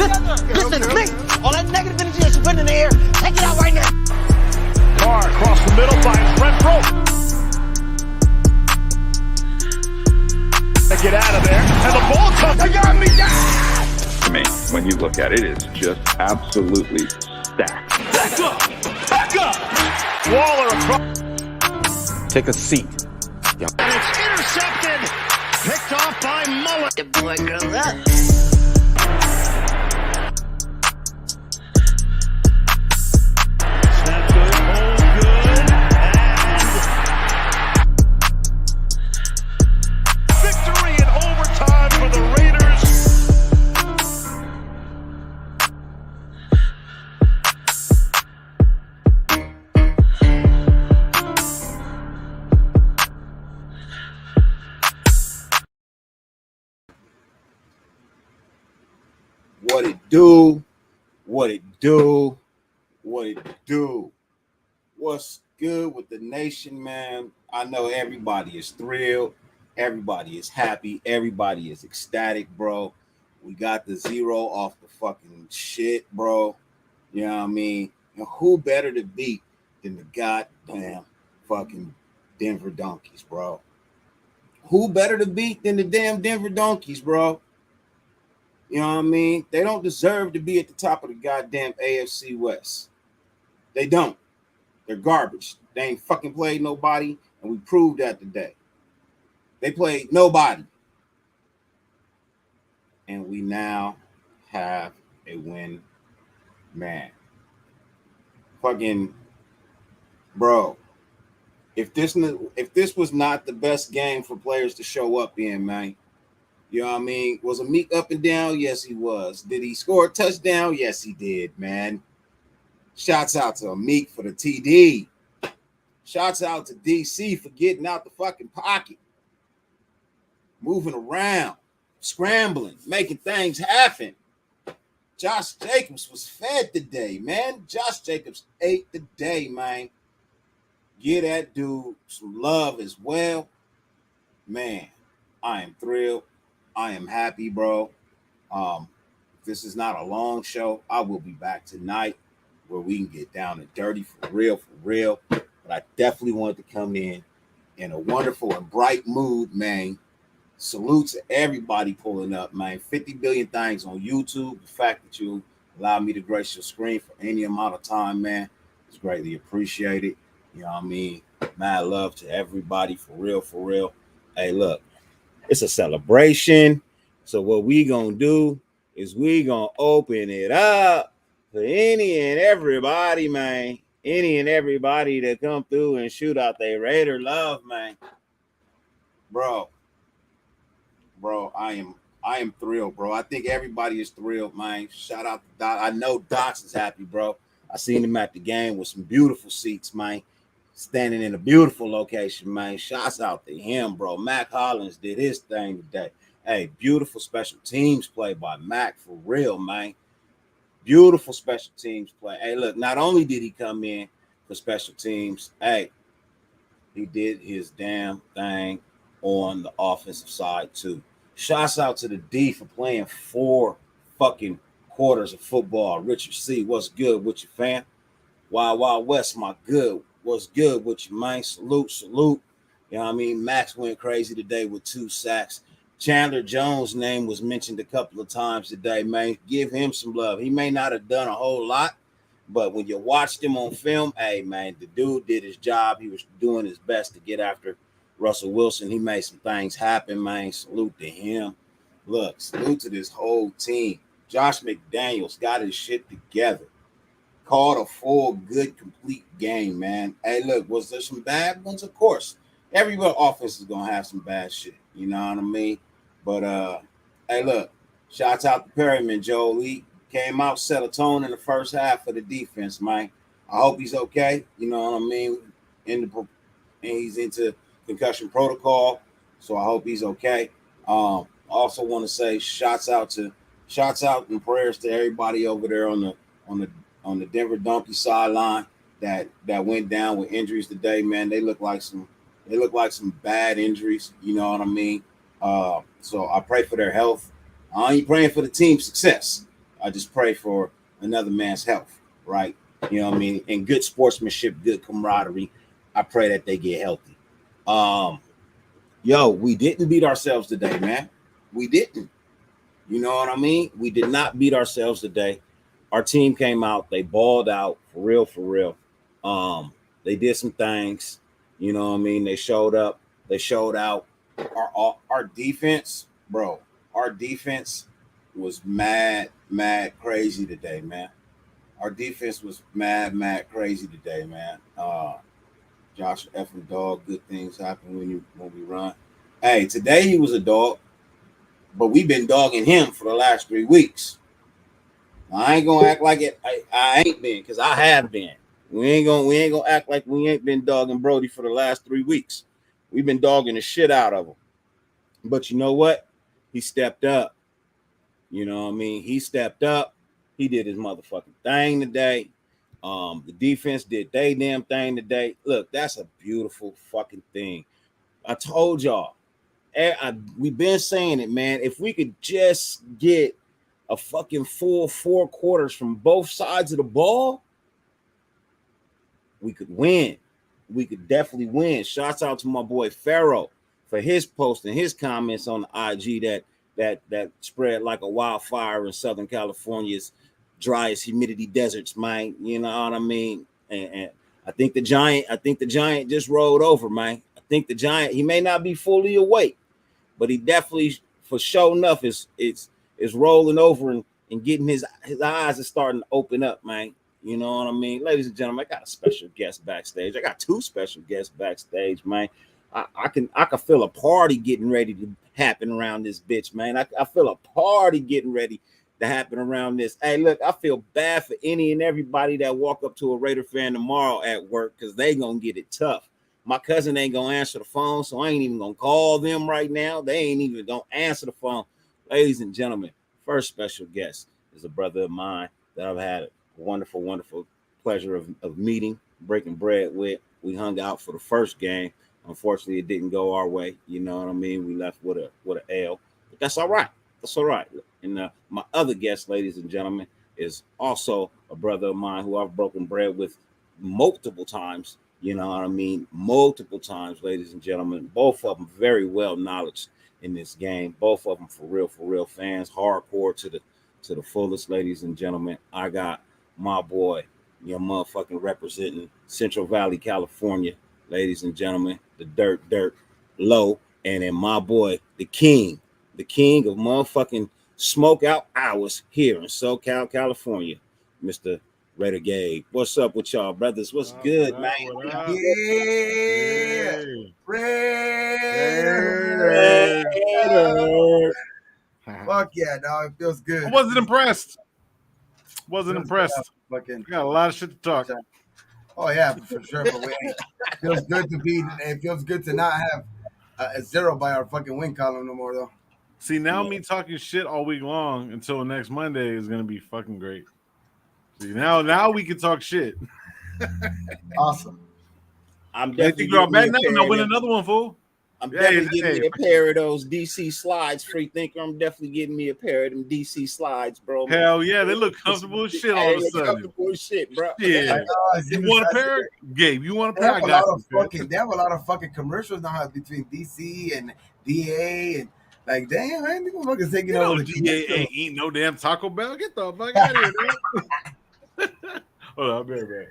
Listen to me. All that negative energy that you're putting in the air, take it out right now. Carr across the middle finds Renfro. To get out of there, and the ball comes. They got me down. I mean, when you look at it, it's just absolutely stacked. Back up. Waller across. Take a seat. And it's intercepted. Picked off by Mullen. The boy grew up. Snap good, hold good, and victory in overtime for the Raiders. What it do? What it do? What it do? What's good with the nation, man? I know everybody is thrilled. Everybody is happy. Everybody is ecstatic, bro. We got the 0 off the fucking shit, bro. You know what I mean? And who better to beat than the goddamn fucking Denver Donkeys, bro? Who better to beat than the damn Denver Donkeys, bro? You know what I mean? They don't deserve to be at the top of the goddamn AFC West. They don't. They're garbage. They ain't fucking played nobody, and we proved that today. They played nobody. And we now have a win, man. Fucking, bro. If this was not the best game for players to show up in, man, you know what I mean? Was Meek up and down? Yes, he was. Did he score a touchdown? Yes, he did, man. Shouts out to Meek for the TD. Shouts out to DC for getting out the fucking pocket. Moving around, scrambling, making things happen. Josh Jacobs was fed today, man. Josh Jacobs ate today, man. Give that dude some love as well. Man, I am thrilled. I am happy, bro. This is not a long show. I will be back tonight where we can get down and dirty for real. But I definitely wanted to come in a wonderful and bright mood, man. Salute to everybody pulling up, man. 50 billion things on YouTube. The fact that you allowed me to grace your screen for any amount of time, man, is greatly appreciated. You know what I mean? Mad love to everybody, for real. Hey, look. It's a celebration. So what we gonna do is we gonna open it up for any and everybody, man. Any and everybody that come through and shoot out their Raider love, man. Bro, I am thrilled, bro. I think everybody is thrilled, man. Shout out to Doc. I know Docs is happy, bro. I seen him at the game with some beautiful seats, man. Standing in a beautiful location, man. Shouts out to him, bro. Mac Hollins did his thing today. Hey, beautiful special teams play by Mac, for real, man. Beautiful special teams play. Hey, look, not only did he come in for special teams, hey, he did his damn thing on the offensive side, too. Shouts out to the D for playing 4 fucking quarters of football. Richard C., what's good with you, fam? Wild West, my good. What's good with you, man? Salute. You know what I mean? Max went crazy today with 2 sacks. Chandler Jones' name was mentioned a couple of times today, man. Give him some love. He may not have done a whole lot, but when you watched him on film, hey, man, the dude did his job. He was doing his best to get after Russell Wilson. He made some things happen, man. Salute to him. Look, salute to this whole team. Josh McDaniels got his shit together. Called a full, good, complete game, man. Hey, look, was there some bad ones? Of course. Every offense is going to have some bad shit. You know what I mean? But, hey, look, shouts out to Perryman, Joe. He came out, set a tone in the first half for the defense, man. I hope he's okay. You know what I mean? And he's into concussion protocol, so I hope he's okay. I also want to say shouts out and prayers to everybody over there on the Denver Donkey sideline that went down with injuries today, man. They look like some bad injuries, you know what I mean? So I pray for their health. I ain't praying for the team's success. I just pray for another man's health, right? You know what I mean? And good sportsmanship, good camaraderie. I pray that they get healthy. Yo, we didn't beat ourselves today, man. We didn't. You know what I mean? We did not beat ourselves today. Our team came out, they balled out for real, for real. They did some things, you know what I mean? They showed up, they showed out. Our defense, bro, our defense was mad crazy today, man. Our defense was mad crazy today, man. Josh effing dog, good things happen when we run. Hey, today he was a dog, but we've been dogging him for the last 3 weeks. I ain't gonna act like it. I ain't been, because I have been. We ain't gonna act like we ain't been dogging Brody for the last 3 weeks. We've been dogging the shit out of him. But you know what? He stepped up. You know what I mean? He stepped up. He did his motherfucking thing today. The defense did they damn thing today. Look, that's a beautiful fucking thing. I told y'all. We've been saying it, man. If we could just get a fucking full 4 quarters from both sides of the ball, we could win. We could definitely win. Shouts out to my boy Pharaoh for his post and his comments on the IG that spread like a wildfire in Southern California's driest humidity deserts, man. You know what I mean? And I think the Giant just rolled over, man. I think the Giant, he may not be fully awake, but he definitely, for sure enough, is rolling over and getting his eyes are starting to open up, man. You know what I mean? Ladies and gentlemen, I got a special guest backstage. I got 2 special guests backstage, man. I can feel a party getting ready to happen around this bitch, man. I feel a party getting ready to happen around this. Hey, look, I feel bad for any and everybody that walk up to a Raider fan tomorrow at work, because they gonna get it tough. My cousin ain't gonna answer the phone, so I ain't even gonna call them right now. They ain't even gonna answer the phone. Ladies and gentlemen, first special guest is a brother of mine that I've had a wonderful pleasure of meeting, breaking bread with. We hung out for the first game. Unfortunately, it didn't go our way. You know what I mean? We left with an L, but that's all right. That's all right. And my other guest, ladies and gentlemen, is also a brother of mine who I've broken bread with multiple times. You know what I mean? Multiple times, ladies and gentlemen. Both of them very well knowledge in this game. Both of them for real fans, hardcore to the fullest, ladies and gentlemen. I got my boy, your motherfucking representing Central Valley, California, ladies and gentlemen, the dirt low, and then my boy, the king of motherfucking smoke out hours here in SoCal, California, Mr. Raider Gabe. What's up with y'all, brothers? What's good, man? Yeah, Raider. fuck yeah, dog. It feels good. I wasn't impressed. Fucking, We got a lot of shit to talk. oh yeah, for sure. But it feels good to be. It feels good to not have a 0 by our fucking win column no more, though. See, now me talking shit all week long until next Monday is gonna be fucking great. See, now we can talk shit. Awesome. I'm They definitely think you're getting bad me a now, and pair I'll of win them. another one, fool. I'm Yeah, definitely getting hey. me a pair of those DC slides, free thinker. I'm definitely getting me a pair of them DC slides, bro. Hell yeah, they look comfortable as shit all Hey, of a they sudden. comfortable as shit, bro. Yeah. You want a pair? Gabe, you want a They pair? have I a got lot you. of fucking. They have a lot of fucking commercials now between DC and DA and like, damn, man, these motherfuckers taking You know, over the DA commercial. ain't eating no damn Taco Bell. Get the fuck out of here, man. Hold on, I'll be right back.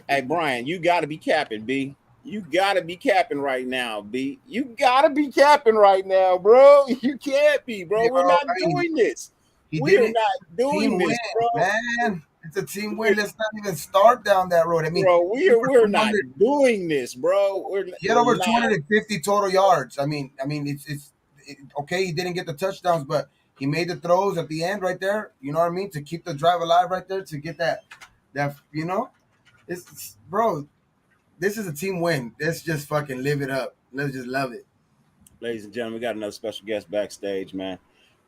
Hey, Brian, you got to be capping, B. You got to be capping right now, B. You got to be capping right now, bro. You can't be, bro. Yeah, We're bro, not I mean, doing this. he We are didn't. not Team doing win, this, bro. man. It's a team win. Let's not even start down that road. I mean, Bro, we're not 200 doing this, bro. he had We're over not. 250 total yards. I mean, it's okay. He didn't get the touchdowns, but he made the throws at the end right there. You know what I mean? To keep the drive alive right there, to get that you know, it's bro. This is a team win. Let's just fucking live it up. Let's just love it. Ladies and gentlemen, we got another special guest backstage, man.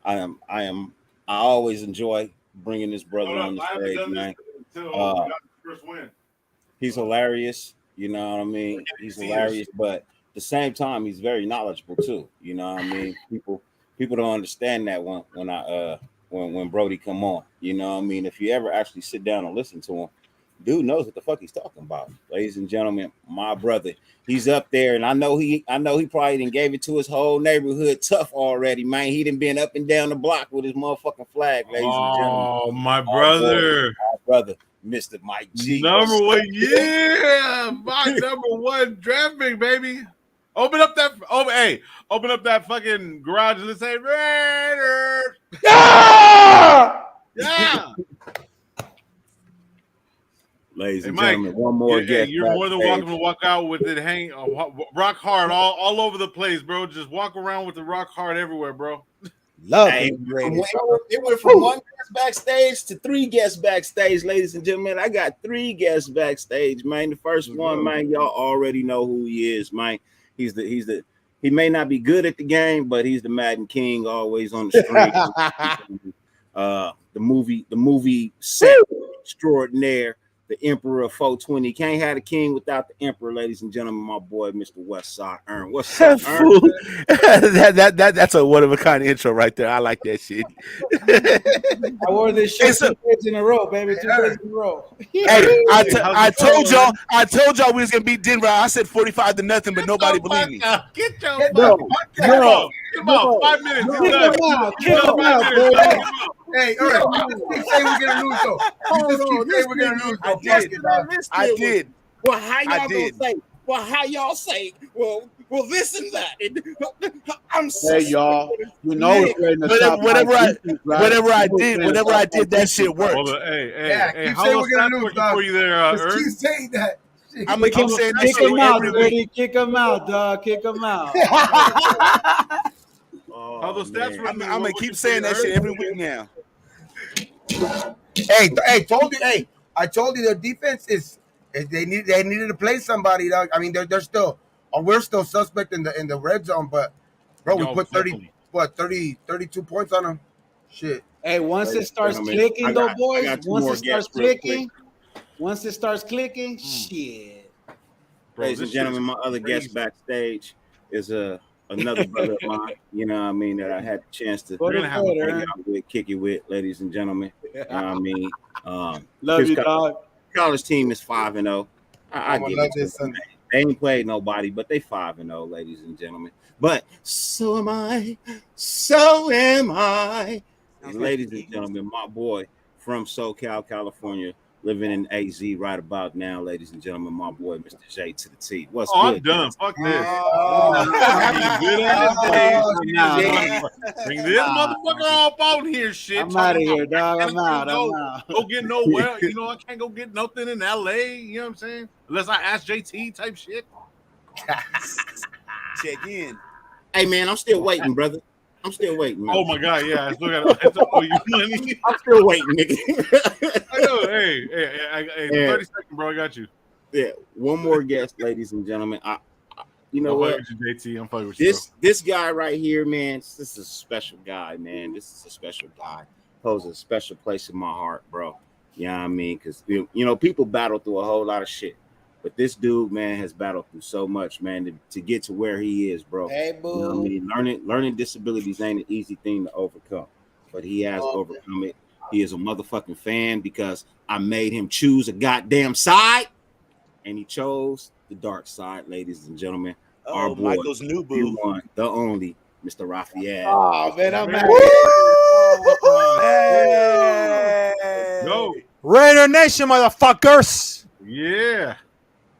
I always enjoy bringing this brother on the stage, man. Until Uh, we got the first win. He's hilarious, you know what I mean? He's hilarious, but at the same time, he's very knowledgeable too. You know what I mean? People don't understand that when when Brody come on. You know what I mean? If you ever actually sit down and listen to him, dude knows what the fuck he's talking about. Ladies and gentlemen, my brother, he's up there, and I know he probably done gave it to his whole neighborhood tough already, man. He done been up and down the block with his motherfucking flag, ladies and gentlemen. Oh, my brother. My brother, Mr. Mike G. Number one, yeah, my number one draft pick, baby. Open up that fucking garage and let's say Raiders. Yeah! Yeah. Ladies and Mike, gentlemen, one more guest. You're more than welcome to walk out with it hanging rock hard all over the place, bro. Just walk around with the rock hard everywhere, bro. Love Hey, it. it went from one guest backstage to 3 guests backstage, ladies and gentlemen. I got 3 guests backstage, man. The first one, man, y'all already know who he is, man. He may not be good at the game, but he's the Madden King, always on the street. the movie set extraordinaire, the Emperor of 420. Can't have a king without the Emperor, ladies and gentlemen. My boy, Mr. Westside Ern. What's up, Ern? That's a one of a kind intro right there. I like that shit. I wore this shit 2 days in a row, baby. 2 days in a row. Hey, I told y'all we was gonna beat Denver. I said 45-0, but nobody believed me. Get your bro. Come on, 5 minutes. Kick him out, baby. Hey, all right. You just say we're gonna lose, though. You just keep saying we're gonna lose, though. I did. Well, how y'all gonna say? Well, how y'all say? Well, this and that. I'm so hey, y'all. You know, whatever I did, that shit worked. Hey, how those stats working for you there, Ern? Keep saying that. I'm gonna keep saying that Kick shit him out, every baby. week. Kick him out, dog. Kick him out. How those stats I'm gonna keep saying that shit every week now. Hey, I told you their defense is they needed to play somebody, dog. I mean, they're still we're still suspect in the red zone, but bro, we put 32 points on them. Shit. Hey, once it starts clicking, though, boys. Once it starts clicking, shit. Ladies and gentlemen, my other guest backstage is another brother of mine, you know what I mean, that I had the chance to kick it with, ladies and gentlemen. You know what I mean? Love you, dog. College team is 5-0. I give it to them. They ain't played nobody, but they 5-0, ladies and gentlemen. But so am I. So am I. Ladies and gentlemen, my boy from SoCal, California, living in AZ right about now, ladies and gentlemen, my boy, Mr. J to the T. What's good? I'm done. Fuck this. Good ass days. Bring this motherfucker off out here, shit. I'm out of here, dog. I'm out. Go get nowhere. You know, I can't go get nothing in LA. You know what I'm saying? Unless I ask JT type shit. Check in. Hey, man, I'm still waiting, brother. I'm still waiting, man. Oh my god, yeah, I still gotta owe you money. I'm still waiting, nigga. I know. Hey, 30 seconds, bro. I got you. Yeah, one more guest, ladies and gentlemen. You know what? JT, I'm fucking with you. This guy right here, man. This is a special guy, man. This is a special guy. Holds a special place in my heart, bro. You know what I mean? Because you know, people battle through a whole lot of shit. But this dude, man, has battled through so much, man, to get to where he is, bro. Hey, boo. You know what I mean? Learning disabilities ain't an easy thing to overcome, but he has overcome it. He is a motherfucking fan because I made him choose a goddamn side, and he chose the dark side, ladies and gentlemen. Our boy, Michael's new boo, the only Mr. Raphael. Oh man, I'm Hey. Go. Raider Nation, motherfuckers. Yeah.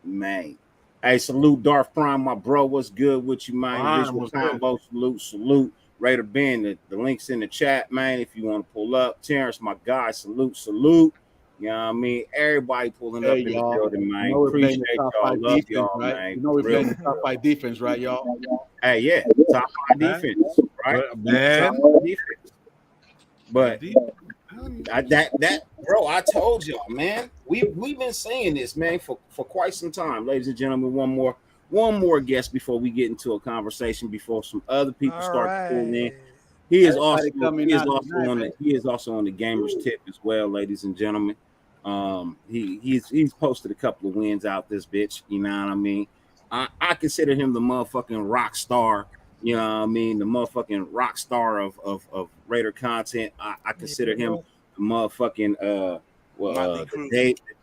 Man. Hey, salute Darth Prime, my bro. What's good with you, man? Visual combo, salute. Raider Ben, the link's in the chat, man. If you want to pull up, Terrence, my guy, salute. You know what I mean? Everybody pulling up in the building, man. Appreciate y'all. Love defense, y'all, right? man. You know we're playing the top 5 defense, right, y'all? Hey, yeah, top 5 defense, right? Man. Top 5 defense. But that bro, I told y'all, man. We've been saying this, man, for quite some time, ladies and gentlemen. One more guest before we get into a conversation, before some other people start to pull in. He is also on the gamers tip as well, ladies and gentlemen. He's posted a couple of wins out this bitch. You know what I mean? I consider him the motherfucking rock star You know what I mean? The motherfucking rock star of Raider content. I consider him the motherfucking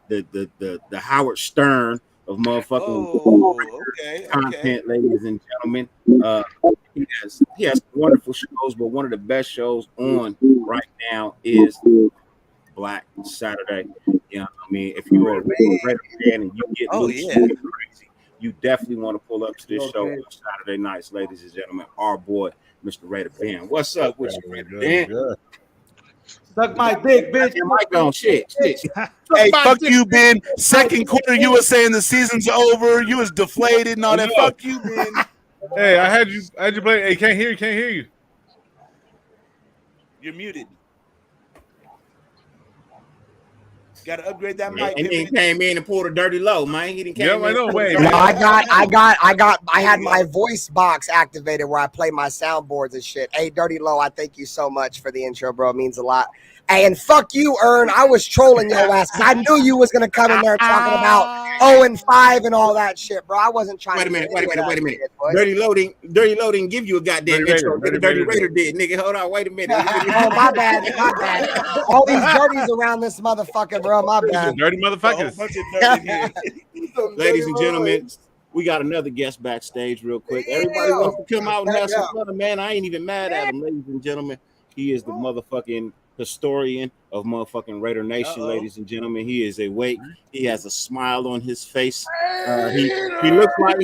the Howard Stern of motherfucking content, ladies and gentlemen. He has wonderful shows, but one of the best shows on right now is Black Saturday. You know what I mean? If you're a Raider fan and you get crazy, you definitely want to pull up to this show on Saturday nights, ladies and gentlemen. Our boy, Mr. Raider Ben. What's up with you, Raider Ben? Suck my dick, bitch. Your mic on. Shit. Hey, fuck you, Ben. Second quarter, you were saying the season's over. You was deflated and all that. Fuck you, Ben. Hey, I had you play. Hey, can't hear you. You're muted. Got to upgrade that mic. And he came in and pulled a dirty low, man. He didn't came in. I know. Wait, No, I had my voice box activated where I play my soundboards and shit. Hey, Dirty Low, I thank you so much for the intro, bro. It means a lot. Hey, and fuck you, Ern. I was trolling your ass because I knew you was gonna come in there talking about 0-5 and all that shit, bro. I wasn't trying. Wait a minute. Dirty Low didn't give you a goddamn intro. Dirty Raider did, nigga. Hold on, wait a minute. Oh, my bad. All these dirties around this motherfucker, bro. My bad. Dirty motherfuckers. Ladies and gentlemen, we got another guest backstage real quick. Everybody wants to come out and have some fun, man. I ain't even mad at him, ladies and gentlemen. He is the motherfucking historian of motherfucking Raider Nation, ladies and gentlemen. He is awake. He has a smile on his face. He looks like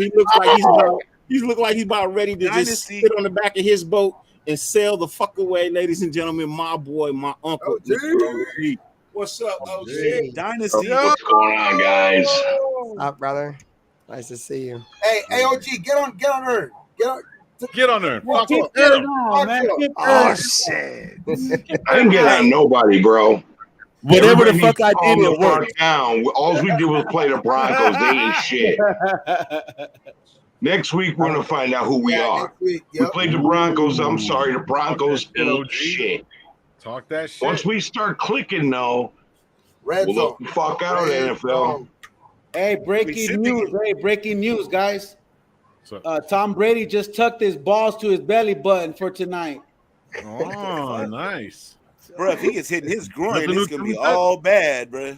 he's about ready to just sit on the back of his boat and sail the fuck away, ladies and gentlemen. My boy, my uncle. OG. What's up, OG? Dynasty. What's going on, guys? What's up, brother? Nice to see you. Hey, OG, get on her. Get on there. Fuck Keep off. it on, man. Oh shit! I didn't get on nobody, bro. Whatever the fuck I did, it worked. Down. All we did was play the Broncos. They ain't shit. Next week, we're going to find out who we are. We played the Broncos. I'm sorry, the Broncos ain't shit. Talk that shit. Once we start clicking, though, Red we'll zone. look the fuck out, NFL. Hey, breaking news. Hey, breaking news, guys. So- Tom Brady just tucked his balls to his belly button for tonight. Oh, nice. Bro, if he gets hit in his groin, Nothing it's new going to be to that. all bad, bro.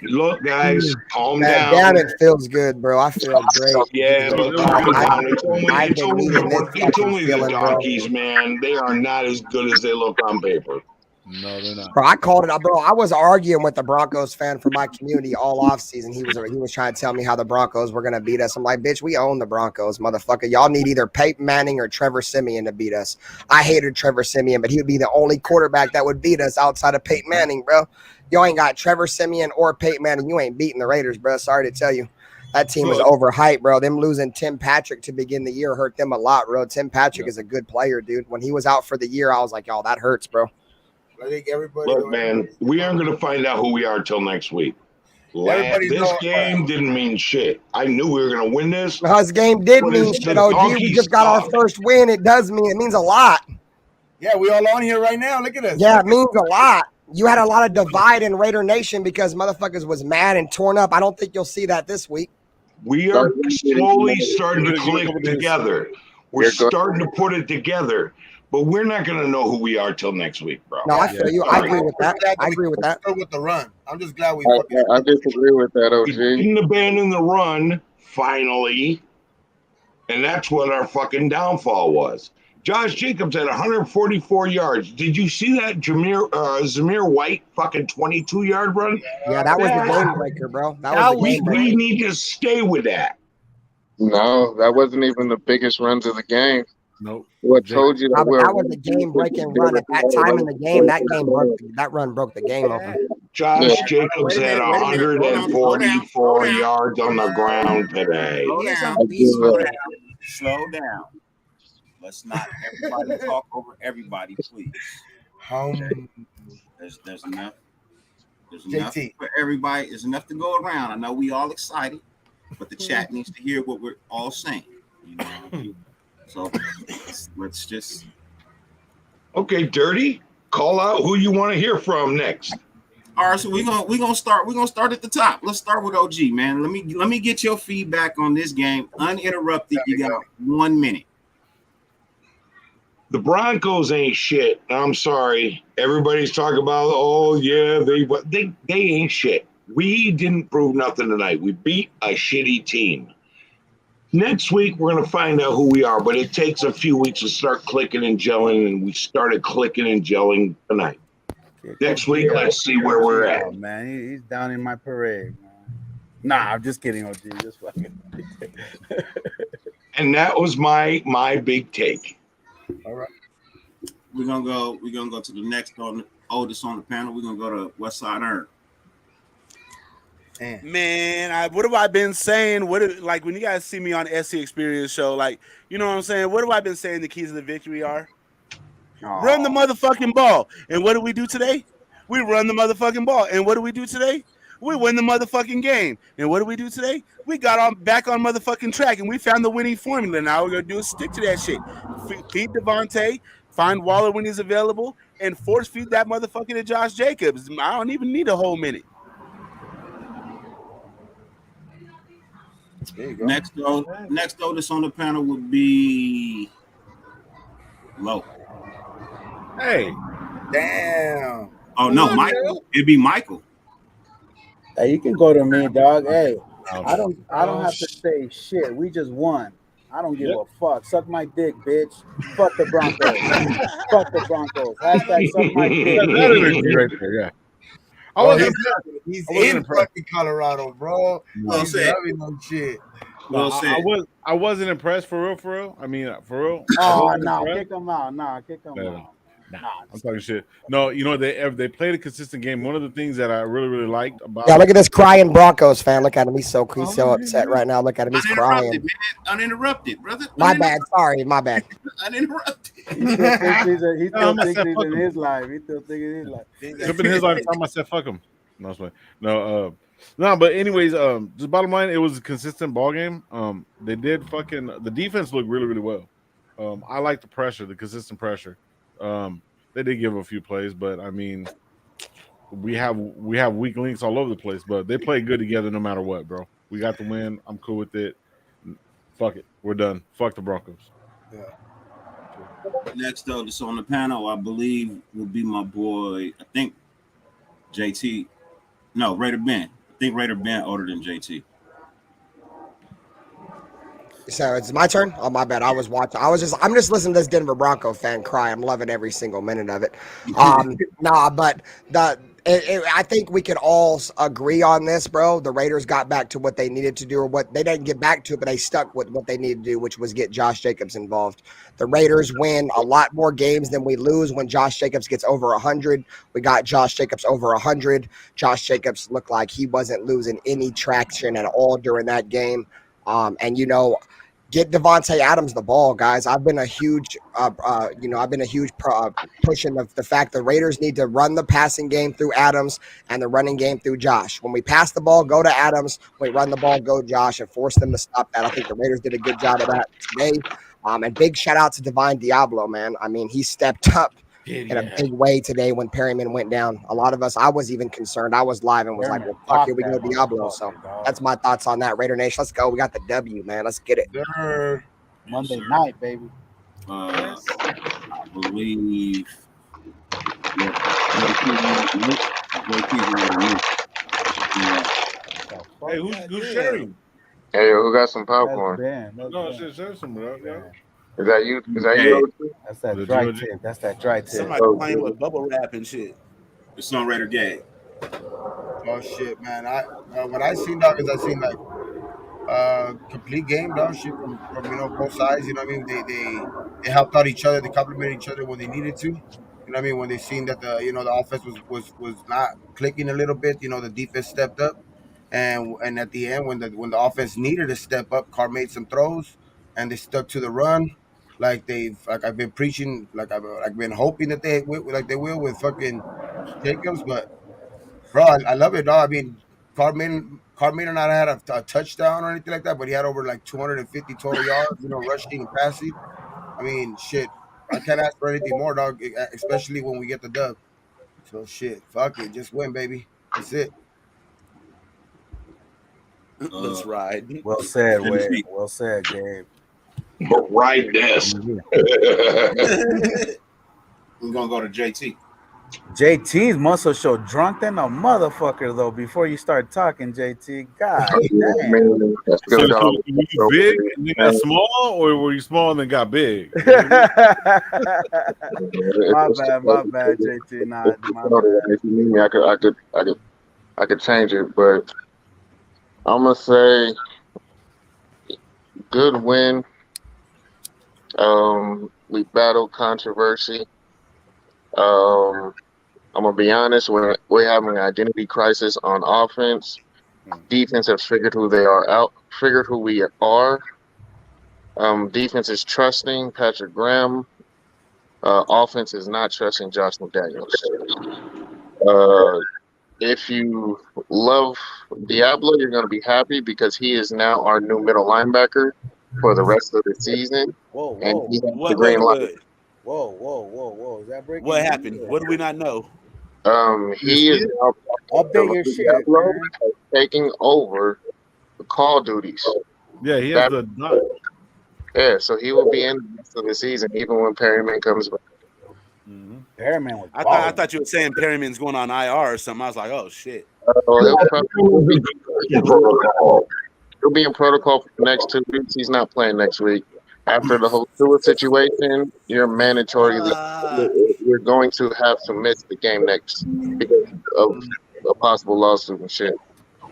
Look, guys, calm Damn, down. it feels good, bro. I feel great. Yeah, but calm down. It's I've been only needing this it's fucking only the feeling, bro. donkeys, man. They are not as good as they look on paper. No, they're not. Bro, I called it, bro. I was arguing with the Broncos fan from my community all off season. He was trying to tell me how the Broncos were gonna beat us. I'm like, bitch, we own the Broncos, motherfucker. Y'all need either Peyton Manning or Trevor Siemian to beat us. I hated Trevor Siemian, but he would be the only quarterback that would beat us outside of Peyton Manning, bro. Y'all ain't got Trevor Siemian or Peyton Manning. You ain't beating the Raiders, bro. Sorry to tell you. That team was overhyped, bro. Them losing Tim Patrick to begin the year hurt them a lot, bro. Tim Patrick is a good player, dude. When he was out for the year, I was like, y'all, that hurts, bro. I think everybody. Look, man, we aren't going to find out who we are till next week. This game didn't mean shit. I knew we were going to win this. This game did mean shit, OG. We just got our first win. It means a lot. Yeah, we all on here right now. Look at us. Yeah, it means a lot. You had a lot of divide in Raider Nation because motherfuckers was mad and torn up. I don't think you'll see that this week. We are slowly starting to click together. We're starting to put it together. But we're not going to know who we are till next week, bro. No, I feel you. I agree with that. I agree with that. With the run. I'm just glad we I disagree with that, OG. We didn't abandon the run, finally. And that's what our fucking downfall was. Josh Jacobs had 144 yards. Did you see that Zamir White fucking 22-yard run? Yeah, that was the game breaker, bro. That was the game breaker. We need to stay with that. No, that wasn't even the biggest runs of the game. Nope. What told you that that was a game-breaking run at that time in the game. That run broke the game open. Josh Jacobs had 144 yards on the ground today. Slow down. Let's not everybody talk over everybody, please. There's enough. There's enough for everybody. There's enough to go around. I know we all excited, but the chat needs to hear what we're all saying. You know? So let's just. Okay, Dirty. Call out who you want to hear from next. All right, so we're gonna start at the top. Let's start with OG, man. Let me get your feedback on this game uninterrupted. You got 1 minute. The Broncos ain't shit. I'm sorry. Everybody's talking about, oh yeah, they ain't shit. We didn't prove nothing tonight. We beat a shitty team. Next week we're gonna find out who we are, but it takes a few weeks to start clicking and gelling, and we started clicking and gelling tonight. Next week, let's see where we're at. Oh, man, he's down in my parade, man. Nah, I'm just kidding, OG. Just fucking. And that was my big take. All right. We're gonna go to the next oldest on the panel. We're gonna go to Westside Earn. Man, what have I been saying? Like when you guys see me on SC Experience show, like, you know what I'm saying? What have I been saying the keys of the victory are? Run the motherfucking ball. And what do we do today? We run the motherfucking ball. And what do we do today? We win the motherfucking game. And what do we do today? We got back on motherfucking track and we found the winning formula. Now all we're gonna do is stick to that shit. Feed Devontae, find Waller when he's available, and force feed that motherfucker to Josh Jacobs. I don't even need a whole minute. There you go. Next oldest on the panel would be Low. Hey. Damn. Oh no, Michael. It'd be Michael. Hey, you can go to me, dog. Hey, I don't have to say shit. We just won. I don't give a fuck. Suck my dick, bitch. Fuck the Broncos. Fuck the Broncos. Hashtag suck my dick. Right there, yeah. He's in fucking Colorado, bro. Well He's having no shit. I wasn't impressed for real. I mean, for real. Oh no, kick him out. Nah, kick him out. Nah, I'm talking shit. No, you know they played a consistent game. One of the things that I really liked about look at this crying Broncos fan. Look at him. He's so upset right now. Look at him. He's crying. Man. Uninterrupted, brother. My bad. Sorry, my bad. Uninterrupted. He still thinks he's in his life. He still thinking his life. Jump in his life. I said fuck him. No, it's fine. No, but anyways, just bottom line, it was a consistent ball game. They did the defense looked really well. I like the pressure, the consistent pressure. They did give a few plays, but I mean, we have weak links all over the place, but they play good together no matter what, bro. We got the win. I'm cool with it. Fuck it. We're done. Fuck the Broncos. Yeah. Next up, that's on the panel, I believe, will be my boy, I think, JT. No, Raider Ben. I think Raider Ben older than JT. So it's my turn. Oh, my bad. I'm just listening to this Denver Bronco fan cry. I'm loving every single minute of it. But I think we can all agree on this, bro. The Raiders got back to what they needed to do, or what they didn't get back to, but they stuck with what they needed to do, which was get Josh Jacobs involved. The Raiders win a lot more games than we lose when Josh Jacobs gets over 100. We got Josh Jacobs over 100. Josh Jacobs looked like he wasn't losing any traction at all during that game. Get Devontae Adams the ball, guys. I've been a huge, pushing of the fact the Raiders need to run the passing game through Adams and the running game through Josh. When we pass the ball, go to Adams. When we run the ball, go Josh, and force them to stop that. I think the Raiders did a good job of that today. And big shout out to Divine Diablo, man. I mean, he stepped up in a big way today when Perryman went down. A lot of us, I was even concerned. I was live and was like, well, fuck, here we go, Diablo. So that's my thoughts on that. Raider Nation, let's go. We got the W, man. Let's get it. Monday night, baby. I believe. Hey, who's sharing? Hey, who got some popcorn? Share some, bro. Yeah. Is that you? Is that you? That's that dry tip. That's that dry tip. Somebody playing with bubble wrap and shit. It's on Raider game. Oh shit, man! What I seen, dog, is I seen like complete game, dog. Shit from both sides. You know what I mean? They helped out each other. They complimented each other when they needed to. You know what I mean? When they seen that the offense was not clicking a little bit, the defense stepped up, and at the end when the offense needed to step up, Carr made some throws, and they stuck to the run. Like I've been preaching, I've been hoping that they will with fucking Jacobs, but bro, I love it, dog. I mean, Carr may not have had a touchdown or anything like that, but he had over like 250 total yards, rushing and passing. I mean, shit, I can't ask for anything more, dog. Especially when we get the dub. So shit, fuck it, just win, baby. That's it. Let's ride. Well said, Let me Wade. see. Well said, Gabe. Right this. We're gonna go to JT. JT's muscle show drunk than a motherfucker though. Before you start talking, JT, God damn. Man, that's So, good. so were you big and then got small, or were you small and then got big? My bad, JT. Nah, my bad. If you need me, I could change it, but I'm gonna say good win. We battled controversy. I'm gonna be honest, we're having an identity crisis on offense. Defense have figured who they are out, figured who we are. Defense is trusting Patrick Graham. Offense is not trusting Josh McDaniels. If you love Diablo, you're gonna be happy because he is now our new middle linebacker for the rest of the season. Whoa, And whoa, he has the What? green light. whoa. Is that breaking What news? happened? What do we not know? He is now Update your shit, Diablo man. taking over the call duties. Yeah, he has the dot. Yeah, so he will be in the rest of the season, even when Perryman comes back. Perryman was I balling. thought you were saying Perryman's going on IR or something. I was like, oh shit. He'll probably he'll be in protocol for the next 2 weeks. He's not playing next week. After the whole Tua situation, you're mandatory. You're going to have to miss the game next because of a possible lawsuit and shit.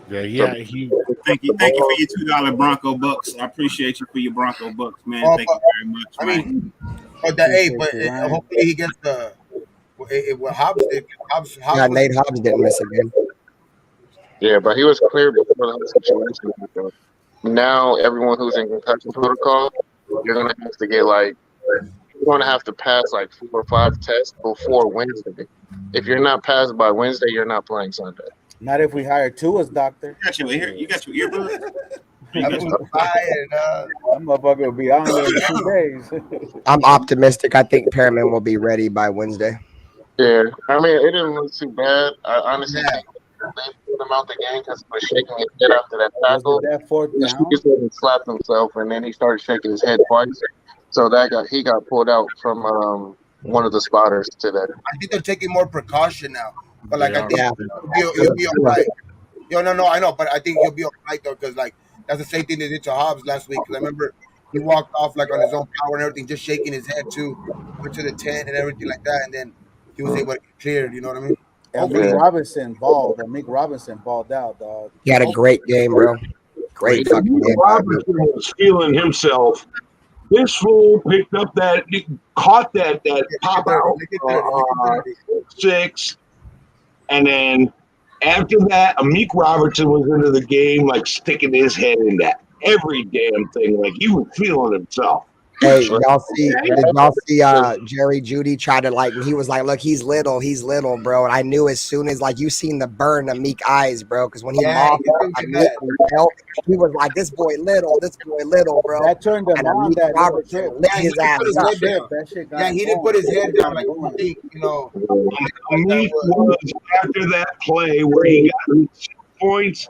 Yeah, he. Thank you for your $2 Bronco bucks. I appreciate you for your Bronco bucks, man. Oh, Thank you very much, I man. mean, but the hey, but Appreciate you, Ryan. hopefully he gets the. Well, Hobbs did. Hobbs Yeah, was, Nate Hobbs didn't miss a game. Yeah, but he was clear before the whole situation happened. Now everyone who's in concussion protocol, you're gonna have to get you're gonna have to pass like 4 or 5 tests before Wednesday. If you're not passed by Wednesday, you're not playing Sunday. Not if we hire Tua's doctor. You got your earbuds. I was fired. That motherfucker will be on there in 2 days. I'm optimistic. I think Perriman will be ready by Wednesday. Yeah, I mean it didn't look too bad. I honestly think they put him out the game because he was shaking his head after that tackle. Was it that fourth He down? just went and slapped himself, and then he started shaking his head twice. So he got pulled out from one of the spotters today. I think they're taking more precaution now. But like, I think Yeah. he'll be all right. No, I know, but I think he'll be all right though, because like that's the same thing they did to Hobbs last week. Because I remember he walked off like on his own power and everything, just shaking his head too, went to the tent and everything like that, and then he was able to get cleared. You know what I mean? Meek Robinson balled. Meek Robinson balled out, dog. He had a great game, bro. Great fucking game. Robinson was feeling himself. This fool picked up caught that pop out 6, and then after that, Amik Robertson was into the game like sticking his head in that every damn thing, like he was feeling himself. Hey, did y'all see Jerry Jeudy try to he was like, look, he's little, bro. And I knew as soon as you seen the burn of Meek eyes, bro, because when he mocked he was like, this boy little, bro. That turned him and on. Amik Robertson lit his ass up. He didn't put his head down like you think, Amik was after that play where he got points.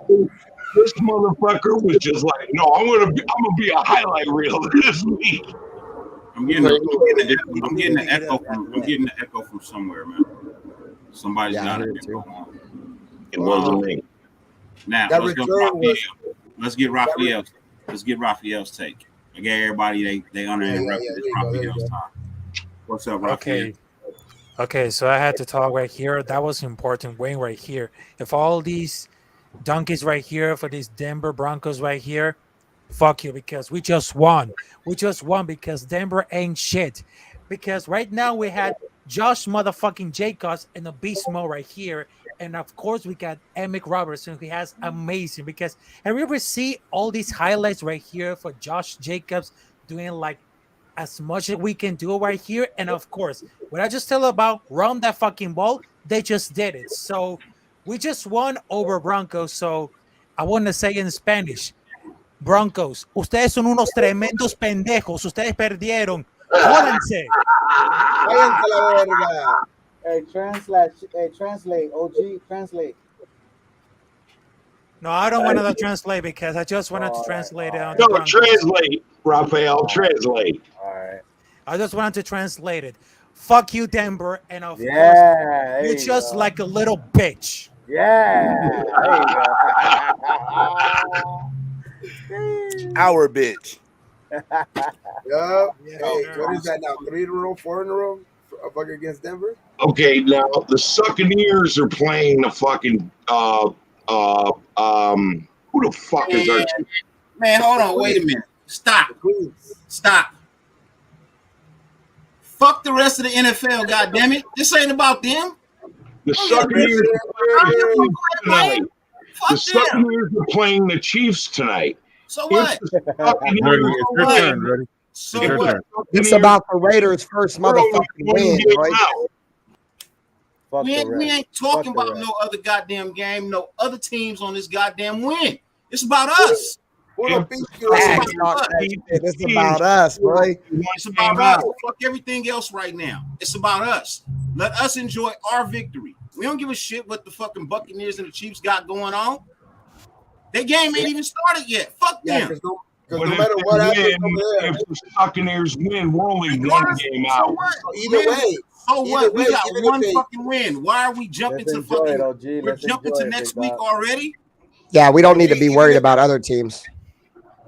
This motherfucker was just like, no, I'm gonna be a highlight reel this week. I'm getting an echo from somewhere, man. Somebody's got an echo on. It wasn't me. Now let's get Raphael's take. I gave everybody they uninterrupted Raphael's time. What's up, Raphael? Okay, so I had to talk right here. That was important. Wayne right here. If all these donkeys right here for these Denver Broncos right here, fuck you, because we just won. We just won because Denver ain't shit. Because right now we had Josh motherfucking Jacobs in the beast mode right here. And of course we got Emick Robertson, who has amazing, because and we ever see all these highlights right here for Josh Jacobs doing as much as we can do right here. And of course, what I just tell about run that fucking ball, they just did it. So we just won over Broncos. So I want to say in Spanish, Broncos, ustedes son unos tremendos pendejos. Ustedes perdieron. Jódanse. Váyanse a la verga. Hey, translate. Hey, translate. OG, translate. No, I don't want to translate because I just wanted to All right, translate it all on right. the No, Broncos. translate, Raphael. Translate. All right. I just wanted to translate it. Fuck you, Denver, and of Yeah, course, there you you just go. like a little bitch. Yeah, there you go. Our bitch. Yeah. Yes, Hey, sir. what is that now? 3 in a row, 4 in a row, fucking against Denver. Okay, now the Succaneers are playing the fucking who the fuck is our Man, man, hold on, wait a minute. Stop. The Queens. Stop. Fuck the rest of the NFL, goddammit. This ain't about them. the I don't give a Succaneers shit. I don't give a fuck who they're tonight? playing. The Fuck them. Succaneers are playing the Chiefs tonight. So If what? the Succaneers Ready? It's So your what? turn. Ready? So It's your what? turn. It's about the Raiders' first we're only motherfucking one win, game boy. out. Fuck We the ain't rest. talking Fuck the about rest. no other goddamn game, no other teams on this goddamn win. It's about us. Puro If pinche It's Facts, about talk us. that shit. It's about us, boy. It's about us. Fuck everything else right now. It's about us. Let us enjoy our victory. We don't give a shit what the fucking Buccaneers and the Chiefs got going on. Their game ain't even started yet. Fuck Yeah, them. because no But matter if what they happens win, over there, if the Buccaneers win, we're only one Regardless, game so out. what? either Man, way, so either what? We way, got even if one they- fucking win. Why are we jumping Let's to enjoy fucking? it, OG. We're Let's jumping enjoy to it, next big week dog. already. Yeah, we don't need to be Even worried if- about other teams.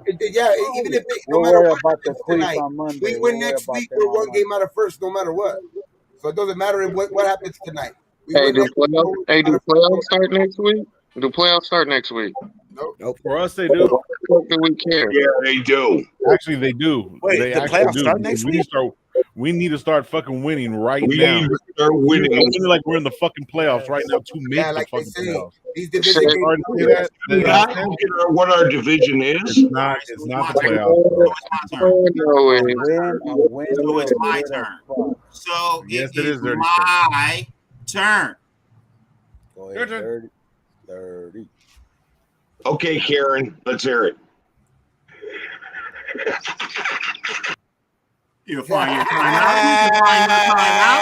yeah, even if they, no We'll matter worry what about the happens Queens tonight, on Monday. we We'll win worry next about week. them We're on one Monday. game out of first, no matter what. So it doesn't matter what happens tonight. We Hey, win do next week. playoffs? Hey, do playoffs start next week? Do playoffs start next week? Nope. For us, they do. What do we care? Yeah, they do. Actually, they do. Wait, they the actually playoffs do. start next week? We need to start fucking winning right We now. need to start We need to winning. win like we're in the fucking playoffs right now to make Yeah, the like they fucking say, playoffs. these Shit. division games. Sorry to say that. Not look at what our division is. It's not. It's not the playoffs. So it's my turn. No way. A win So it's feels my good as turn. fuck. So Yes, it is Dirty. my turn. Go Your ahead, turn. 30. Okay, Karen, let's hear it. You'll find your timeout. You can find your timeout.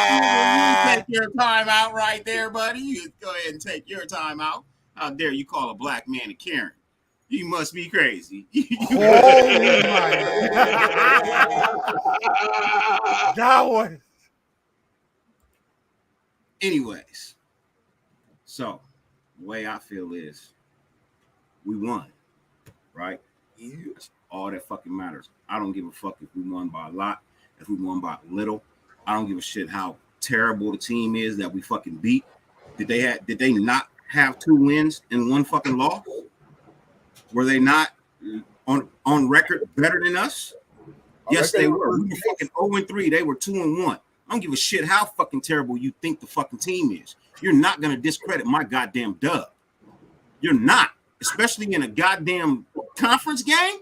You take your timeout right there, buddy. You go ahead and take your timeout. How dare you call a black man a Karen? You must be crazy. Oh my! That was Anyways, so the way I feel is we won, right? That's all that fucking matters. I don't give a fuck if we won by a lot, if we won by little. I don't give a shit how terrible the team is that we fucking beat. Did they not have 2 wins and 1 fucking loss? Were they not on record better than us? Yes, they were. We were fucking 0-3. They were 2-1. I don't give a shit how fucking terrible you think the fucking team is. You're not gonna discredit my goddamn dub. You're not, especially in a goddamn conference game,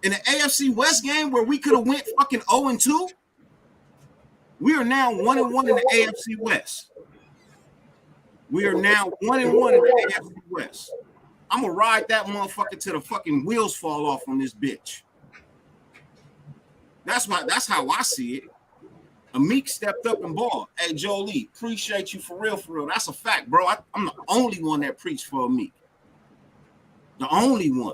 in an AFC West game where we could have went fucking 0-2. We are now 1-1 in the AFC West. We are now 1-1 in the AFC West. I'm gonna ride that motherfucker till the fucking wheels fall off on this bitch. That's how I see it. Amik stepped up and balled. Hey, Jolie, appreciate you for real. That's a fact, bro. I'm the only one that preached for Amik. The only one.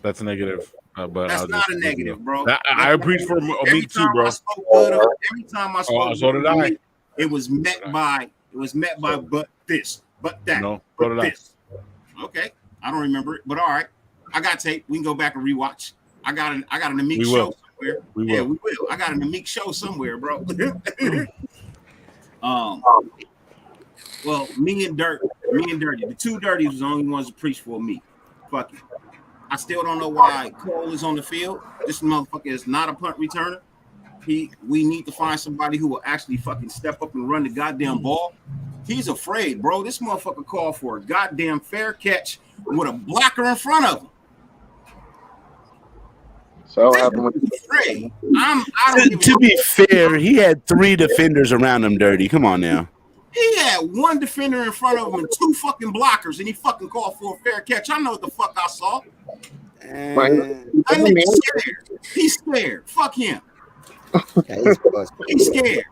That's a negative. But That's not a negative, bro. I appreciate for Amik too, bro. Every time I spoke so did I. it was met by but this, but that, No, but so did I. this. Okay, I don't remember it, but all right. I got tape. We can go back and rewatch. I got an Amik We show will. somewhere. We Yeah, will. we will. I got an Amik show somewhere, bro. Well, me and Dirty, the 2 Dirties was the only ones that preached for me. Fuck it. I still don't know why Cole is on the field. This motherfucker is not a punt returner. We need to find somebody who will actually fucking step up and run the goddamn ball. He's afraid, bro. This motherfucker called for a goddamn fair catch with a blocker in front of him. So what happened with Afraid. I don't give a To be fair, he had 3 defenders around him, Dirty. Come on now. He had 1 defender in front of him and 2 fucking blockers, and he fucking called for a fair catch. I know what the fuck I saw. That nigga scared. He's scared. Fuck him. Yeah, he's pussy. He's scared.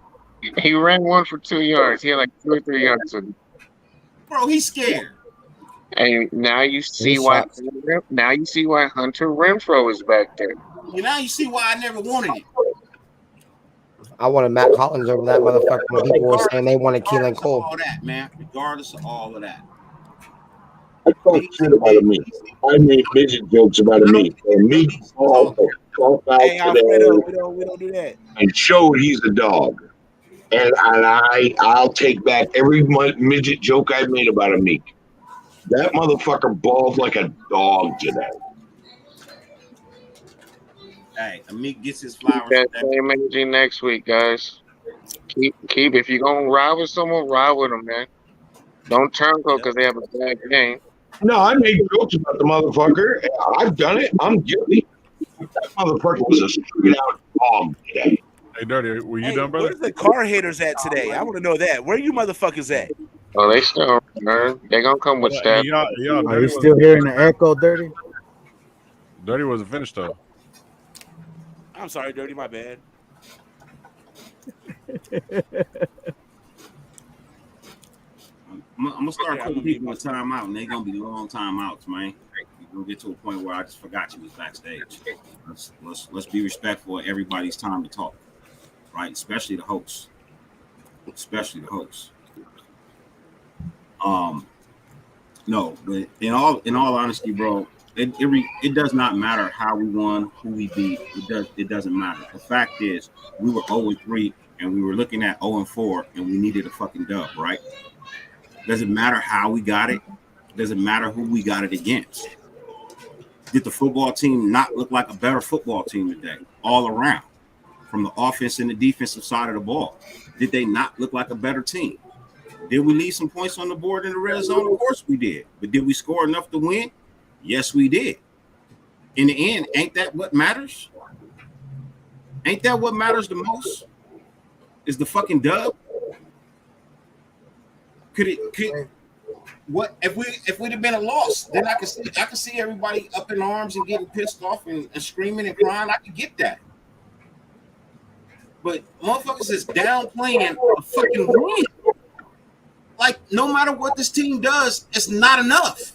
He ran one for 2 yards. He had like 2 or 3 yards. Bro, he's scared. And now you see He's why. shocked. Now you see why Hunter Renfro is back there. Now you see why I never wanted it. I wanted Matt Collins over that motherfucker when people were saying they wanted Keelan Cole. All that, man. Regardless of all of that. I talk shit about me. I make midget jokes about me. And me called the fuck out Hey, today Alfredo, we don't do that. and showed he's a dog. And I'll take back every midget joke I made about Meek. That motherfucker balled like a dog today. Hey, Amik gets his flowers. That same energy next week, guys. Keep. If you're gonna ride with someone, ride with them, man. Don't turncoat because they have a bad game. No, I made jokes about the motherfucker. I've done it. I'm guilty. That motherfucker was a straight out dog today. Hey, Dirty, were you done, brother? Where's the car haters at today? I want to know that. Where you motherfuckers at? Oh, they still, man. They gonna come with stuff. Are you still hearing the echo, Dirty? Dirty wasn't finished though. I'm sorry, Dirty. My bad. I'm gonna start putting people in timeout, and they're gonna be long timeouts, man. We'll get to a point where I just forgot you was backstage. Let's be respectful of everybody's time to talk, right? Especially the hosts. No, but in all honesty, bro, it does not matter how we won, who we beat. It doesn't matter. The fact is, we were 0-3 and we were looking at 0-4, and we needed a fucking dub, right? Doesn't matter how we got it. Doesn't matter who we got it against. Did the football team not look like a better football team today, all around, from the offense and the defensive side of the ball? Did they not look like a better team? Did we leave some points on the board in the red zone? Of course we did. But did we score enough to win? Yes, we did. In the end, ain't that what matters? Ain't that what matters the most? Is the fucking dub? Could what if we'd have been a loss? Then I could see everybody up in arms and getting pissed off and screaming and crying. I could get that. But motherfuckers is downplaying a fucking win. Like, no matter what this team does, it's not enough.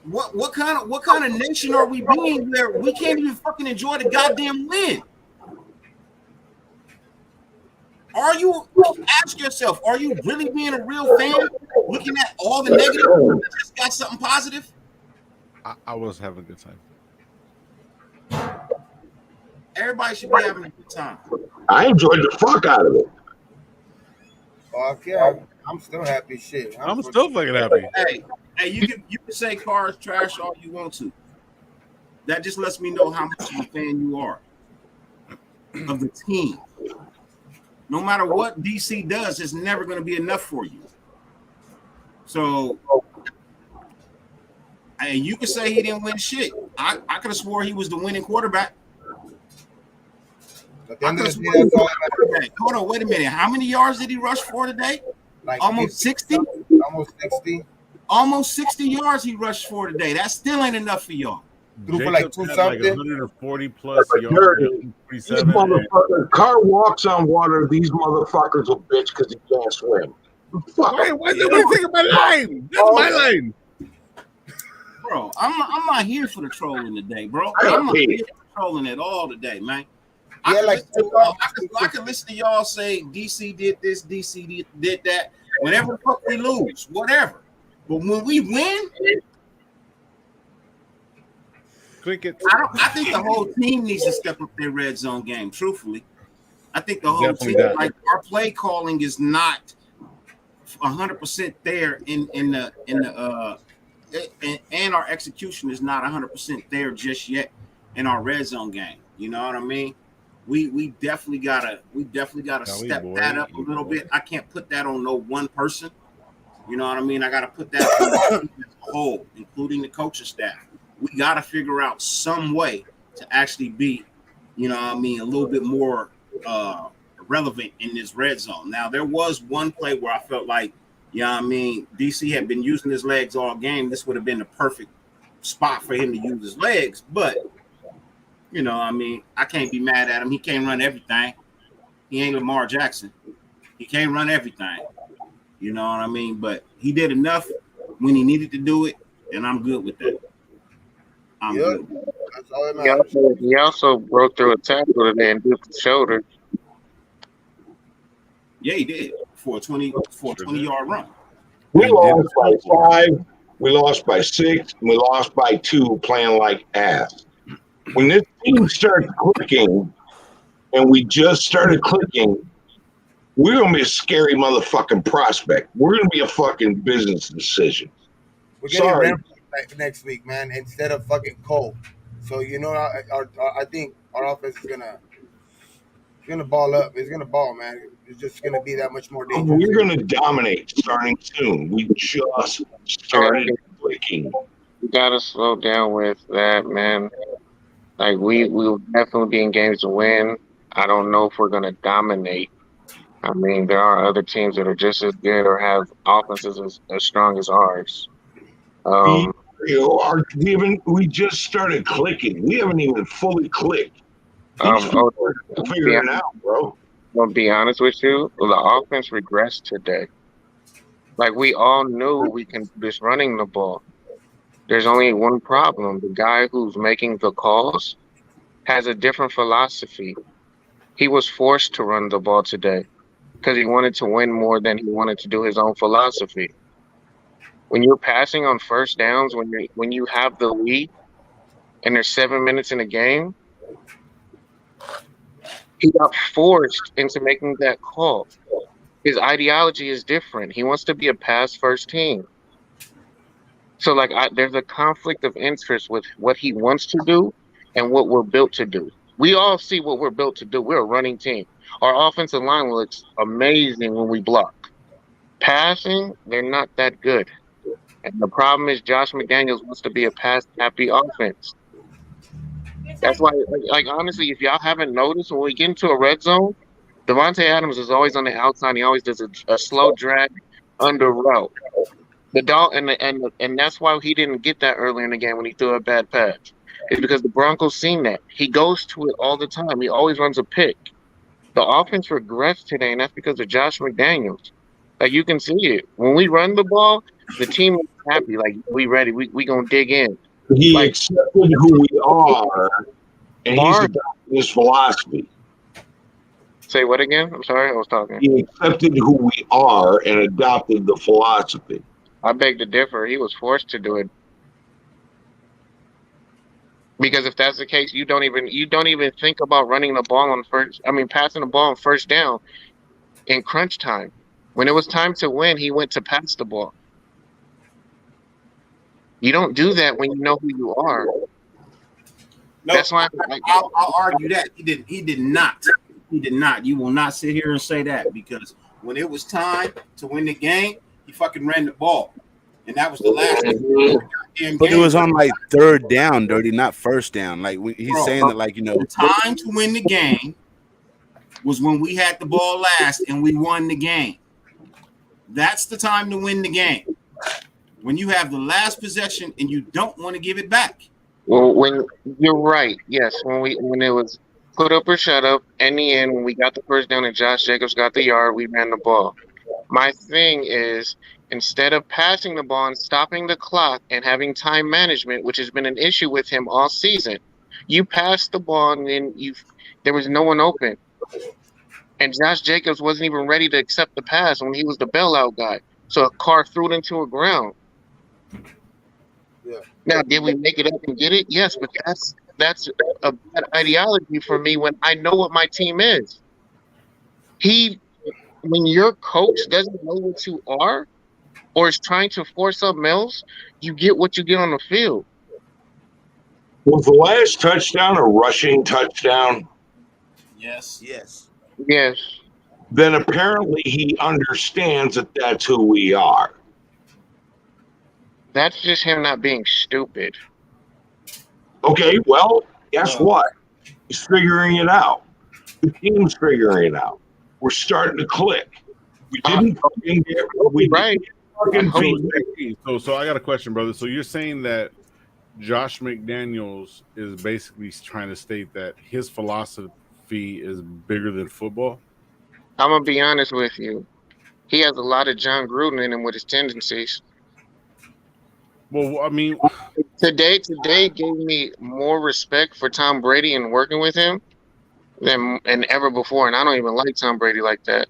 What kind of nation are we being where we can't even fucking enjoy the goddamn win? Ask yourself, are you really being a real fan? Looking at all the negative, just got something positive? I was having a good time. Everybody should be having a good time. I enjoyed the fuck out of it. Fuck yeah. I'm still happy shit. I'm still fucking happy. Hey, you can say Carr's trash all you want to. That just lets me know how much of a fan you are of the team. No matter what DC does, it's never going to be enough for you. So, and you can say he didn't win shit. I could have swore he was the winning quarterback. Hold on, wait a minute. How many yards did he rush for today? Like almost 60? Almost 60. Almost 60 yards he rushed for today. That still ain't enough for y'all. Threw for like 2 something. Like 140 plus yards. These motherfuckers, Carr walks on water. These motherfuckers will bitch because he can't swim. Fuck. Wait, why did we take my line? That's my line. Bro, I'm not here for the trolling today, bro. I'm not here for trolling at all today, man. I can listen to y'all say DC did this, DC did that. Whenever the fuck we lose, whatever. But when we win, I think the whole team needs to step up their red zone game. Truthfully, I think the whole team, like our play calling, is not 100% there and our execution is not 100% there just yet in our red zone game. You know what I mean? We definitely gotta step that up a little bit. I can't put that on no one person. You know what I mean? I gotta put that on the team as a whole, including the coaching staff. We gotta figure out some way to actually be, you know what I mean, a little bit more relevant in this red zone. Now, there was one play where I felt like, you know what I mean, DC had been using his legs all game. This would have been the perfect spot for him to use his legs, but You know, I mean, I can't be mad at him. He can't run everything. He ain't Lamar Jackson. He can't run everything. You know what I mean? But he did enough when he needed to do it, and I'm good with that. I'm good. That's all that He matters. also broke through a tackle today and duped the shoulder. Yeah, he did for a 20-yard run. We lost by 5. We lost by 6. And we lost by 2 playing like ass. When this team starts clicking, and we just started clicking, we're going to be a scary motherfucking prospect. We're going to be a fucking business decision. We're getting Sorry. Ramsey next week, man, instead of fucking Cole. So you know, I think our offense is gonna ball up. It's gonna ball, man. It's just gonna be that much more dangerous. We're going to dominate starting soon. We just started clicking. You gotta slow down with that, man. Like we will definitely be in games to win. I don't know if we're gonna dominate. I mean, there are other teams that are just as good or have offenses as strong as ours. We just started clicking. We haven't even fully clicked. Figuring it out, bro. I'll be honest with you, the offense regressed today. Like we all knew we can just running the ball. There's only one problem. The guy who's making the calls has a different philosophy. He was forced to run the ball today because he wanted to win more than he wanted to do his own philosophy. When you're passing on first downs, when you have the lead and there's 7 minutes in a game, he got forced into making that call. His ideology is different. He wants to be a pass-first team. So, there's a conflict of interest with what he wants to do and what we're built to do. We all see what we're built to do. We're a running team. Our offensive line looks amazing when we block. Passing, they're not that good. And the problem is Josh McDaniels wants to be a pass-happy offense. That's why, honestly, if y'all haven't noticed, when we get into a red zone, Devontae Adams is always on the outside. He always does a slow drag under route. And that's why he didn't get that early in the game when he threw a bad pass. It's because the Broncos seen that. He goes to it all the time. He always runs a pick. The offense regressed today, and that's because of Josh McDaniels. Like, you can see it. When we run the ball, the team is happy. Like, we ready. We going to dig in. He accepted who we are, and he's adopted his philosophy. Say what again? I'm sorry, I was talking. He accepted who we are and adopted the philosophy. I beg to differ. He was forced to do it. Because if that's the case, you don't even think about running the ball passing the ball on first down in crunch time. When it was time to win, he went to pass the ball. You don't do that when you know who you are. No, that's why I'll argue that he did not. He did not. You will not sit here and say that, because when it was time to win the game, he fucking ran the ball, and that was the last game. But it was on like third down, Dirty, not first down. Like he's saying that, the time to win the game was when we had the ball last and we won the game. That's the time to win the game. When you have the last possession and you don't want to give it back. Well, when you're right, yes. When it was put up or shut up, in the end, when we got the first down and Josh Jacobs got the yard, we ran the ball. My thing is, instead of passing the ball and stopping the clock and having time management, which has been an issue with him all season, you passed the ball and then there was no one open. And Josh Jacobs wasn't even ready to accept the pass when he was the bailout guy. So a car threw it into a ground. Yeah. Now, did we make it up and get it? Yes, but that's a bad ideology for me when I know what my team is. When your coach doesn't know what you are or is trying to force something else, you get what you get on the field. Was the last touchdown a rushing touchdown? Yes. Then apparently he understands that that's who we are. That's just him not being stupid. Okay, well, guess what? He's figuring it out. The team's figuring it out. We're starting to click. We didn't fucking get. Right. So I got a question, brother. So you're saying that Josh McDaniels is basically trying to state that his philosophy is bigger than football. I'm gonna be honest with you. He has a lot of John Gruden in him with his tendencies. Well, I mean, Today gave me more respect for Tom Brady and working with him than ever before, and I don't even like Tom Brady like that.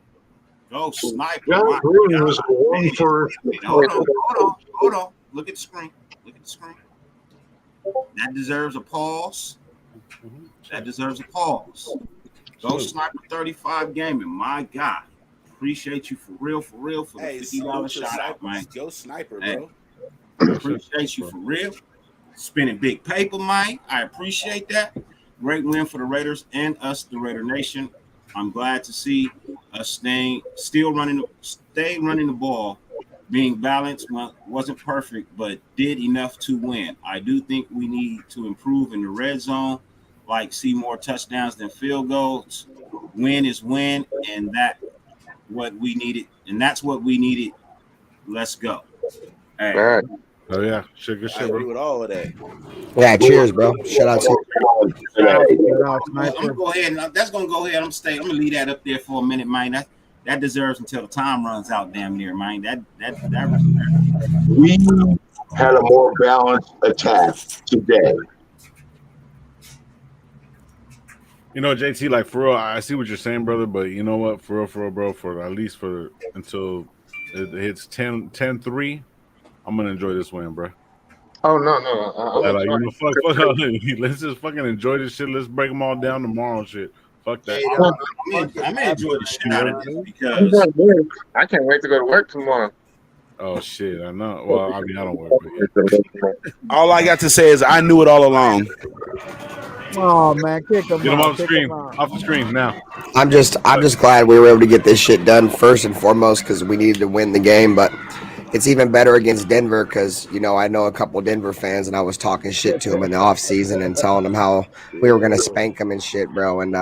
Go sniper. John My Gruden God. was the one for. Wait, hold on. Look at the screen. Look at the screen. That deserves a pause. That deserves a pause. Go Sniper 35 Gaming. My God. Appreciate you for real for the Hey, $50 shout out, man. Go Sniper, Hey. bro. Appreciate you for real. Spending big paper, man. I appreciate that. Great win for the Raiders and us, the Raider Nation. I'm glad to see us stay running the ball, being balanced. Wasn't perfect, but did enough to win. I do think we need to improve in the red zone, like see more touchdowns than field goals. Win is win, and that's what we needed. Let's go. Hey. All right. Oh yeah, sugar, I agree with all of that. Yeah, cheers, bro. Shout out to I'm gonna go ahead and that's gonna go ahead. I'm gonna leave that up there for a minute, man. That deserves until the time runs out, damn near, man. We had a more balanced attack today. you know, JT, like for real, I see what you're saying, brother. But you know what, for real, bro, for at least until it hits 10-3, I'm gonna enjoy this win, bro. Oh no. Like, you know, fuck. Let's just fucking enjoy this shit. Let's break them all down tomorrow and shit. Fuck that. I'm gonna enjoy the shit out of this because I can't wait to go to work tomorrow. Oh shit, I know. Well, I mean, I don't work. But All I got to say is I knew it all along. Oh man, kick him get him out, off the kick screen. him out. Off the screen now. I'm just glad we were able to get this shit done first and foremost because we needed to win the game. But it's even better against Denver because I know a couple Denver fans and I was talking shit to them in the off season and telling them how we were gonna spank them and shit, bro. And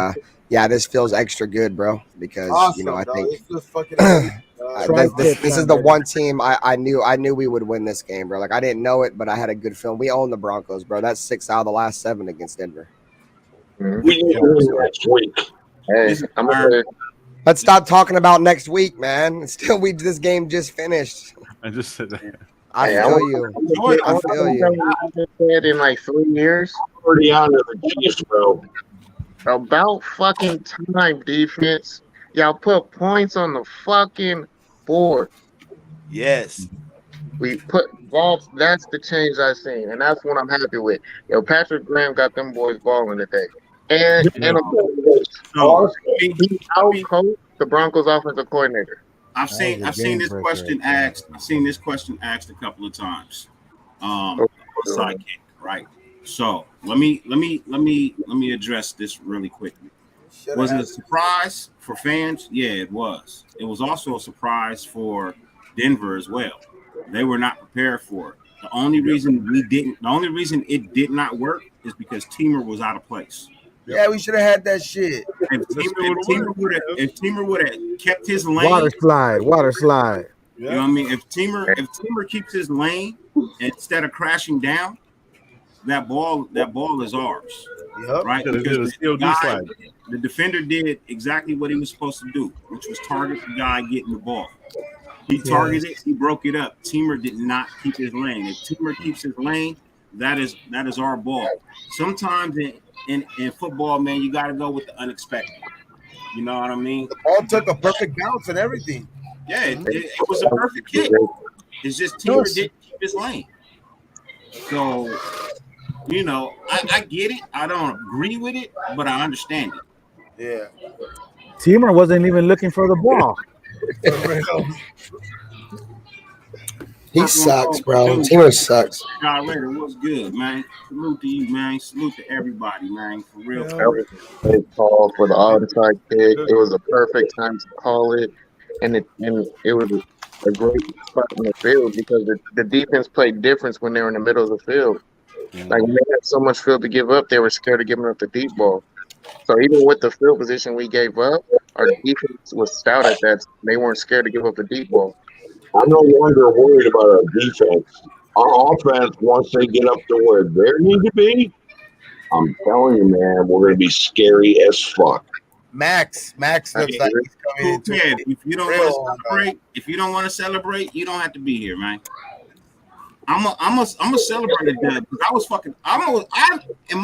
yeah, this feels extra good, bro, because Awesome, I dog. think It's just fucking amazing, dog. this is the one team I knew we would win this game, bro. Like I didn't know it, but I had a good feeling. We own the Broncos, bro. That's 6 out of the last 7 against Denver. We need to win next week. Hey, I'm gonna Let's stop talking about next week, man. Still, this game just finished. I just said that. I Hey, feel you. I feel you. said in like 3 years. Already on to the Chiefs, bro. About fucking time, defense. Y'all put points on the fucking board. Yes. We put that's the change I seen, and that's what I'm happy with. Yo, Patrick Graham got them boys balling today. And he out-coached the Broncos offensive coordinator. I've seen this question asked. I've seen this question asked a couple of times. Sidekick, right? So let me address this really quickly. Was it a surprise for fans? Yeah, it was. It was also a surprise for Denver as well. They were not prepared for it. The only reason it did not work is because Teamer was out of place. Yeah, we should have had that shit. If Teamer would have kept his lane, Water slide. You know what I mean? If Teamer keeps his lane instead of crashing down, that ball is ours. Yep. Right? Because the defender did exactly what he was supposed to do, which was target the guy getting the ball. He targeted, he broke it up. Teamer did not keep his lane. If Teamer keeps his lane, that is our ball. Sometimes in football, man, you got to go with the unexpected. You know what I mean? The ball took a perfect bounce and everything. Yeah, it was a perfect kick. It's just Teamer didn't keep his lane. So, I get it. I don't agree with it, but I understand it. Yeah. Teamer wasn't even looking for the ball. He sucks, bro. Teamer sucks. Y'all later, what's good, man? Salute to you, man. Salute to everybody, man. For real. That was a great call for the onside kick. It was a perfect time to call it, and it was a great spot in the field because the defense played difference when they were in the middle of the field. Like when they had so much field to give up, they were scared of giving up the deep ball. So even with the field position we gave up, our defense was stout at that. They weren't scared to give up the deep ball. I'm no longer worried about our defense. Our offense, once they get up to where they need to be, I'm telling you, man, we're going to be scary as fuck. Max looks like he's coming into Kid, it. if you don't want to celebrate, you don't have to be here, man. I'm a celebrate the dub because I was fucking. Am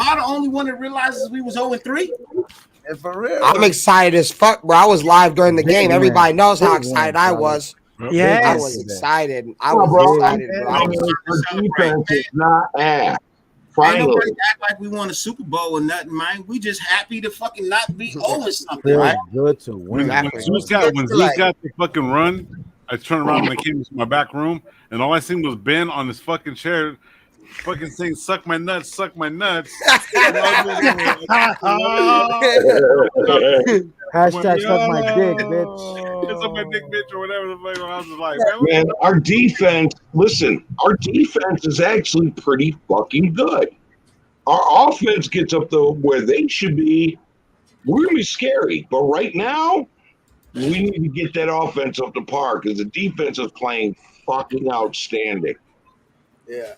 I the only one that realizes we was 0-3? And for real, I'm excited as fuck, bro. I was live during the game. Everybody knows how excited I was. Yeah, I was excited. I was bro, excited, bro. I mean, our defense is not ass. Ain't Finally. nobody act like we won a Super Bowl or nothing, man. We just happy to fucking not be over something, Feels right? good to win. When Zeus got the fucking run, I turned around and I came into my back room, and all I seen was Ben on his fucking chair, fucking saying "suck my nuts, suck my nuts." Hashtag suck my dick, bitch. Suck my dick, bitch, or whatever the fuck. I was just like, Man, our defense, our defense is actually pretty fucking good. Our offense gets up to where they should be. We're going to be scary. But right now, we need to get that offense up to par because the defense is playing fucking outstanding. yeah.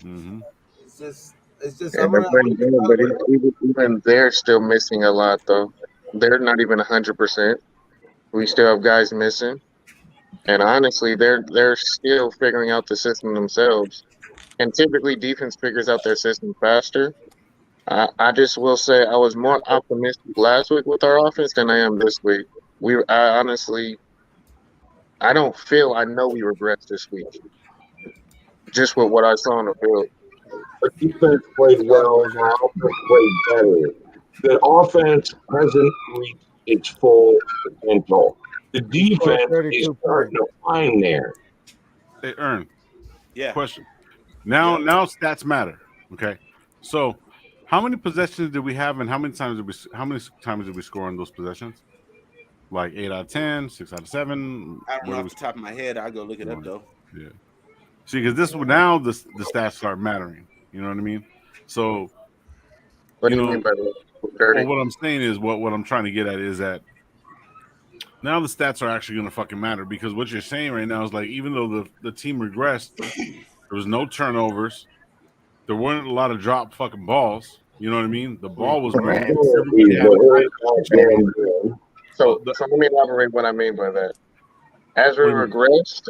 Mm-hmm. It's just. And but even they're still missing a lot, though. They're not even 100%. We still have guys missing, and honestly, they're still figuring out the system themselves. And typically, defense figures out their system faster. I just will say I was more optimistic last week with our offense than I am this week. I honestly, I don't feel. I know we regressed this week, just with what I saw on the field. The defense played well, and our offense played better. The offense hasn't reached its full potential. The defense is starting to find there. Hey, Ern. Yeah. Question. Now stats matter. Okay. So, how many possessions did we have, and how many times did we score on those possessions? Like 8 out of 10, 6 out of 7. I don't know off the top of my head. I'll go look it up though. Yeah. See, because this now the stats start mattering. You know what I mean? So, what do you mean by that? Well, what I'm saying is what I'm trying to get at is that now the stats are actually going to fucking matter, because what you're saying right now is like, even though the team regressed, there was no turnovers, there weren't a lot of drop fucking balls. You know what I mean? The ball was moving. So let me elaborate what I mean by that. As we regressed.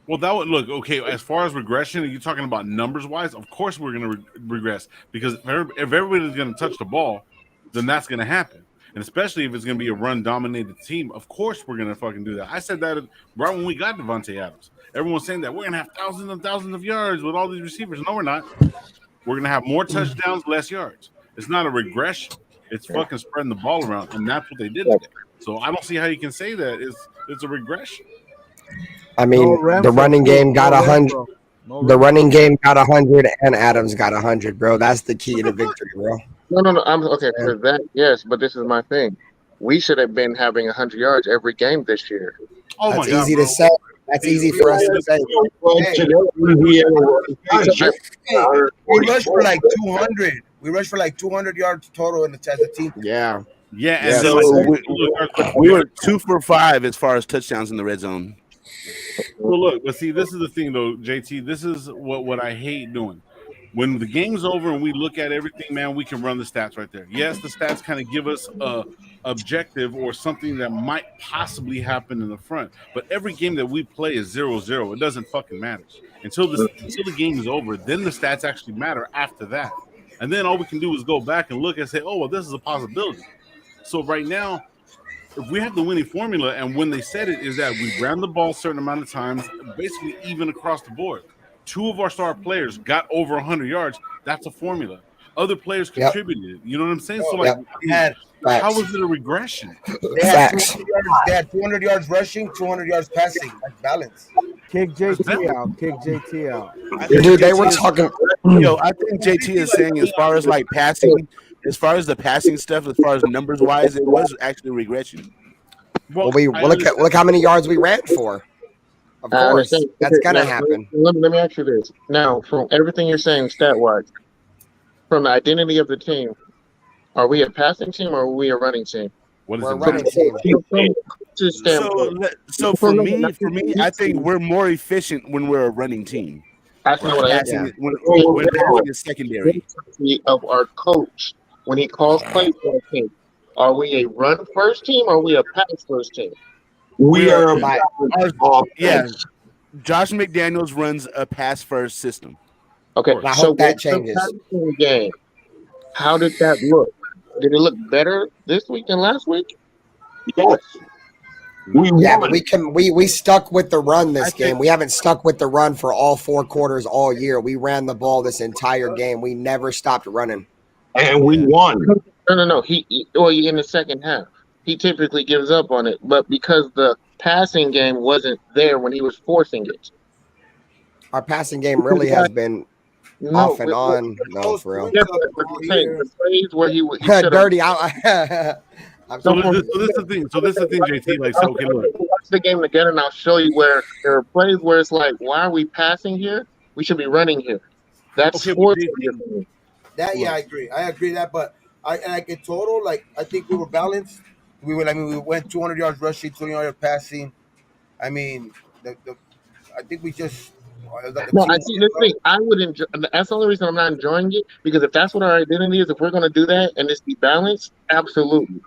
Well, that would look okay. As far as regression, are you talking about numbers wise? Of course, we're going to regress, because if everybody's going to touch the ball, then that's going to happen. And especially if it's going to be a run dominated team, of course we're going to fucking do that. I said that right when we got Devontae Adams. Everyone's saying that we're going to have thousands and thousands of yards with all these receivers. No, we're not. We're going to have more touchdowns, less yards. It's not a regression. It's fucking spreading the ball around, and that's what they did today. So I don't see how you can say that it's a regression. I mean, the running game got 100. The running game got 100, and Adams got 100, bro. That's the key to victory, bro. No. I'm okay for that. Yes, but this is my thing. We should have been having 100 yards every game this year. Oh, that's easy to say. That's easy for us to say. We rushed for like 200. We rushed for like 200 yards total as a team. Yeah. Yeah. And so we were 2 for 5 as far as touchdowns in the red zone. Well, look, but see, this is the thing, though, JT. This is what I hate doing. When the game's over and we look at everything, man, we can run the stats right there. Yes, the stats kind of give us a objective or something that might possibly happen in the front. But every game that we play is 0-0. It doesn't fucking matter until the game is over. Then the stats actually matter after that. And then all we can do is go back and look and say, oh, well, this is a possibility. So right now, if we have the winning formula, and when they said it, is that we ran the ball a certain amount of times, basically even across the board. 2 of our star players got over 100 yards. That's a formula. Other players contributed. You know what I'm saying? So, like, how was it a regression? They had 200 yards rushing, 200 yards passing. That's balance. Kick JT out. Kick JT out. Dude, they were talking. Yo, I think JT is saying, as far as like passing, as far as the passing stuff, as far as numbers wise, it was actually regression. Well, look how many yards we ran for. Of course, that's gonna happen. Let me ask you this. Now, from everything you're saying stat-wise, from the identity of the team, are we a passing team or are we a running team? What is We're a running team. standpoint. So for me, I think we're more efficient when we're a running team. That's not what I asked. Passing Yeah. it when passing is secondary. Of our coach when he calls plays for a team. Are we a run first team or are we a pass first team? We are a Like, balanced Yeah, offense. Josh McDaniels runs a pass first system. Okay, and I so hope that with the changes. passing game, how did that look? Did it look better this week than last week? Yes. We Yeah, won. but we stuck with the run this I think- game. We haven't stuck with the run for all 4 quarters all year. We ran the ball this entire game. We never stopped running. And we won. No. Well, in the second half, he typically gives up on it, but because the passing game wasn't there when he was forcing it. Our passing game really has been No, off and on. No, for real. Yeah, but I'm saying the plays where he should Dirty. I'm So sorry. this is the thing. So this is the thing, JT. Like, so okay, look. watch the game again, and I'll show you where there are plays where it's like, why are we passing here? We should be running here. That's Okay, but sports. JT, That I agree. I agree that, but like in total, like I think we were balanced. We went 200 yards rushing, 20 yards passing. I mean, I think we just. No, I see this thing. I would enjoy. That's the only reason I'm not enjoying it because if that's what our identity is, if we're going to do that and it's be balanced, absolutely.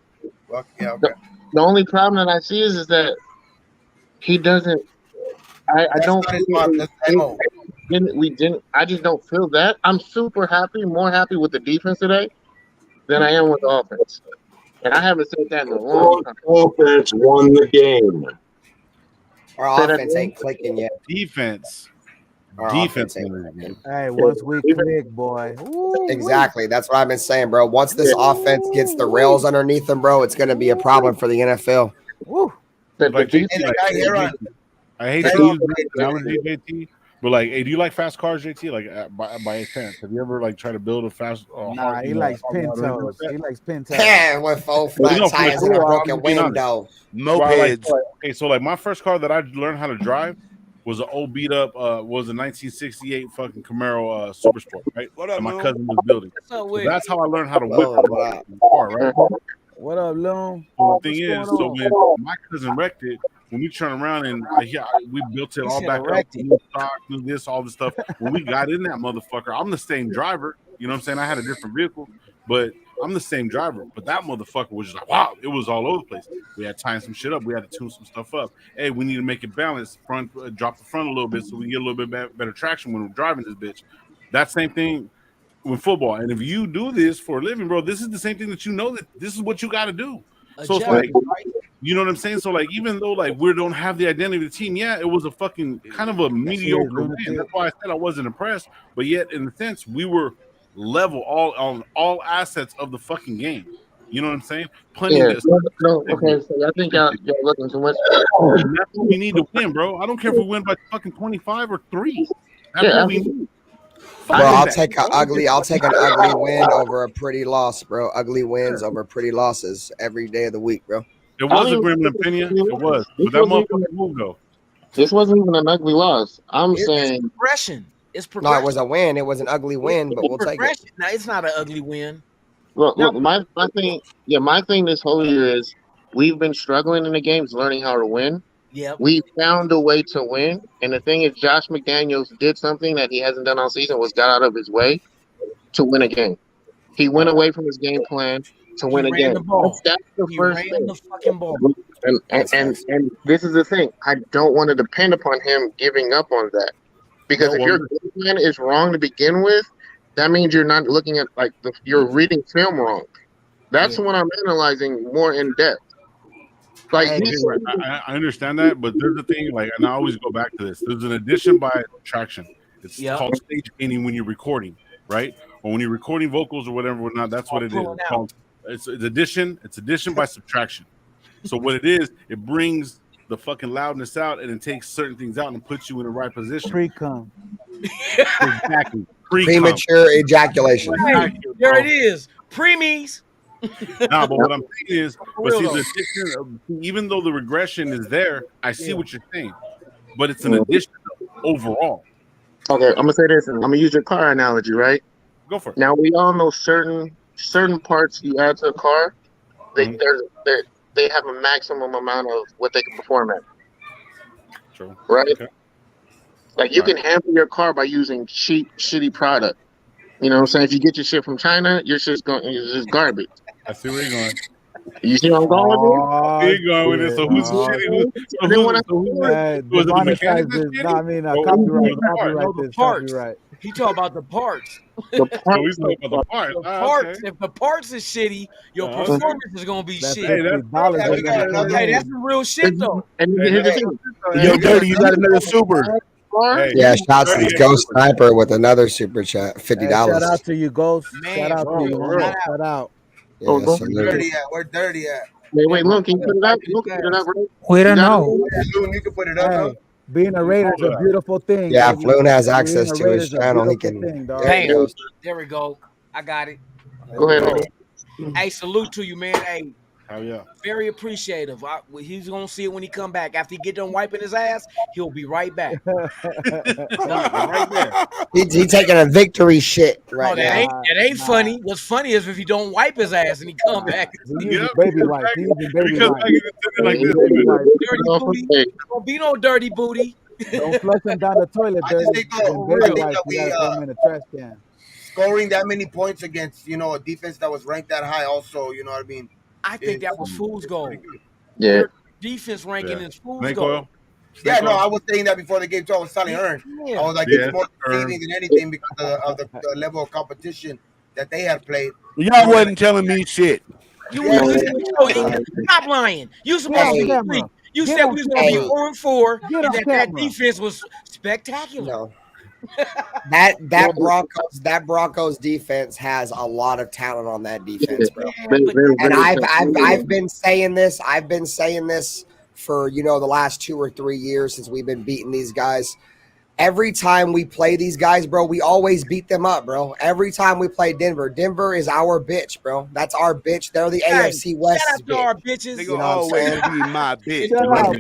Well, yeah, okay. The only problem that I see is that he doesn't. I don't. We didn't. I just don't feel that. I'm super happy, more happy with the defense today than I am with the offense, and I haven't said that in a long time. Offense won the game. Our offense ain't clicking yet. defense. Our Defense. offense ain't clicking. Hey, once we click, boy. Ooh, Exactly. That's what I've been saying, bro. Once this offense gets the rails underneath them, bro, it's going to be a problem for the NFL. woo. Like, JT, And like, the guy here on I hate to use this analogy, JT, but like, hey, do you like fast cars, JT? Like, by a chance, have you ever like tried to build a fast? Nah, he likes Pintos. He likes Pintos. Yeah, with 4 flat No, for tires and a sure, broken I'm being honest. window. Mopeds. Okay, so like my first car that I learned how to drive was an old beat up was a 1968 fucking Camaro Super Sport, right? What up, that my Lou? cousin was building. So that's how I learned how to whip Whoa, what up? the car, right? What up, Loom? So the thing is, so when my cousin wrecked it, when we turned around and we built it all back up, new stock, new this, all this stuff. When we got in that motherfucker, I'm the same driver. You know what I'm saying? I had a different vehicle, but I'm the same driver. But that motherfucker was just like, wow, it was all over the place. We had to tie some shit up. We had to tune some stuff up. Hey, we need to make it balanced. Front, drop the front a little bit so we get a little bit better traction when we're driving this bitch. That same thing with football. And if you do this for a living, bro, this is the same thing that you know that this is what you got to do. So it's like, you know what I'm saying? So like, even though like we don't have the identity of the team, yeah, it was a fucking kind of a mediocre win. That's why I said I wasn't impressed. But yet, in the sense, we were level on all assets of the fucking game. You know what I'm saying? Plenty of this. No, okay. So I think y'all looking too much. That's what we need to win, bro. I don't care if we win by fucking 25 or 3. That's what we need. Bro, I'll take an ugly win over a pretty loss, bro. Ugly wins over pretty losses every day of the week, bro. It was a Gremlin opinion. It was. But that motherfucker moved, though. This wasn't even an ugly loss. I'm saying progression. It's No, progression. it was a win. It was an ugly win, but we'll take it. Now it's not an ugly win. look, my thing this whole year is we've been struggling in the games, learning how to win. Yeah. We found a way to win, and the thing is, Josh McDaniels did something that he hasn't done all season, was got out of his way to win a game. He went away from his game plan to win a game. That's the first thing. The fucking ball. And this is the thing. I don't want to depend upon him giving up on that, because if your game plan is wrong to begin with, that means you're not looking at you're reading film wrong. That's when I'm analyzing more in depth. Like I understand that, but there's the thing, like, and I always go back to this. There's an addition by subtraction. It's called stage painting when you're recording, right? Or when you're recording vocals or whatever, that's what it is. It's called it's addition. It's addition by subtraction. So what it is, it brings the fucking loudness out and it takes certain things out and puts you in the right position. Pre-cum. Exactly. Premature ejaculation. There it is. Preemies. Nah, but what I'm saying is, even though the regression is there, I see what you're saying, but it's an addition overall. Okay, I'm gonna say this, and I'm gonna use your car analogy, right? Go for it. Now we all know certain parts you add to a car, there's they have a maximum amount of what they can perform at. True. Right? Okay. Like you can hamper your car by using cheap, shitty product. You know what I'm saying? If you get your shit from China, it's just garbage. I see where you're going. You see where I'm going with this? I see you're going with this. So who's shitty? And then when I Was it the mechanic that's demonetized this. shitty? No, I mean, Or copyright, the part? copyright No, the this, parts. copyright. He talking about the parts. the So part, he's talking about the part. The Ah, parts. okay. If the parts is shitty, your Okay. performance is gonna be That shit. Hey, that's $50 Yeah, we got another Hey, that's some real shit though. and Hey, here's the that's- thing. Yo, Dirty, you got another super. Hey, Yeah, shouts to 38 Ghost Sniper with another super chat, $50. Shout out to you, Ghost. Man, Shout out bro, to you, for homie. real. Shout out. Yeah, Oh, go so ahead. there- Dirty at? Where Dirty at? Wait, Luke, can you put it up? Luke, can you put it up, right? We don't You got know. it? Yeah, Loon, you can put it up, bro. Hey, being a Raider is a beautiful thing. yeah, baby. Floon has Being access a to Raider his is a channel. He beautiful can. thing, dog. There he Bam. goes. There we go. I got it. Go ahead. Bro. Hey, salute to you, man. Hey, Hell yeah. very appreciative. He's gonna see it when he come back. After he get done wiping his ass, he'll be right back. Right there. He taking a victory shit No, right that now. ain't funny. What's funny is if he don't wipe his ass and he come back. He using baby wipes. He using baby Because wipes. like, it's like this. Baby wipes. Dirty booty. Don't be no dirty booty. Don't flush them down the toilet, I just Dirty. think, though, Them I baby think wipes, that you gotta throw them in the trash can. scoring that many points against, a defense that was ranked that high also, you know what I mean? I think that was fool's gold. Yeah. Their defense ranking Yeah. is fool's Snake gold. oil. Yeah, Snake no, oil. I was saying that before the game too. I was telling Ern. I Yeah. was like, Yeah, it's more Ern. deceiving than anything because of the level of competition that they had played. Y'all wasn't telling me shit. You Yeah. stop lying. You supposed Get to on be camera. free. You Get said on we was gonna be camera. 4-4 Get and on that camera. defense was spectacular. No. That Broncos defense has a lot of talent on that defense, bro. And I've been saying this. I've been saying this for the last 2 or 3 years since we've been beating these guys. Every time we play these guys, bro, we always beat them up, bro. Every time we play Denver, Denver is our bitch, bro. That's our bitch. They're the AFC West Shout out to bitch. our bitches. They You gonna know what I'm always saying? be my bitch. Shut My up.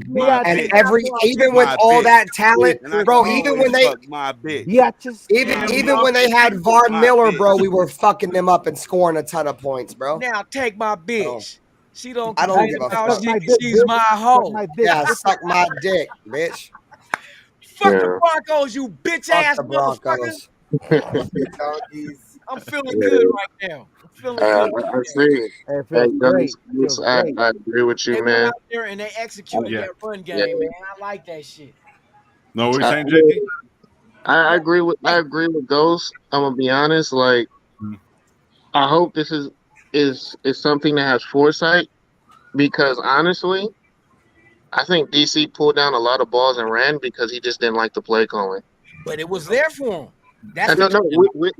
And bitch. even with My all bitch. that talent, And I bro, can even always when they fuck my bitch. even when they had Von My Miller, bitch. bro, we were fucking them up and scoring a ton of points, bro. Now take my bitch. She don't I don't complain give a about fuck. shit 'cause she's my hoe. Yeah, suck my dick, bitch. Fuck Yeah. the Broncos, you bitch Fuck ass the motherfucker. Broncos. I'm feeling good right now. I'm feeling good. I see. It Hey, feels great. Gus, I agree with They you, went man. out there and they executed Yeah. that run game, Yeah. man. I like that shit. No, what you I- saying, JT? I agree with Ghost. I'm gonna be honest. Like, I hope this is something that has foresight because honestly, I think DC pulled down a lot of balls and ran because he just didn't like the play calling. But it was there for him. That's And no,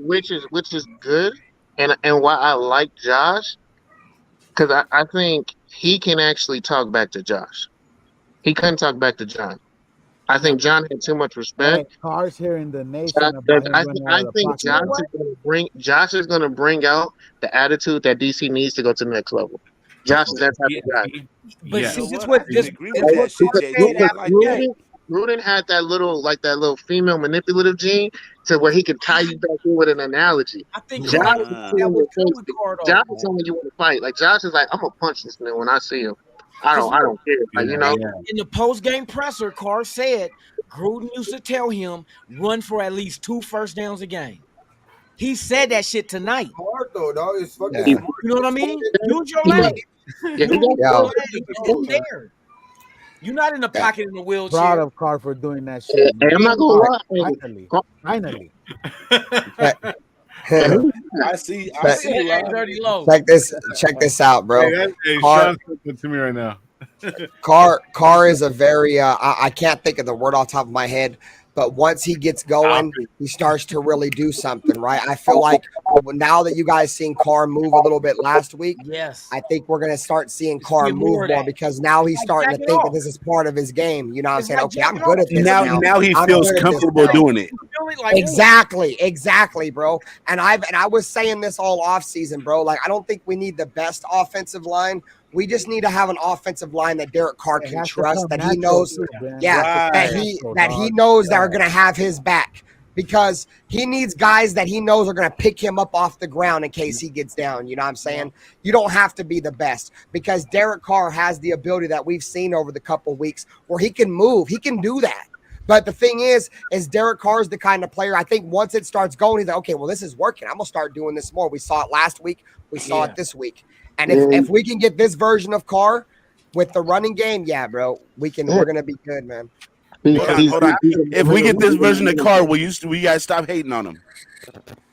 which is good, and why I like Josh because I think he can actually talk back to Josh. He couldn't talk back to John. I think John had too much Hey, respect. cars here in the nation Josh, about him I running I out of the think pocket. Josh is gonna bring out the attitude that DC needs to go to the next level. Josh is that type of guy. But Yes. see, You know this what? what I this can agree this with what that shit, Carr JT. said I after like the that. game. Gruden had that little female manipulative gene to where he could tie you back in with an analogy. I think Josh Carr- is that seeing was your good face. with Carr, though, Josh man. is someone you want to fight. Like Josh is like, I'm gonna punch this man when I see him. I don't care. Like, you know. In the post-game presser, Carr said Gruden used to tell him run for at least 2 first downs a game. He said that shit tonight. Hard though, dog. It's fucking Yeah. smart. You know what I mean? Use your Yeah. leg. Yeah, Use he got your Yo. leg. It's there. You're not in the pocket in a Proud wheelchair. of Carr for doing that shit. Hey, I'm not gonna lie. Finally. I see you. Hey, Dirty Low. Check this out, bro. Hey, Carr- Sean's talking to me right now. Carr is a very I can't think of the word off the top of my head, but once he gets going, he starts to really do something, right? I feel like now that you guys seen Carr move a little bit last week, Yes. I think we're gonna start seeing Carr See more move of more that. because now he's Like starting to jack it think that off. this is part of his game. You know what I'm It's saying? like Okay, jack I'm it good off. at this Now he I'm feels good at this comfortable now. doing it. Feel it like, ooh, Exactly, bro. And I was saying this all off season, bro. Like, I don't think we need the best offensive line. We just need to have an offensive line that Derek Carr It can has to trust, come that he natural knows, too, man. yeah, Right. that he knows that are gonna have his back. because he needs guys that he knows are going to pick him up off the ground in case he gets down. You know what I'm saying? You don't have to be the best because Derek Carr has the ability that we've seen over the couple weeks where he can move. He can do that. But the thing is Derek Carr is the kind of player, I think once it starts going, he's like, okay, well, this is working. I'm going to start doing this more. We saw it last week. We saw it this week. And if we can get this version of Carr with the running game, yeah, bro, we're going to be good, man. Hold on. If we get this version of Carr, will you guys stop hating on him?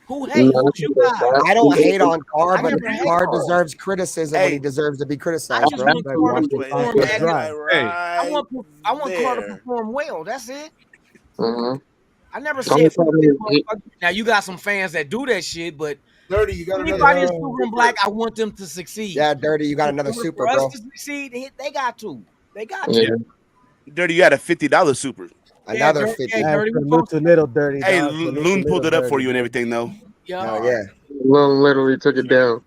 Who hates you guys? I don't hate on Carr, I but never hate Carr Carr. deserves criticism when he deserves to be I criticized, just bro. want Carr to perform Hey, I want Carr to perform well. That's it. Mhm. I never Only said. problem is Now you got some fans that do that shit, but Dirty, you got anybody another. that's super and black, I want them to succeed. Yeah, Dirty, you got In another order super, for us bro. to succeed, they got to. They got Yeah. to. Dirty, you got a $50 super. Another Dirty, 50. yeah, Dirty, we Salute to little Dirty. Hey, dog. Salute to Loon pulled little it up for Dirty. you and everything, though. Oh, yeah. Lil literally took it down.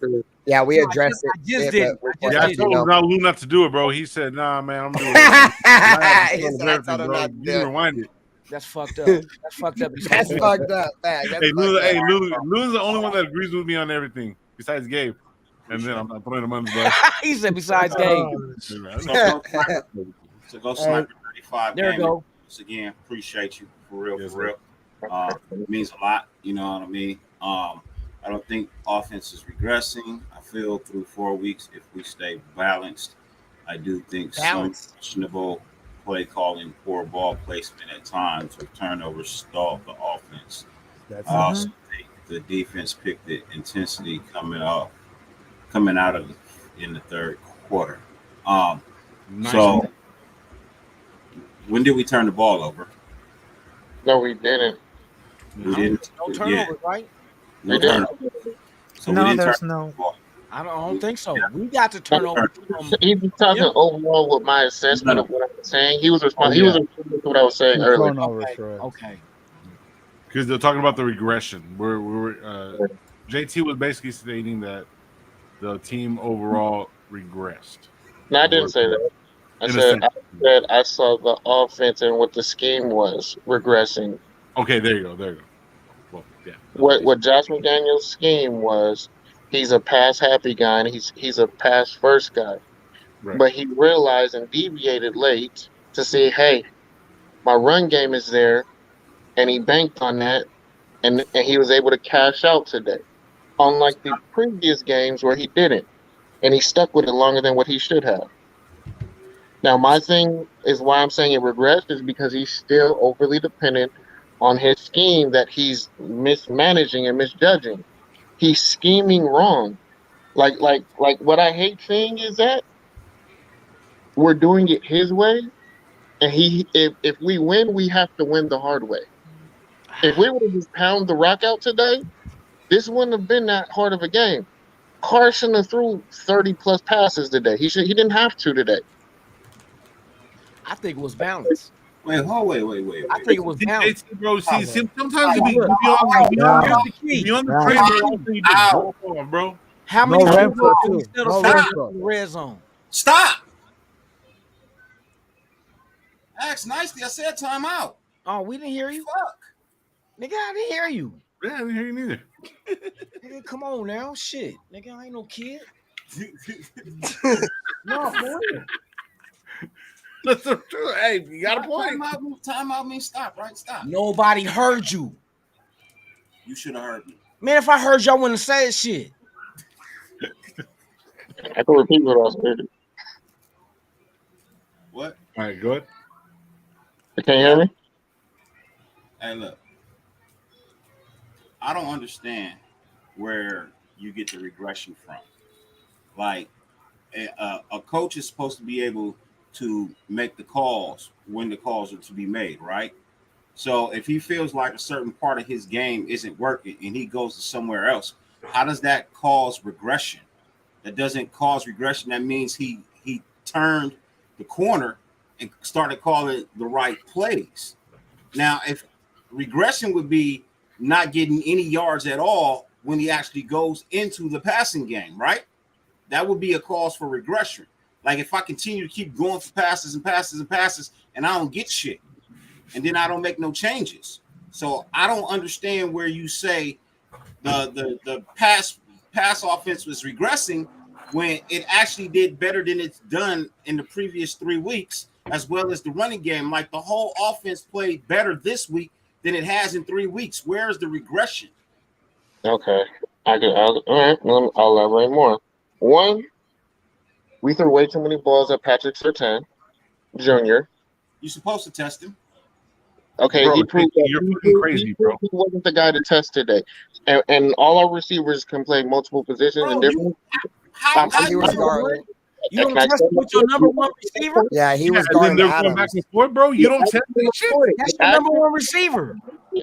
Yeah, we addressed I just it. didn't. But I yeah, I just told didn't. him not Lou not to do it, bro. He said, "Nah, man, I'm doing it." He said, I told him not to You do can it. rewind it. That's fucked up. That's fucked up. That's fucked up. Man. That's Hey, Lou's fucked up. the only one that agrees with me on everything besides Gabe. And then I'm not throwing him under the bus. He said besides Gabe. So go sniper 35. There you go. Once again, appreciate you for real, for real. It means a lot. You know what I mean? I don't think offense is regressing. I feel through 4 weeks, if we stay balanced, I do think some questionable play calling, poor ball placement at times, or turnovers stalled the offense. I also think the defense picked the intensity coming out of in the third quarter. So when did we turn the ball over? No, we didn't. We didn't. No turnovers, right? No turnovers. So No, we didn't there's turn no. the ball. I don't think so. We got to turn over. He was talking overall with my assessment of what I was saying. He was responsible. He was responsible to what I was saying earlier. Okay. Because they're talking about the regression. JT was basically stating that the team overall regressed. No, I didn't say that. I said I saw the offense and what the scheme was regressing. Okay, there you go. Well, yeah. What Josh McDaniel's scheme was, he's a pass happy guy and he's a pass first guy. Right. But he realized and deviated late to say, hey, my run game is there, and he banked on that, and he was able to cash out today. Unlike the previous games where he didn't, and he stuck with it longer than what he should have. Now, my thing is why I'm saying it regressed is because he's still overly dependent on his scheme that he's mismanaging and misjudging. He's scheming wrong. Like what I hate seeing is that we're doing it his way, and if we win, we have to win the hard way. If we would have just pounded the rock out today, this wouldn't have been that hard of a game. Carson have threw 30 plus passes today. He didn't have to today. I think it was balanced. Wait. I think it was balanced. Bro, see, sometimes it be beyond the frame, bro. How many Renfro, too. instead No of Renfro. the red zone? Stop. Ask nicely. I said timeout. Oh, we didn't hear you. Fuck. Nigga, I didn't hear you. Yeah, I didn't hear you neither. Nigga, come on now. Shit. Nigga, I ain't no kid. No, for real. That's the truth. Hey, you got a point. Timeout means stop, right? Stop. Nobody heard you. You should have heard me. Man, if I heard you, I wouldn't have said shit. I can repeat what I said. What? All right, go ahead. Can you hear me? Hey, look. I don't understand where you get the regression from. Like, a coach is supposed to be able to make the calls when the calls are to be made, right? So if he feels like a certain part of his game isn't working and he goes to somewhere else, how does that cause regression? That doesn't cause regression. That means he turned the corner and started calling the right plays. Now, if regression would be not getting any yards at all when he actually goes into the passing game, right? That would be a cause for regression. Like if I continue to keep going for passes and passes and passes and I don't get shit, and then I don't make no changes, So I don't understand where you say the pass offense was regressing when it actually did better than it's done in the previous 3 weeks, as well as the running game. Like the whole offense played better this week than it has in 3 weeks. Where is the regression? Okay. All right. I'll elaborate more. One, we threw way too many balls at Patrick Surtain Jr. You're supposed to test him. Okay, Bro, he proved that you're fucking crazy, bro. he wasn't the guy to test today. And all our receivers can play multiple positions Bro, and different. He was guarding. You don't test him with your number one receiver? Yeah, he was And then guarding they're going back Adams. and forth, bro. You don't test that shit. That's your number one receiver.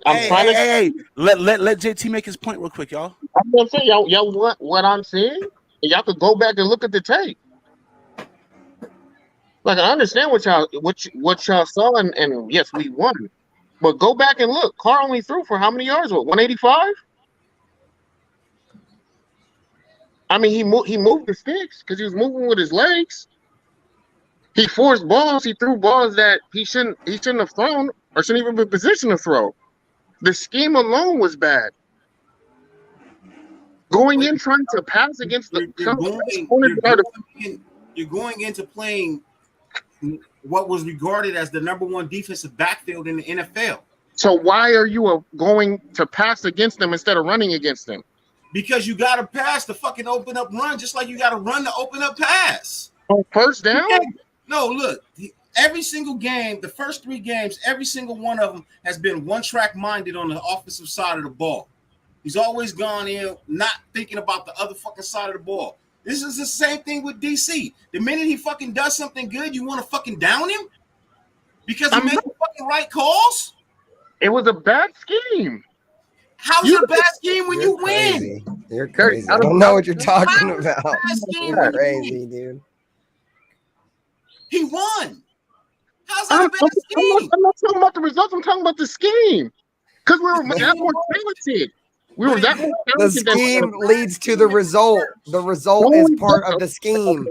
Hey, let JT make his point real quick, y'all. I'm gonna say y'all what I'm saying. Y'all could go back and look at the tape. Like I understand what y'all saw, and yes, we won. But go back and look. Carr only threw for how many yards? What, 185? I mean, he moved the sticks because he was moving with his legs. He forced balls. He threw balls that he shouldn't have thrown or shouldn't even be in position to throw. The scheme alone was bad. Going in trying to pass against you're going into playing what was regarded as the number one defensive backfield in the NFL. So why are you going to pass against them instead of running against them? Because you got to pass to fucking open up run, just like you got to run to open up pass. On first down? No, look, every single game, the first 3 games, every single one of them has been one-track minded on the offensive side of the ball. He's always gone in not thinking about the other fucking side of the ball. This is the same thing with DC. The minute he fucking does something good, you want to fucking down him? Because he made the fucking right calls? It was a bad scheme. How's it a bad scheme when you crazy. win? You're crazy. I don't know what you're talking about. You're crazy, dude. He won. How's that a bad scheme? I'm not talking about the results. I'm talking about the scheme. Because we were that more talented. We were that more The talented. scheme leads to the result. The result is part of the scheme.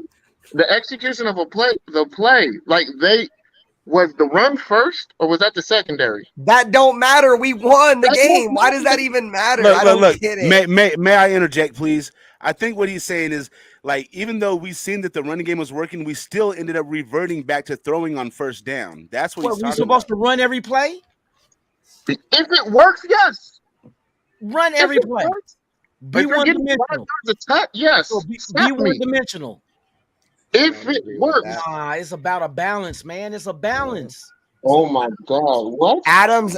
The execution of the play, like was the run first or was that the secondary? That don't matter. We won the game. Why does that even matter? I don't get it. May I interject, please? I think what he's saying is, like, even though we've seen that the running game was working, we still ended up reverting back to throwing on first down. That's what he's talking supposed to run every play? If it works, yes. Run every play. Be one-dimensional. Yes. So be one-dimensional. If it works. Nah, it's about a balance, man. It's a balance. Oh my God! What? Adams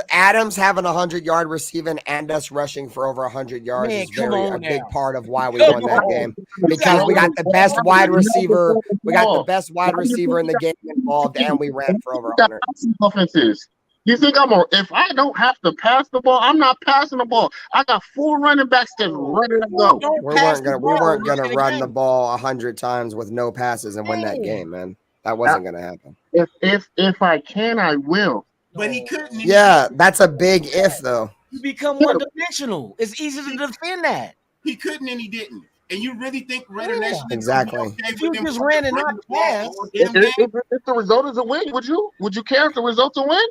having 100-yard receiving and us rushing for over 100 yards is a big part of why we won that game. Because we got the best wide receiver. We got the best wide receiver in the game involved, and we ran for over 100. Offenses. You think if I don't have to pass the ball, I'm not passing the ball. I got 4 running backs that's ready to go. We weren't gonna run the ball 100 times with no passes and win that game, man. That wasn't gonna happen. If I can, I will. But he couldn't. Yeah, that's a big if though. You become one-dimensional. It's easy to defend that. He couldn't and he didn't. And you really think Raider Nation exactly? If you just ran and not passed, if the result is a win, would you care if the result's a win?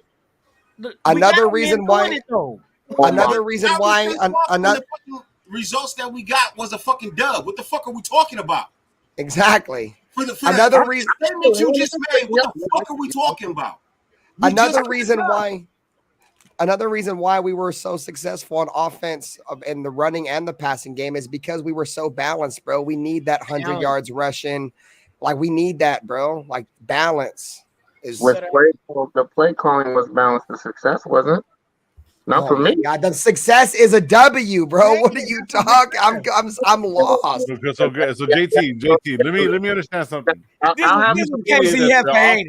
Another reason why results that we got was a fucking dub. What the fuck are we talking about? Exactly. Another reason you just made. What the fuck are we talking about? Another reason why we were so successful on offense in the running and the passing game is because we were so balanced, bro. We need that 100 yards rushing. Like we need that, bro. Like balance. The play calling was balanced to success, wasn't it? Not for me. God, the success is a W, bro. What are you talking? I'm lost. So JT, let me understand something. This is KC Hefe, ain't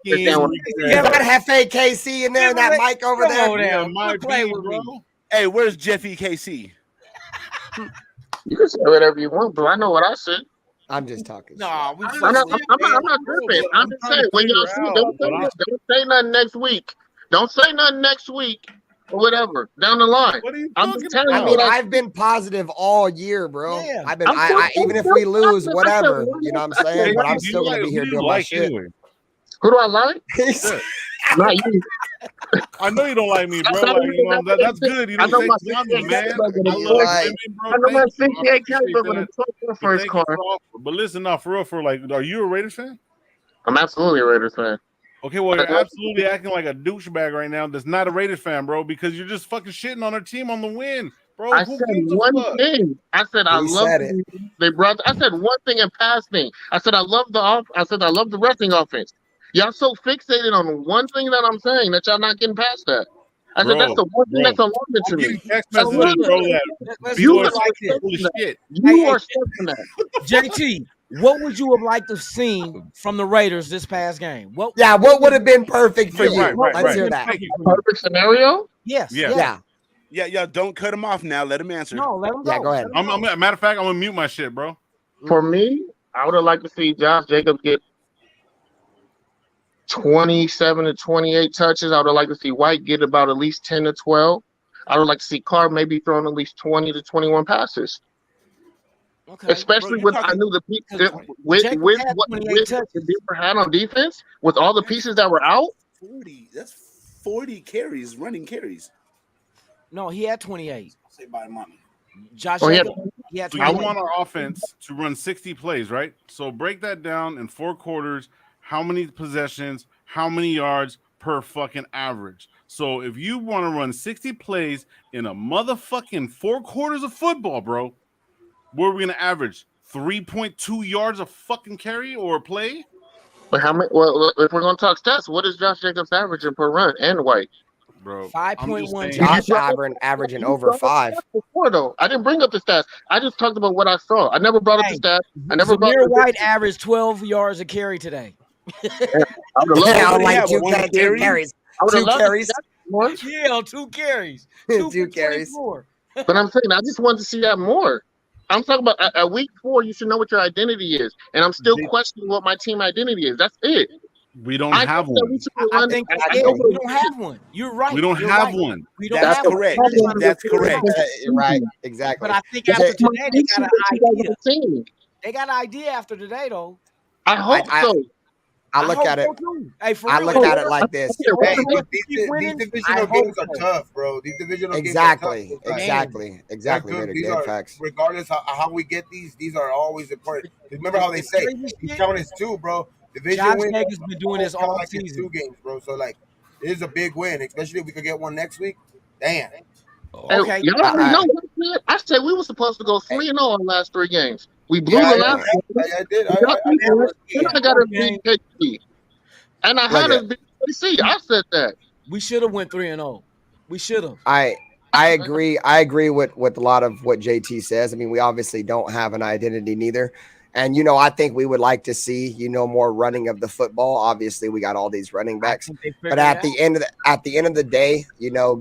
it? You got Hefe KC in there and that mic over there. Hey, where's Jeffy KC? You can say whatever you want, but I know what I said. I'm just talking. Nah, I'm not tripping. I'm just saying when y'all see, don't say nothing next week. Don't say nothing next week or whatever down the line. What are you I'm just telling you. I mean, I've been positive all year, bro. Yeah. I've been. Even if we lose, whatever, you know what I'm saying. But I'm still gonna be here doing my shit. Who do I like? Not you. I know you don't like me, bro. I know Like, you know, that's good. You I don't know say my I'm the 68 man. caliber I gonna love Right. women, bro. I know my Thank you. I 68 appreciate caliber gonna that. talk for the But first thank you car. for all. But listen, now for real, like, are you a Raiders fan? I'm absolutely a Raiders fan. Okay, well, you're absolutely acting like a douchebag right now. That's not a Raiders fan, bro, because you're just fucking shitting on our team on the win, bro. I Who said gives a one fuck? thing. I said I He love said the it. reason they brought. I said one thing in passing. I said I love the off. I said I love the rushing offense. Y'all so fixated on one thing that I'm saying that y'all not getting past that. I said that's Bro, the one thing bro. that's alarming to I'm me. getting text So messages, look, bro, that let's You do people it are like saying this. holy shit. You Hey, are stressing that. JT, what would you have liked to have seen from the Raiders this past game? What would have been perfect for Yeah, you? right. Let's hear been that. Thank you. Perfect scenario. Yes, Yeah. yes. Yeah. Yeah, don't cut him off now. Let him answer. No, let him go. Yeah, go ahead. Let him go. Matter of fact, I'm gonna mute my shit, bro. For me, I would have liked to see Josh Jacobs get 27 to 28 touches. I would have liked to see White get about at least 10 to 12. I would like to see Carr maybe throwing at least 20 to 21 passes. Okay. Especially you're with talking- I knew the Because with Jacob with had what 28 with touches. the Denver had on defense, with all the pieces that were out. 40. That's 40 carries, running carries. No, he had 28. Say bye to mommy. Josh Oh, Jacobs, he had So you 28. want our offense to run 60 plays, right? So break that down in 4 quarters. How many possessions? How many yards per fucking average? So if you want to run 60 plays in a motherfucking 4 quarters of football, bro, what are we gonna average? 3.2 yards a fucking carry or play? But how many? Well, if we're gonna talk stats, what is Josh Jacobs averaging per run and White? Bro, I'm just 5.1. saying. Josh averaging over 5. Before though, I didn't bring up the stats. I just talked about what I saw. I never brought up the stats. I never brought Zamir up White averaged 12 yards a carry today. I would have Yeah, loved. I'm like have two one carries. I would have Two loved carries. more. Yeah, 2 carries. 2 Two for carries. 24. But I'm saying I just wanted to see that more. I'm talking about at week 4. You should know what your identity is, and I'm still questioning what my team identity is. That's it. We don't I have know that we one. should I run. think I yeah, know we don't have one. You're right. We don't You're have right. one. We don't That's have one. correct. That's what I'm That's saying. correct. Right, exactly. But I think Is after it- today, they got an idea. Team. They got an idea after today, though. I hope so. I look hope at it. so, too. Hey, for I real, look at it like this. Hey, If these, we keep winning, these I divisional hope games are so. tough, bro. These divisional Exactly, games are tough. exactly. They're good. Raider, These dead are facts. regardless how we get these are always important. Remember how they say you count as 2, bro. Division Josh wins. Jacobs been doing this count all like it's season. 2 games, bro. So like, it is a big win, especially if we could get one next week. Damn. Okay. Y'all already know. I said we were supposed to go 3-0 our last 3 games. We blew the last one. I did. Then I got a big KC. And I had Look a big KC. I said that. We should have went 3-0. We should have. I agree. I agree with a lot of what JT says. I mean, we obviously don't have an identity neither. And I think we would like to see, more running of the football. Obviously, we got all these running backs. But at the end of the day,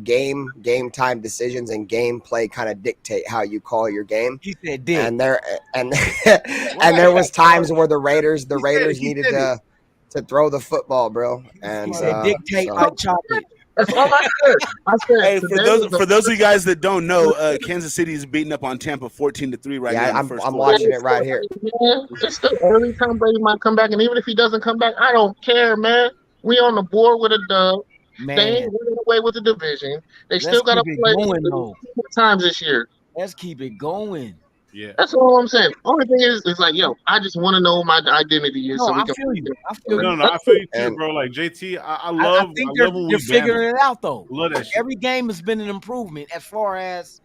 game time decisions and gameplay kind of dictate how you call your game. He said dick. And there was times where the Raiders needed to throw the football, bro. And He said dictate like chocolate. That's all I said. I said, Hey, for those of you guys that don't know, Kansas City is beating up on Tampa 14-3 right now. In the first I'm quarter. watching it right here. Man, it's still early. Tom Brady might come back, and even if he doesn't come back, I don't care, man. We on the board with a dub. Man, They ain't running away with the division. They let's still got to keep it play going, though. 2 times this year. Let's keep it going. Yeah. That's all I'm saying. Only thing is like, yo, I just want to know what my identity is. No, so we I can feel you. I feel you. No, I feel you too, And- bro. Like JT, I I love. think I love when they're we figuring it out, though. Love that shit. Every game has been an improvement as far as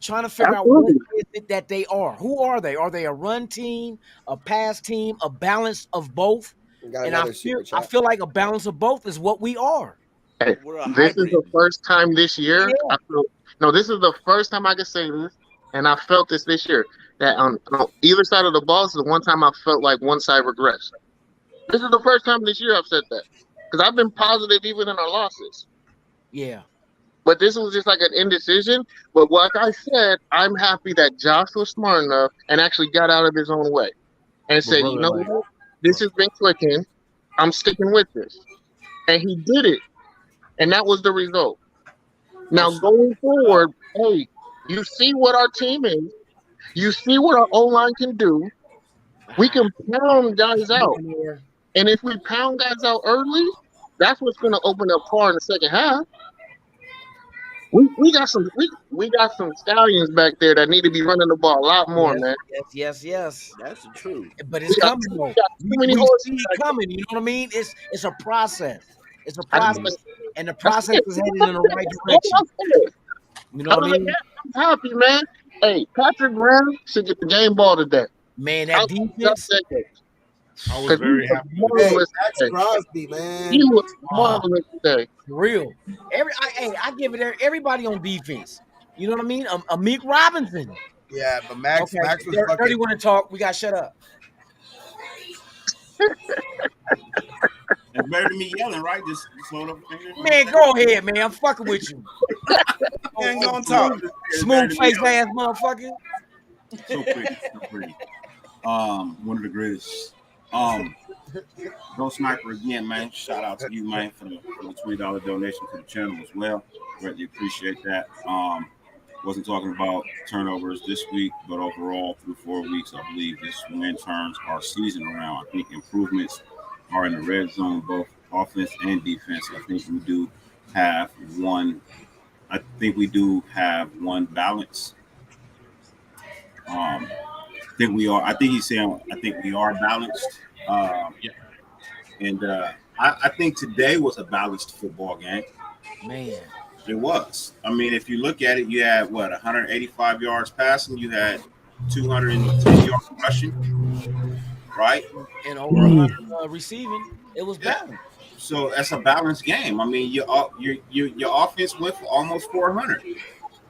trying to figure out what is it that they are. Who are they? Are they a run team, a pass team, a balance of both? We got And another super chat. I feel like a balance of both is what we are. Hey, We're a this hybrid. is the first time this year. Yeah. This is the first time I can say this, and I felt this year that on either side of the ball is the one time I felt like one side regressed. This is the first time this year I've said that because I've been positive even in our losses. Yeah. But this was just like an indecision. But like I said, I'm happy that Josh was smart enough and actually got out of his own way and said, brother, you know what? This has been clicking. I'm sticking with this. And he did it. And that was the result. Now, going forward, hey, you see what our team is. You see what our O-line can do. We can pound guys out. And if we pound guys out early, That's what's going to open up Carr in the second half. We got some stallions back there that need to be running the ball a lot more, man. Yes. That's the truth. But it's coming though. We got too many We horses see it back coming. You know what I mean? It's a process. It's a there. process, and the That's process it. is headed in the right That's direction. all I'm saying. You know what I Other than mean? that, I'm happy, man. Hey, Patrick Graham should get the game ball today. Man, I that defense. I was 'Cause he very was happy. Hey, marvelous Max today. Crosby, man. He was marvelous today. For real. I give it everybody on defense. You know what I mean? Amik Robinson. Yeah, but Max Okay, was Dirty fucking. want to talk. We got to shut up. It's better than me yelling, right? Just slow up. Man, go ahead, man. I'm fucking with you. Ain't gonna talk. Smooth face ass motherfucker. So pretty. One of the greatest. Go Sniper again, man. Shout out to you, man, for the $20 donation to the channel as well. Greatly appreciate that. Wasn't talking about turnovers this week, but overall through 4 weeks, I believe this win turns our season around. I think improvements are in the red zone, both offense and defense. I think we do have one. I think we do have one balance. I think we are. I think he's saying. I think we are balanced. And I think today was a balanced football game. Man, it was. I mean, if you look at it, you had 185 yards passing. You had 210 yards rushing, right? And over 100 receiving. It was balanced. So that's a balanced game. I mean, your offense went for almost 400.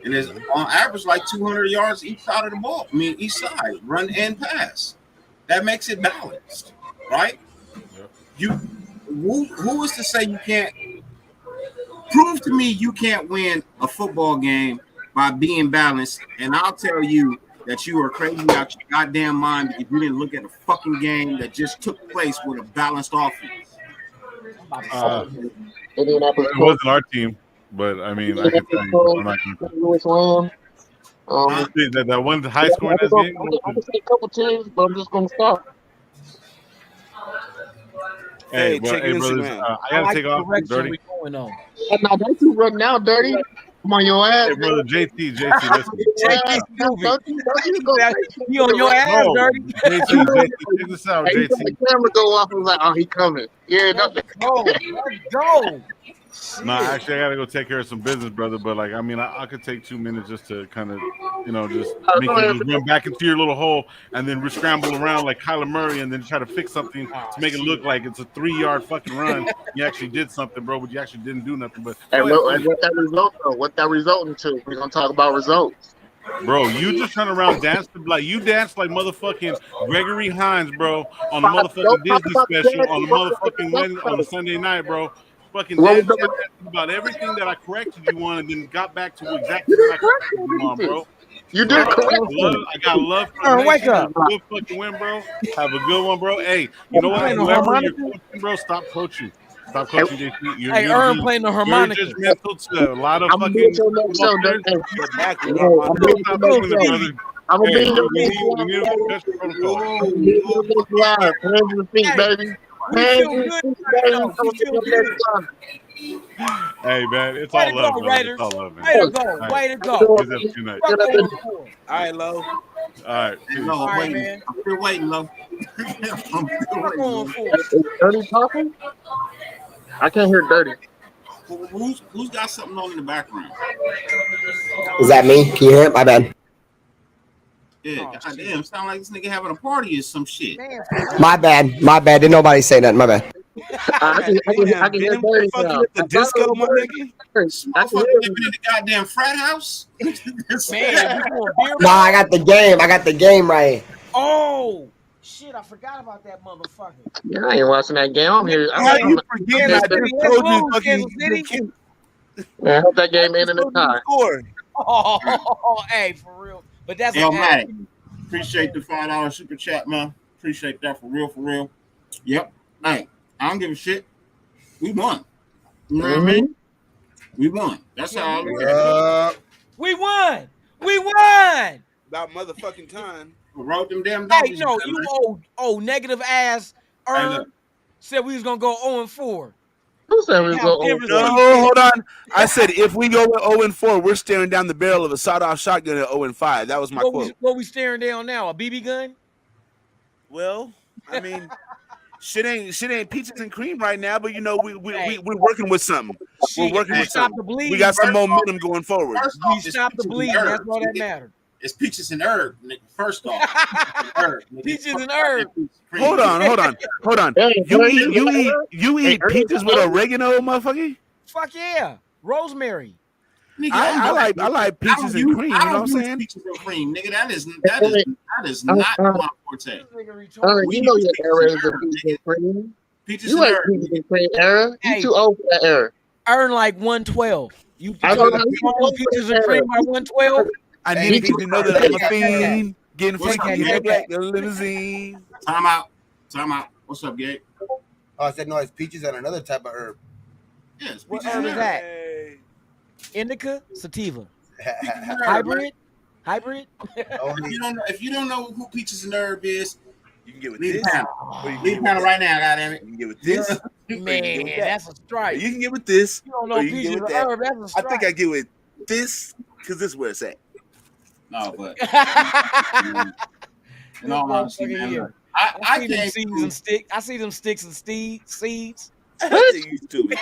And it's on average like 200 yards each side of the ball. I mean, each side, run and pass. That makes it balanced, right? Who is to say you can't prove to me you can't win a football game by being balanced? And I'll tell you that you are crazy out your goddamn mind if you didn't look at a fucking game that just took place with a balanced offense. It wasn't our team, but I mean, I can tell you, I'm not going to. That one high score in that game. I can say a couple teams, but I'm just going to stop. Hey, brothers, I gotta take off. Dirty. Now don't you run now, Dirty. Come on your ass. Hey, brother, JT, listen. You on your ass, Dirty. JT, check this out, hey, JT. The camera go off. I was like, oh, he coming. Yeah, let's go. Nah, actually, I gotta go take care of some business, brother. But like, I mean, I could take 2 minutes just to kind of, just make you just run back into your little hole and then scramble around like Kyler Murray and then try to fix something to make it look like it's a 3-yard fucking run. You actually did something, bro, but you actually didn't do nothing. But and what that result though? What that resulting to? We're gonna talk about results. Bro, you just turn around dancing like you danced like motherfucking Gregory Hines, bro, on the motherfucking Disney special on the motherfucking Wednesday, on the Sunday night, bro. Fucking dancing about everything that I corrected you on, and then got back to exactly what I corrected you on, bro. You did correct. I got love for you. Wake up. Good fucking win, bro. Have a good one, bro. Hey, you know what? Whoever you're coaching, bro, stop coaching. Stop coaching, JT. You're playing the harmonica. You're just mental to a lot of I'm fucking. I'm gonna be your next live. Hands in the feet, baby. Hands in the feet, baby. Hey, man, it's all love, man. It's all love, man. Way to go. Way to go. All right, Lo. All right. All right, man. I'm still waiting, Lo. I'm still waiting. Dirty talking? I can't hear Dirty. Who's got something on in the background? Is that me? Can you hear it? My bad. Yeah, goddamn, sound like this nigga having a party or some shit. My bad. My bad. Didn't nobody say nothing. My bad. I can hear Dirty now. The disco, my nigga. Motherfucker living in the goddamn frat house. Man, Nah, I got the game. I got the game right. Oh shit! I forgot about that motherfucker. Yeah, I ain't watching that game. I'm here. How you forget? I just told you fucking. Man, I hope that game ended in time. Oh, hey, for real. But that's Matt. Appreciate the $5 super chat, man. Appreciate that for real. Yep. Hey, I don't give a shit. We won. You know what I mean? We won. That's how I look at it. We won. We won. About motherfucking time. We wrote them damn Hey, donkeys. no, you negative ass said we was gonna go 0-4. Who said we How go Denver's No, defense- hold on. I said if we go with 0-4, we're staring down the barrel of a sawed-off shotgun at 0-5. That was my quote. What we staring down now? A BB gun? Well, I mean, shit ain't peaches and cream right now, but you know we're working with something. We're Shit, working we with stop something. the bleeding. We got some First off- momentum going forward. First We off, it's stop the peaches and bleeding. That's herbs, all that nigga. matters. It's peaches and herb, nigga. First off, herb, nigga. Peaches and herb. Hold on. Hey, You eat peaches with oregano, motherfucker? Fuck yeah. Rosemary. Nigga, I like peaches and cream. You know what I'm saying? Peaches and cream, nigga. That is not my forte. You know your era is the peaches and cream. Peaches You and like herb. peaches and cream era. You Hey. too old for that era. Earn like 112. You I don't know. peaches and cream by 112? I Hey, need you to know that I'm a hey, fiend. Getting What's freaky up, in the man? black limousine. Time out. What's up, Gabe? Oh, I said no. It's peaches and another type of herb. Yes. What peaches herb and is herb. that? Hey. Indica? Sativa? Peaches and herb, Hybrid? Hybrid? If you don't know who peaches and herb is, You can get with leave this. the panel. Or you can Leave get the panel with right now, goddammit. You can get with this. Man, that's a Or strike. you can get with this. You don't or know you can peaches get and with that. herb. That's a I strike. think I get with this because this is where it's at. No, but I in all honesty, man, here. look, I see them came seeds and sticks. I see them sticks and seeds. You stupid.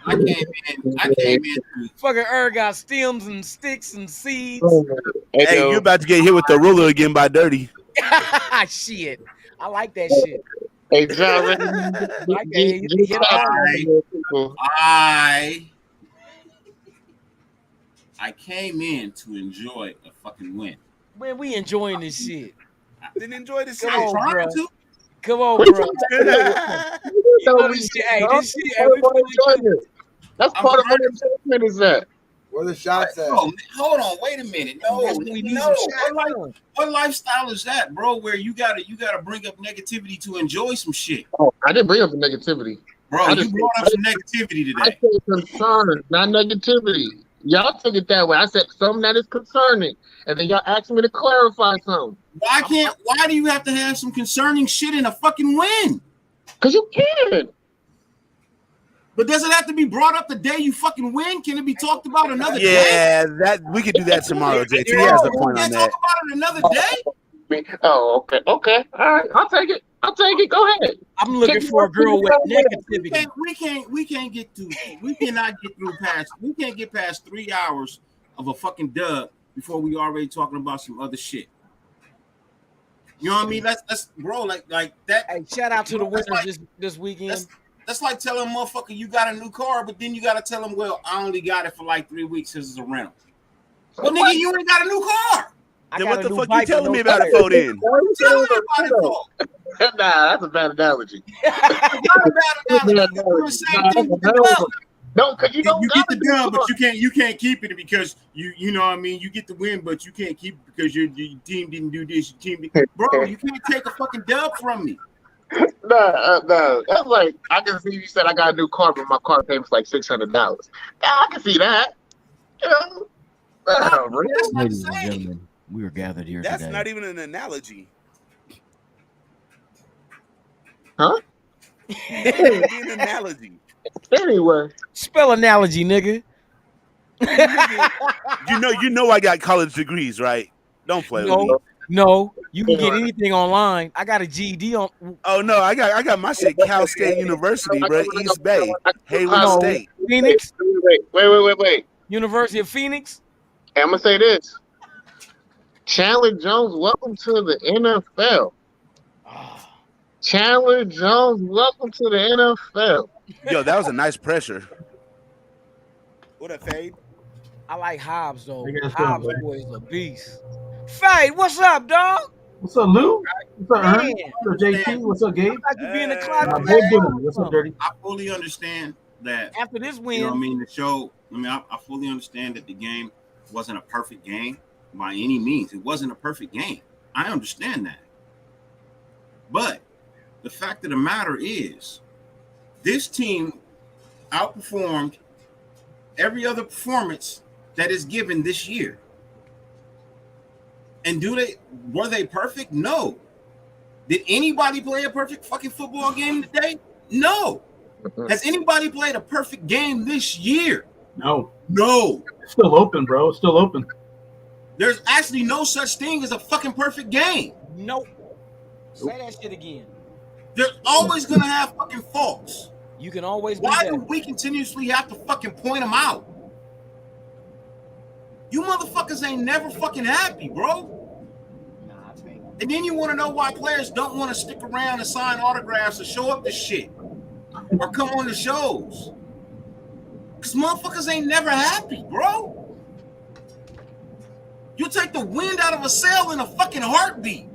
I came in. Fucking herb got stems and sticks and seeds. Hey, you're about to get hit with the ruler again by Dirty. Shit. I like that shit. Hey, John, Like that. I came in to enjoy a fucking win. Man, we enjoying this shit. Didn't enjoy this Come shit. on, Trying bro. to. Come on, bro. You know this shit. Hey, this shit. Hey, That's part of enjoyment. Is that? Where the shots at? Oh, hold on, wait a minute. No, That's when we need no. some shots. What lifestyle is that, bro? Where you gotta bring up negativity to enjoy some shit, Oh, I didn't bring up the negativity. bro. I You just- brought up some negativity I today. said concern, not negativity. Y'all took it that way. I said something that is concerning, and then y'all asked me to clarify something. Why do you have to have some concerning shit in a fucking win? Cause you can. But does it have to be brought up the day you fucking win? Can it be talked about another day? Yeah, that we could do that tomorrow, JT. He has a point on Can't that. talk about it another day. Oh, okay. All right, I'll take it. Go ahead. I'm looking for a girl with negativity. We can't get past 3 hours of a fucking dub before we already talking about some other shit. You know what I mean? That's bro, like that. Hey, shout out to the winners this weekend. That's like telling a motherfucker you got a new car, but then you gotta tell them, well, I only got it for like 3 weeks because it's a rental. Well, nigga, you ain't got a new car. Then what the fuck you telling me about it for then? What you telling me about it for? Nah, that's a bad analogy. Not a bad analogy. You're doing the same thing with the dub. No, because you don't You get got the dub, but you can't keep it because you know what I mean. You get the win, but you can't keep it because your team didn't do this. Bro, you can't take a fucking dub from me. Nah. That's like I can see you said I got a new car, but my car payment's like $600. I can see that. You know? That's not the Ladies and same. gentlemen, we are gathered here That's today. not even an analogy. Huh? It would be an analogy. Anyway, Spell analogy, nigga. You know I got college degrees, right? Don't play with me. No, you can get anything online. I got a GED on. Oh no, I got my shit Cal State University, bro, East Bay, Hayward No. State. Phoenix, wait. University of Phoenix. I'm gonna say this. Chandler Jones, welcome to the NFL. Chandler Jones, welcome to the NFL. Yo, that was a nice pressure. What up, Fade? I like Hobbs though. Hey, guys, Hobbs doing, boy is a beast. Fade, what's up, dog? What's up, Lou? What's up, Ern? Man. What's up, JT? What's up, Gabe? Like you be in the Hey. closet. Both doing it. What's up, Dirty? I fully understand that. After this You know what I win, mean? The show. I fully understand that the game wasn't a perfect game by any means. It wasn't a perfect game. I understand that. But the fact of the matter is, this team outperformed every other performance that is given this year. And were they perfect? No. Did anybody play a perfect fucking football game today? No. Has anybody played a perfect game this year? No. No. It's still open, bro. It's still open. There's actually no such thing as a fucking perfect game. Nope. Say that shit again. There's always gonna have fucking faults. You can always be Why better. do we continuously have to fucking point them out? You motherfuckers ain't never fucking happy, bro. And then you want to know why players don't want to stick around and sign autographs or show up to shit or come on the shows. Because motherfuckers ain't never happy, bro. You take the wind out of a sail in a fucking heartbeat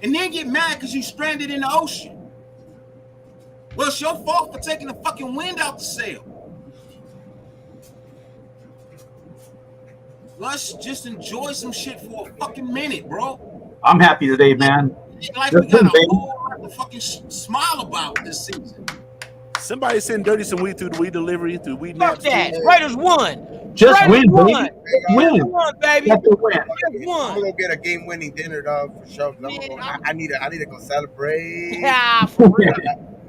and then get mad because you stranded in the ocean. Well, it's your fault for taking the fucking wind out the sail. Let's just enjoy some shit for a fucking minute, bro. I'm happy today, man. Like we got a whole lot to fucking smile about this season. Somebody send Dirty some weed through the weed delivery, through weed Fuck naps. that. Raiders won. Just Raiders win, won. baby. Win. Won, baby. That's the win. Just won. I'm gonna get a game-winning dinner, dog, for sure. I need to go celebrate. Yeah, for real.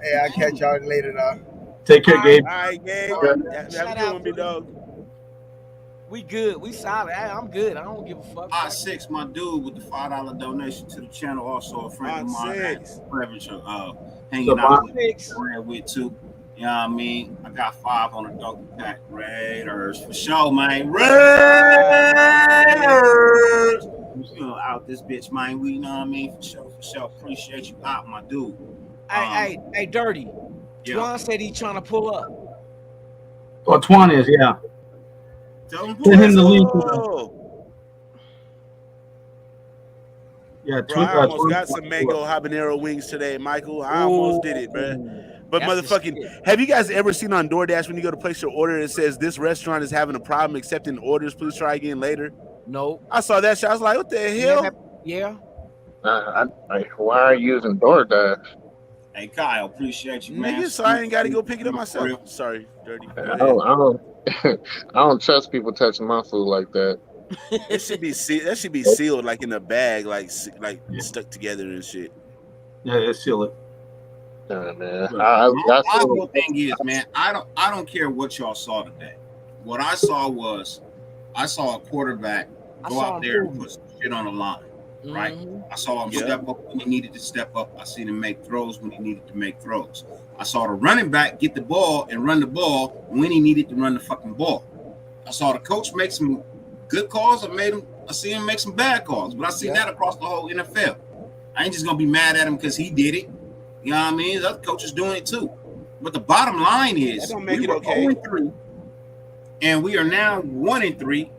Hey, I'll catch y'all later, dog. Take care, Gabe. All right, Gabe. Have Shout a good out one, big dog. We good. We solid. I'm good. I don't give a fuck. I6, my dude, with the $5 donation to the channel. Also a friend of mine. Privilege of hanging out with too. You know what I mean? I got 5 on the dog pack. Raiders for sure, man. Raiders. You know, out this bitch, man. We, you know what I mean? For sure. Appreciate you out, my dude. Hey, Dirty. Yeah. Twan said he trying to pull up. Well, Twan is, yeah. Send him the link. Yeah, Bro, I almost got some mango habanero wings today, Michael. I almost did it, man. But motherfucking, have you guys ever seen on DoorDash when you go to place your order, it says this restaurant is having a problem accepting orders, please try again later? No. I saw that shit. I was like, what the hell? Yeah. Why are you using DoorDash? Hey, Kyle, appreciate you, man. Nigga, so I ain't got to go pick it up myself. Sorry, Dirty. I don't trust people touching my food like that. It should be that should be sealed like in a bag, like stuck together and shit. Yeah, seal it. Man. My whole thing is, man, I don't care what y'all saw today. What I saw was a quarterback go out there and put some shit on the line. Right? I saw him step up when he needed to step up. I seen him make throws when he needed to make throws. I saw the running back get the ball and run the ball when he needed to run the fucking ball. I saw the coach make some good calls. I see him make some bad calls, but I see that across the whole NFL. I ain't just gonna be mad at him because he did it. You know what I mean? The other coaches doing it too. But the bottom line is, that don't make we it were okay. 0-3, and we are now 1-3.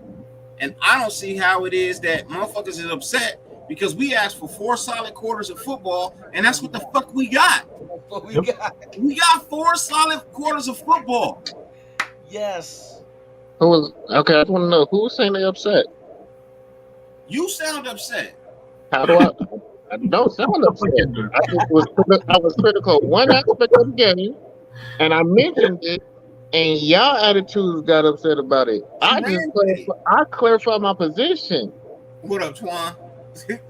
And I don't see how it is that motherfuckers is upset because we asked for 4 solid quarters of football, and that's what the fuck we got. We got 4 solid quarters of football. Yes. Who was okay? I want to know who was saying they upset. You sound upset. How do I? I don't sound upset. I was critical of one aspect of the game, and I mentioned it, and y'all attitudes got upset about it. I clarified my position. What up, Twan?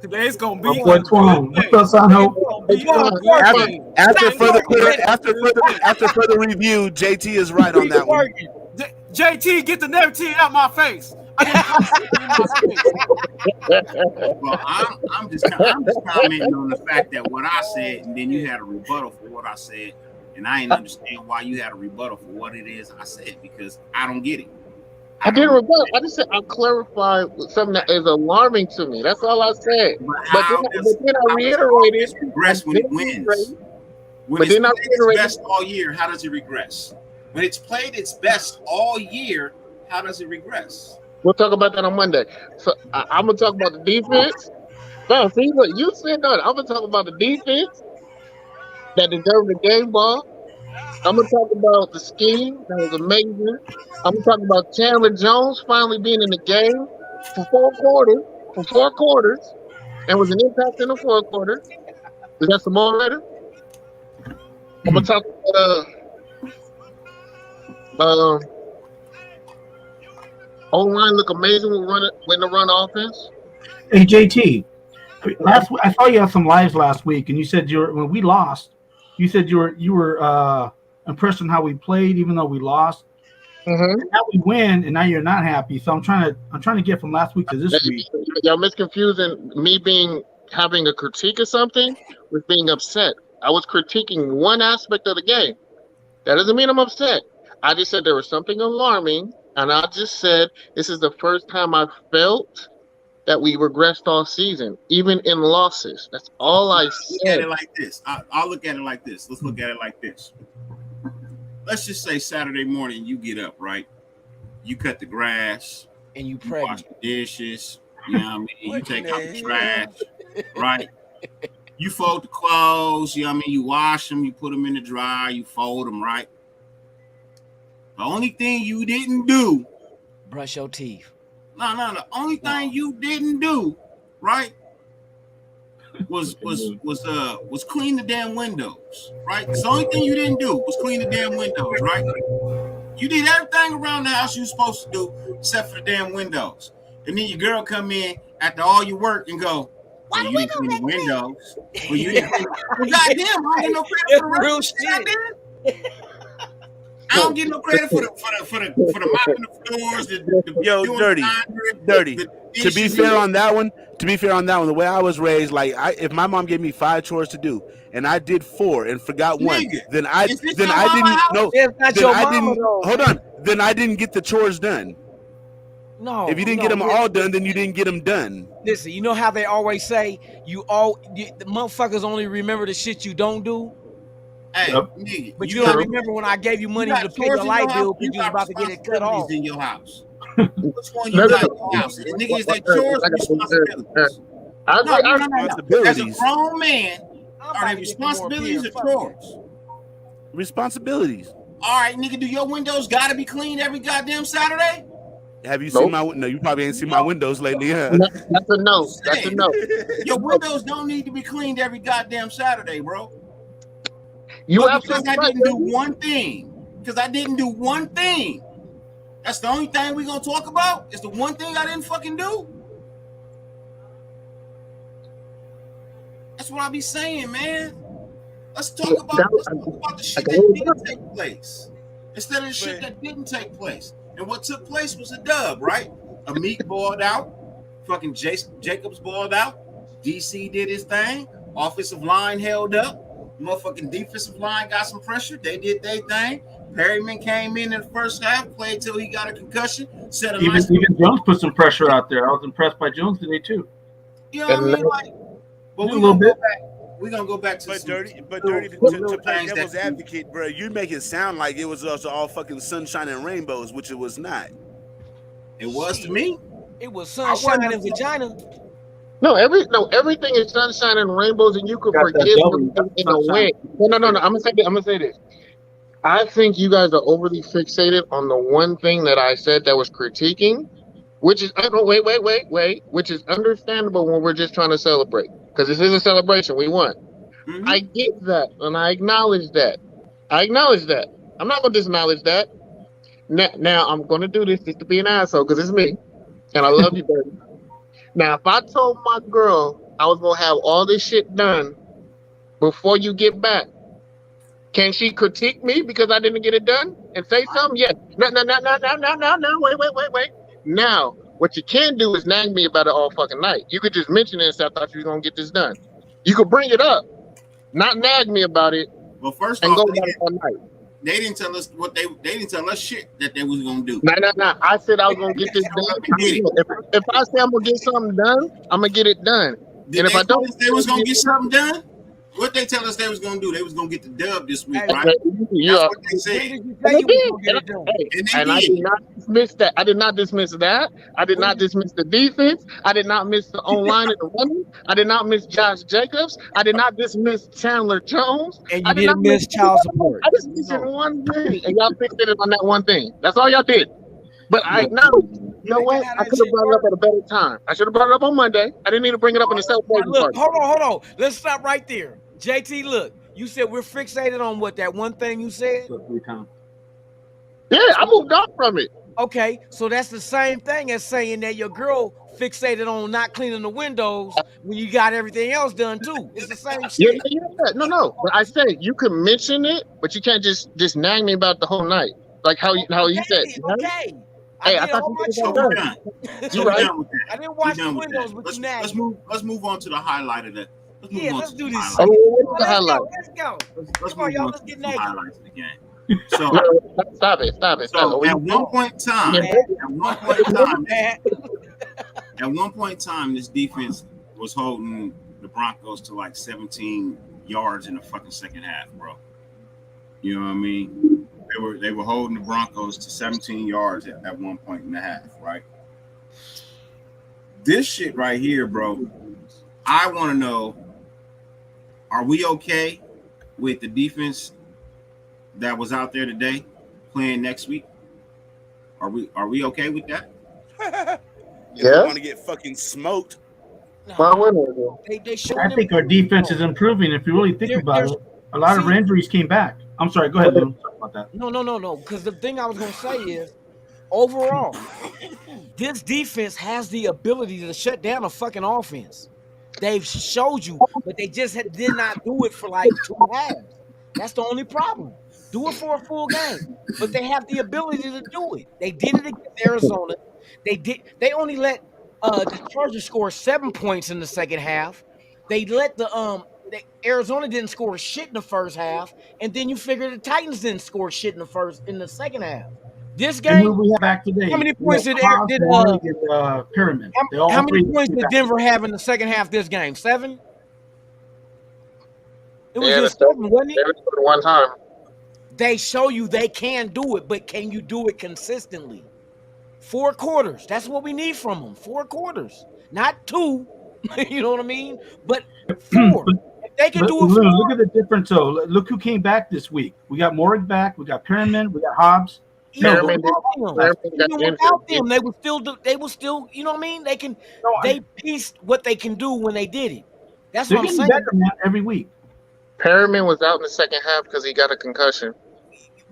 Today's gonna be. What's Twan? What's up, Sano? After further review, JT is right on that one. JT, get the negative out my face. Well, I'm just commenting on the fact that what I said, and then you had a rebuttal for what I said, and I ain't understand why you had a rebuttal for what it is I said because I don't get it. I didn't rebuttal. I just said I clarified something that is alarming to me. That's all I said. But then I reiterated. Regress when it wins. When it's played its best all year, how does it regress? When it's played its best all year, how does it regress? We'll talk about that on Monday. So I'm gonna talk about the defense. No, see what you said. No, I'm gonna talk about the defense that deserved the game ball. I'm gonna talk about the scheme that was amazing. I'm gonna talk about Chandler Jones finally being in the game for 4 quarters, and was an impact in the 4th quarter. Is that some more later? I'm gonna talk about O-line look amazing when the run offense. Hey JT, I saw you had some lives last week, and you said when we lost, you said you were impressed on how we played, even though we lost. Mm-hmm. And now we win, and now you're not happy. So I'm trying to get from last week to this week. Y'all misconfusing me having a critique of something with being upset. I was critiquing one aspect of the game. That doesn't mean I'm upset. I just said there was something alarming, and I just said this is the first time I felt that we regressed all season, even in losses. That's all I Look said. at it like this. I'll look at it like this. Let's look at it like this. Let's just say Saturday morning you get up, right? You cut the grass, and you wash pregnant. the dishes, you know what I mean? You take out the trash, right? You fold the clothes, you know what I mean? You wash them, you put them in the dryer, you fold them, right? The only thing you didn't do, Brush your teeth. no. The only thing you didn't do, right, was clean the damn windows, right? That's the only thing you didn't do was clean the damn windows, right? You did everything around the house you were supposed to do except for the damn windows. And then your girl come in after all your work and go, well, you didn't clean the windows. Well, you didn't clean well, goddamn, I don't get no credit for the real rest shit. I don't get no credit for the mopping the floors, the Yo, doing dirty. the Dirty. the To be dishes. fair on that one, the way I was raised, like if my mom gave me 5 chores to do and I did 4 and forgot one, Nigga, then I is this then your I mama didn't house? know. It's not Then your I mama, didn't though. hold on. Then I didn't get the chores done. No. If you didn't get them all done, then you didn't get them done. Listen, you know how they always say the motherfuckers only remember the shit you don't do. Hey, Yep. nigga, But you got- don't remember when I gave you money got to pay chores your in light your bill house, because you was got about to get it cut off. responsibilities in your house. Which one you got in your house? Nigga, is that chores or responsibilities? I No. As a Responsibilities. grown man, I'm are about they to get some more responsibilities beer. or Fuck chores? Responsibilities. All right, nigga, do your windows gotta be cleaned every goddamn Saturday? Have you Nope. seen my? No, you probably ain't seen my windows lately, huh? That's a no. That's a no. Your windows don't need to be cleaned every goddamn Saturday, bro. You But because absolutely I right. didn't do one thing. Because I didn't do one thing. That's the only thing we're gonna talk about. Is the one thing I didn't fucking do. That's what I be saying, man. Let's talk about the shit that didn't take place instead of the shit that didn't take place. And what took place was a dub, right? A meat boiled out, fucking Jacobs boiled out. DC did his thing. Offensive line held up. Motherfucking defensive line got some pressure. They did their thing. Perryman came in the first half, played till he got a concussion. Set a nice. Even Jones put some pressure out there. I was impressed by Jones today too. You know what I mean? Like, but A little bit. We're gonna go back to But some dirty, to little play things devil's that- advocate, bro. You make it sound like it was also all fucking sunshine and rainbows, which it was not. It was to me. It was sunshine and vagina. No, everything is sunshine and rainbows, and you could Got that forgive double. them in a way. No. I'm gonna say this. I think you guys are overly fixated on the one thing that I said that was critiquing, which is which is understandable when we're just trying to celebrate, because this is a celebration. We won. Mhm. I get that, and I acknowledge that. I'm not gonna disacknowledge that. Now I'm gonna do this just to be an asshole, because it's me, and I love you, baby. Now, if I told my girl I was gonna have all this shit done before you get back, can she critique me because I didn't get it done and say something? Yes. No. Wait. Now, what you can do is nag me about it all fucking night. You could just mention it and say, I thought you were gonna get this done. You could bring it up, not nag me about it, Well, first and off, go about it all night. they didn't tell us what they didn't tell us shit that they was gonna do. No. I said I was gonna get this done. If I say I'm gonna get something done, I'm gonna get it done. Did And if they I tell don't, us they was gonna get something done? What they tell us they was gonna do? They was gonna get the dub this week, Hey, right? yeah. That's what they When said. did you say you was gonna get it done? And I did not dismiss that. I did not dismiss that. I did not dismiss the defense. I did not miss the online and the running. I did not miss Josh Jacobs. I did not dismiss Chandler Jones. And I you did didn't not miss child support. I just mentioned one thing, and y'all fixated on that one thing. That's all y'all did. But I acknowledge, you know what? I could have brought it up at a better time. I should have brought it up on Monday. I didn't need to bring it up in the celebration Look, party. hold on. Let's stop right there. JT, look, you said we're fixated on what that one thing you said. 3 times. Yeah, I moved on from it. Okay, so that's the same thing as saying that your girl fixated on not cleaning the windows when you got everything else done too. It's the same Yeah, shit. yeah, yeah. No. But I say you can mention it, but you can't just nag me about the whole night. Like how you said. Okay. I Hey, I did thought all you my said So that we're chores. done. done. So You we're right. done with that. I didn't We're wash the done with windows, that. but Let's you nagged. move on to the highlight of that. Let's move Yeah, on let's to do some this highlights. shit. What is the Let's highlight? go. Let's go. Let's Come on, move y'all. on Let's to get some naked. highlights of the game. So, No, stop it. so We, at one point in time, My bad. at one point in time, this defense was holding the Broncos to like 17 yards in the fucking second half, bro. You know what I mean? They were holding the Broncos to 17 yards at one point and a half, right? This shit right here, bro. I want to know: are we okay with the defense that was out there today playing next week? Are we okay with that? If we yes. want to get fucking smoked. Why wouldn't we? They showing I think our defense is improving. If you really think about it, a lot of our injuries came back. I'm sorry. Go ahead, Lou. Sorry about that. No. Because the thing I was gonna say is, overall, this defense has the ability to shut down a fucking offense. They've showed you, but they just did not do it for like 2 halves. That's the only problem. Do it for a full game, but they have the ability to do it. They did it against Arizona. They only let the Chargers score 7 points in the second half. They let Arizona didn't score shit in the first half, and then you figure the Titans didn't score shit in the second half. This And who game, we have back today? how many points did Pyramid? how many points did Denver have in the second half this game? 7? It was just 7, wasn't it? One time. They show you they can do it, but can you do it consistently? 4 quarters. That's what we need from them. 4 quarters, not 2. You know what I mean? But 4. If they can do it, Look at the difference. So look who came back this week. We got Morrig back. We got Pyramid. We got Hobbs. Even without them, they will still, you know what I mean? They pieced what they can do when they did it. That's what I'm saying. Better, man, every week. Perriman was out in the second half because he got a concussion.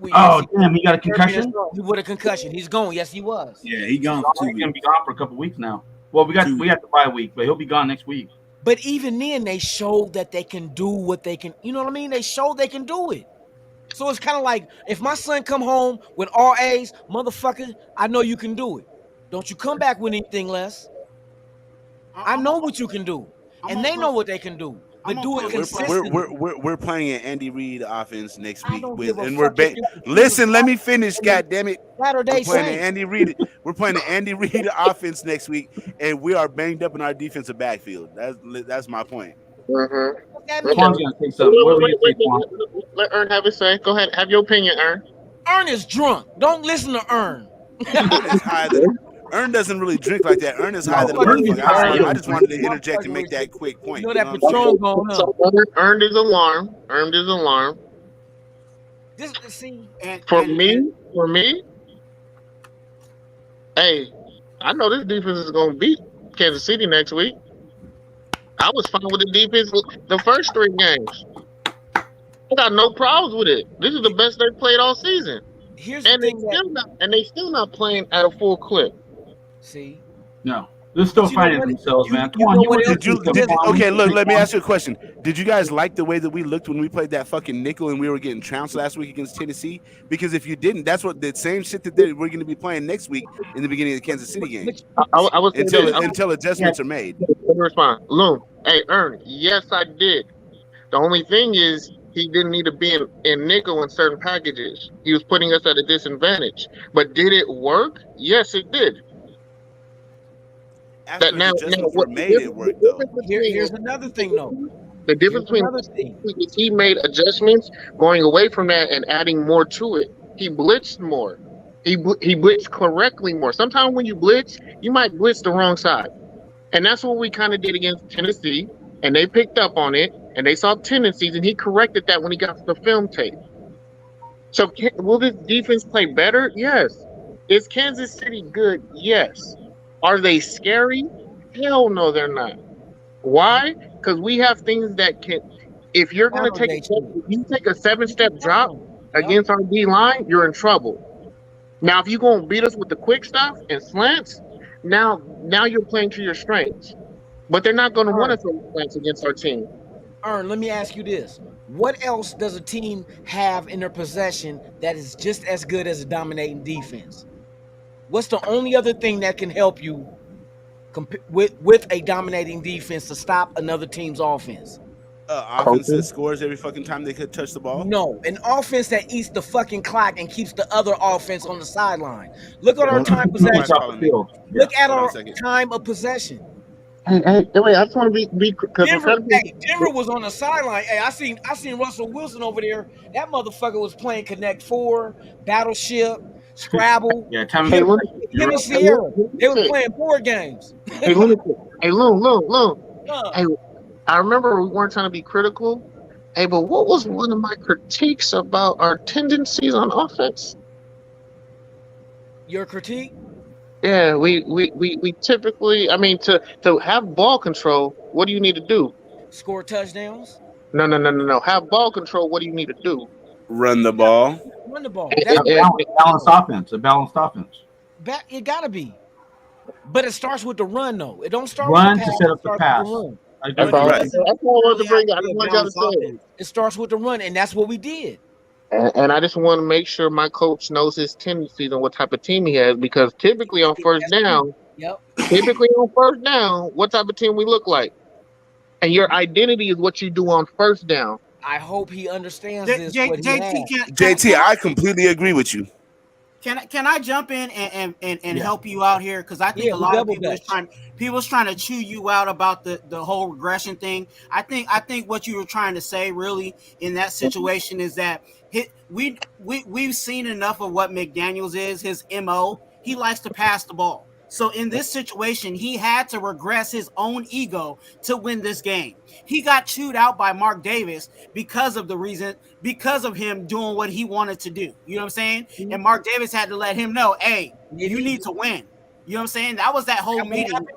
Damn, he got a concussion? He with a concussion. He's gone. Yes, he was. Yeah, he gone. He's gonna be gone for a couple weeks now. Well, we got the bye week, but he'll be gone next week. But even then, they showed that they can do what they can. You know what I mean? They showed they can do it. So it's kind of like if my son come home with all A's, motherfucker, I know you can do it. Don't you come back with anything less. I know what you can do, and they know what they can do. But do it consistently. We're playing an Andy Reid offense next week, listen. Let me finish. God damn it! We're playing an Andy Reid. We're playing an Andy Reid offense next week, and we are banged up in our defensive backfield. That's my point. Mm-hmm. Quan's gonna take something. Let Ern have his say. Go ahead, have your opinion, Ern. Ern is drunk. Don't listen to Ern. Ern doesn't really drink like that. Ern is higher than a motherfucker. I just wanted to interject and make that quick point. You know that Patron going up. So Earned his alarm. Earned his alarm. For me, hey, I know this defense is going to beat Kansas City next week. I was fine with the defense the first 3 games. I got no problems with it. This is the best they've played all season. They still not playing at a full clip. See? No. They're still fighting themselves, man. Come on, okay, look, let me ask you a question. Did you guys like the way that we looked when we played that fucking nickel and we were getting trounced last week against Tennessee? Because if you didn't, that's what the same shit that we're going to be playing next week in the beginning of the Kansas City game. I was until adjustments are made. Let me respond. Loom, hey, Ern, yes, I did. The only thing is he didn't need to be in nickel in certain packages. He was putting us at a disadvantage. But did it work? Yes, it did. After the adjustments were made, it worked, though. Here's another thing, though. The difference between he made adjustments going away from that and adding more to it. He blitzed more. He blitzed correctly more. Sometimes when you blitz, you might blitz the wrong side. And that's what we kind of did against Tennessee. And they picked up on it. And they saw tendencies. And he corrected that when he got to the film tape. So will this defense play better? Yes. Is Kansas City good? Yes. Are they scary? Hell no, they're not. Why? Because we have things that can. If you're going to take a 7-step drop against our D line, you're in trouble. Now, if you're gonna beat us with the quick stuff and slants, now you're playing to your strengths. But they're not gonna want to throw slants against our team. Ern, let me ask you this. What else does a team have in their possession that is just as good as a dominating defense? What's the only other thing that can help you with a dominating defense to stop another team's offense? Offense that scores every fucking time they could touch the ball. No, an offense that eats the fucking clock and keeps the other offense on the sideline. Look at our time possession. Look at our time of possession. Hey, wait! I just want to be Denver was on the sideline. Hey, I seen Russell Wilson over there. That motherfucker was playing Connect 4, Battleship, Scrabble. Yeah, time. Him and Sierra. They were playing board games. Hey, Loon. Hey, I remember we weren't trying to be critical. Hey, but what was one of my critiques about our tendencies on offense? Your critique? Yeah, we typically, I mean, to have ball control, what do you need to do? Score touchdowns? No. Have ball control, what do you need to do? Run the ball. Run the ball. A balanced offense. It gotta be. But it starts with the run, though. It don't start Run with the to set up the pass. That's all I wanted to bring. I just want y'all to say it. It starts with the run, and that's what we did. And I just want to make sure my coach knows his tendencies and what type of team he has, because typically on first down, what type of team we look like, and your identity is what you do on first down. I hope he understands this. JT, I completely agree with you. Can I jump in and help you out here? Because I think a lot of people's trying to chew you out about the whole regression thing. I think what you were trying to say really in that situation is that we've seen enough of what McDaniels is, his MO. He likes to pass the ball. So in this situation, he had to regress his own ego to win this game. He got chewed out by Mark Davis because of him doing what he wanted to do. You know what I'm saying? And Mark Davis had to let him know, hey, you need to win. You know what I'm saying? That was that whole meeting.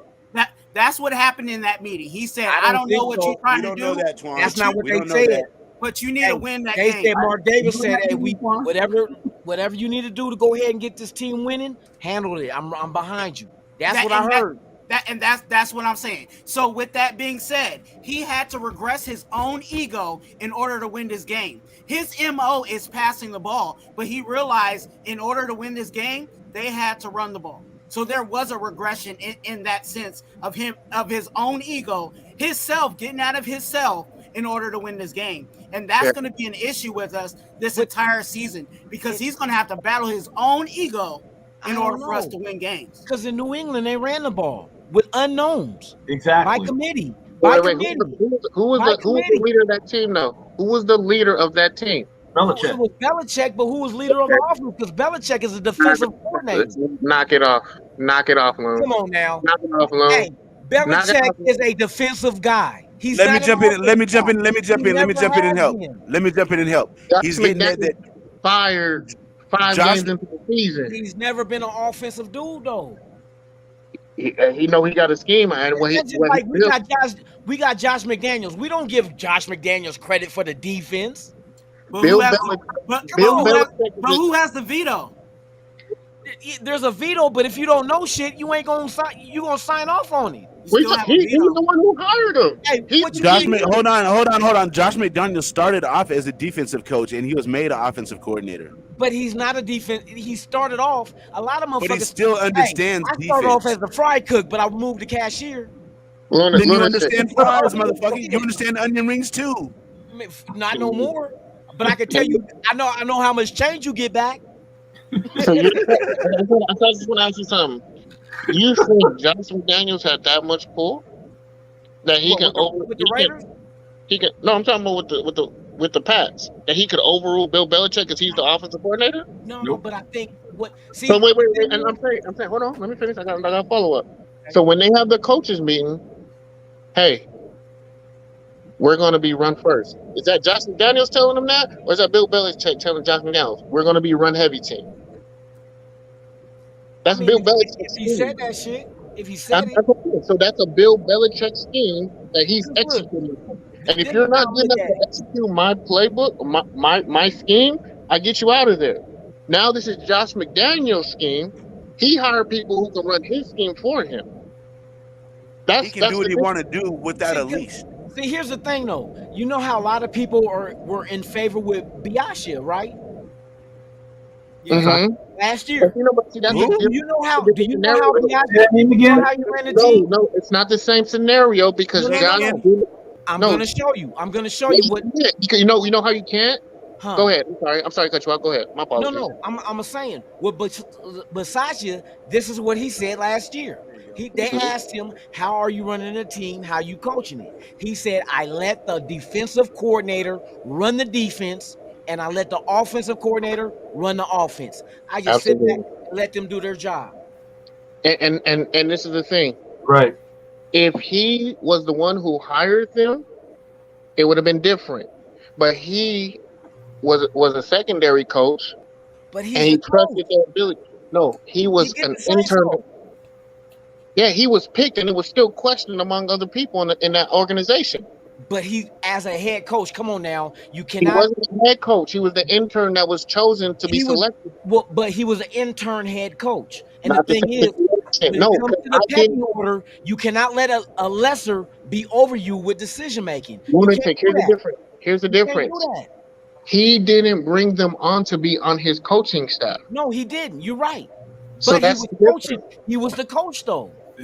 That's what happened in that meeting. He said, I don't know what you're trying to do. That's not what they said. But you need to win that game. Said Mark Davis said, hey, whatever you need to do to go ahead and get this team winning, handle it. I'm behind you. That's what I heard. That's what I'm saying. So with that being said, he had to regress his own ego in order to win this game. His MO is passing the ball, but he realized in order to win this game, they had to run the ball. So there was a regression in that sense of his own ego, his self, getting out of his self in order to win this game. And that's going to be an issue with us this entire season, because he's going to have to battle his own ego in order for us to win games. Because in New England, they ran the ball with unknowns. Exactly. By committee. Who was the leader of that team, though? Who was the leader of that team? Belichick. It was Belichick, but who was leader of the offense? Because Belichick is a defensive coordinator. Knock it off, Loon. Come on now. Knock it off, Loon. Hey, Belichick is a defensive guy. Let me jump in and help. He's getting that fired 5 games into the season. He's never been an offensive dude, though. He know he got a scheme, and we got Josh McDaniels. We don't give Josh McDaniels credit for the defense. But who has the veto? There's a veto, but if you don't know shit, you ain't gonna sign off on it. He's the one who hired him. Hey, hold on. Josh McDaniels started off as a defensive coach, and he was made an offensive coordinator. But he's not a defense. He started off. A lot of motherfuckers. But he still understands defense. I started off as a fry cook, but I moved to cashier. Then you understand fries, motherfucker. You understand onion rings too. Not no more. But I can tell you, I know how much change you get back. So I just want to ask you something. You think Josh McDaniels had that much pull that he can with the Raiders? No, I'm talking about with the Pats, that he could overrule Bill Belichick because he's the offensive coordinator. No, but I think what. See, so wait, and I'm saying, hold on, let me finish. I got a follow up. So when they have the coaches meeting, hey, we're going to be run first. Is that Josh McDaniels telling them that, or is that Bill Belichick telling Josh McDaniels we're going to be run heavy team? That's Bill Belichick. If he said that shit, so that's a Bill Belichick scheme that he's executing. And if you're not good enough to execute my playbook, my scheme, I get you out of there. Now this is Josh McDaniel's scheme. He hired people who can run his scheme for him. He can do what he want to do without a leash. See, here's the thing, though. You know how a lot of people were in favor with Biaggia, right? Last year. You know, but see, that's do you know how Biaggia? again? You know how you ran the team? No, it's not the same scenario because Josh. I'm gonna show you. I'm gonna show you what. You know how you can't. Huh. Go ahead. I'm sorry to cut you off. Go ahead. My apologies. No. I'm saying. Well, Biaggia, this is what he said last year. They asked him, "How are you running the team? How you coaching it?" He said, "I let the defensive coordinator run the defense, and I let the offensive coordinator run the offense. I just sit back and let them do their job." And this is the thing, right? If he was the one who hired them, it would have been different. But he was a secondary coach, but he trusted their ability. No, he was an intern. Yeah, he was picked, and it was still questioned among other people in that organization. But he, as a head coach, come on now, you cannot. He wasn't the head coach. He was the intern that was chosen to be selected. But he was an intern head coach. And the thing is, when it comes to the pecking order, you cannot let a lesser be over you with decision making. Here's the difference. He didn't bring them on to be on his coaching staff. No, he didn't. You're right. So but he was coaching. He was the coach, though. I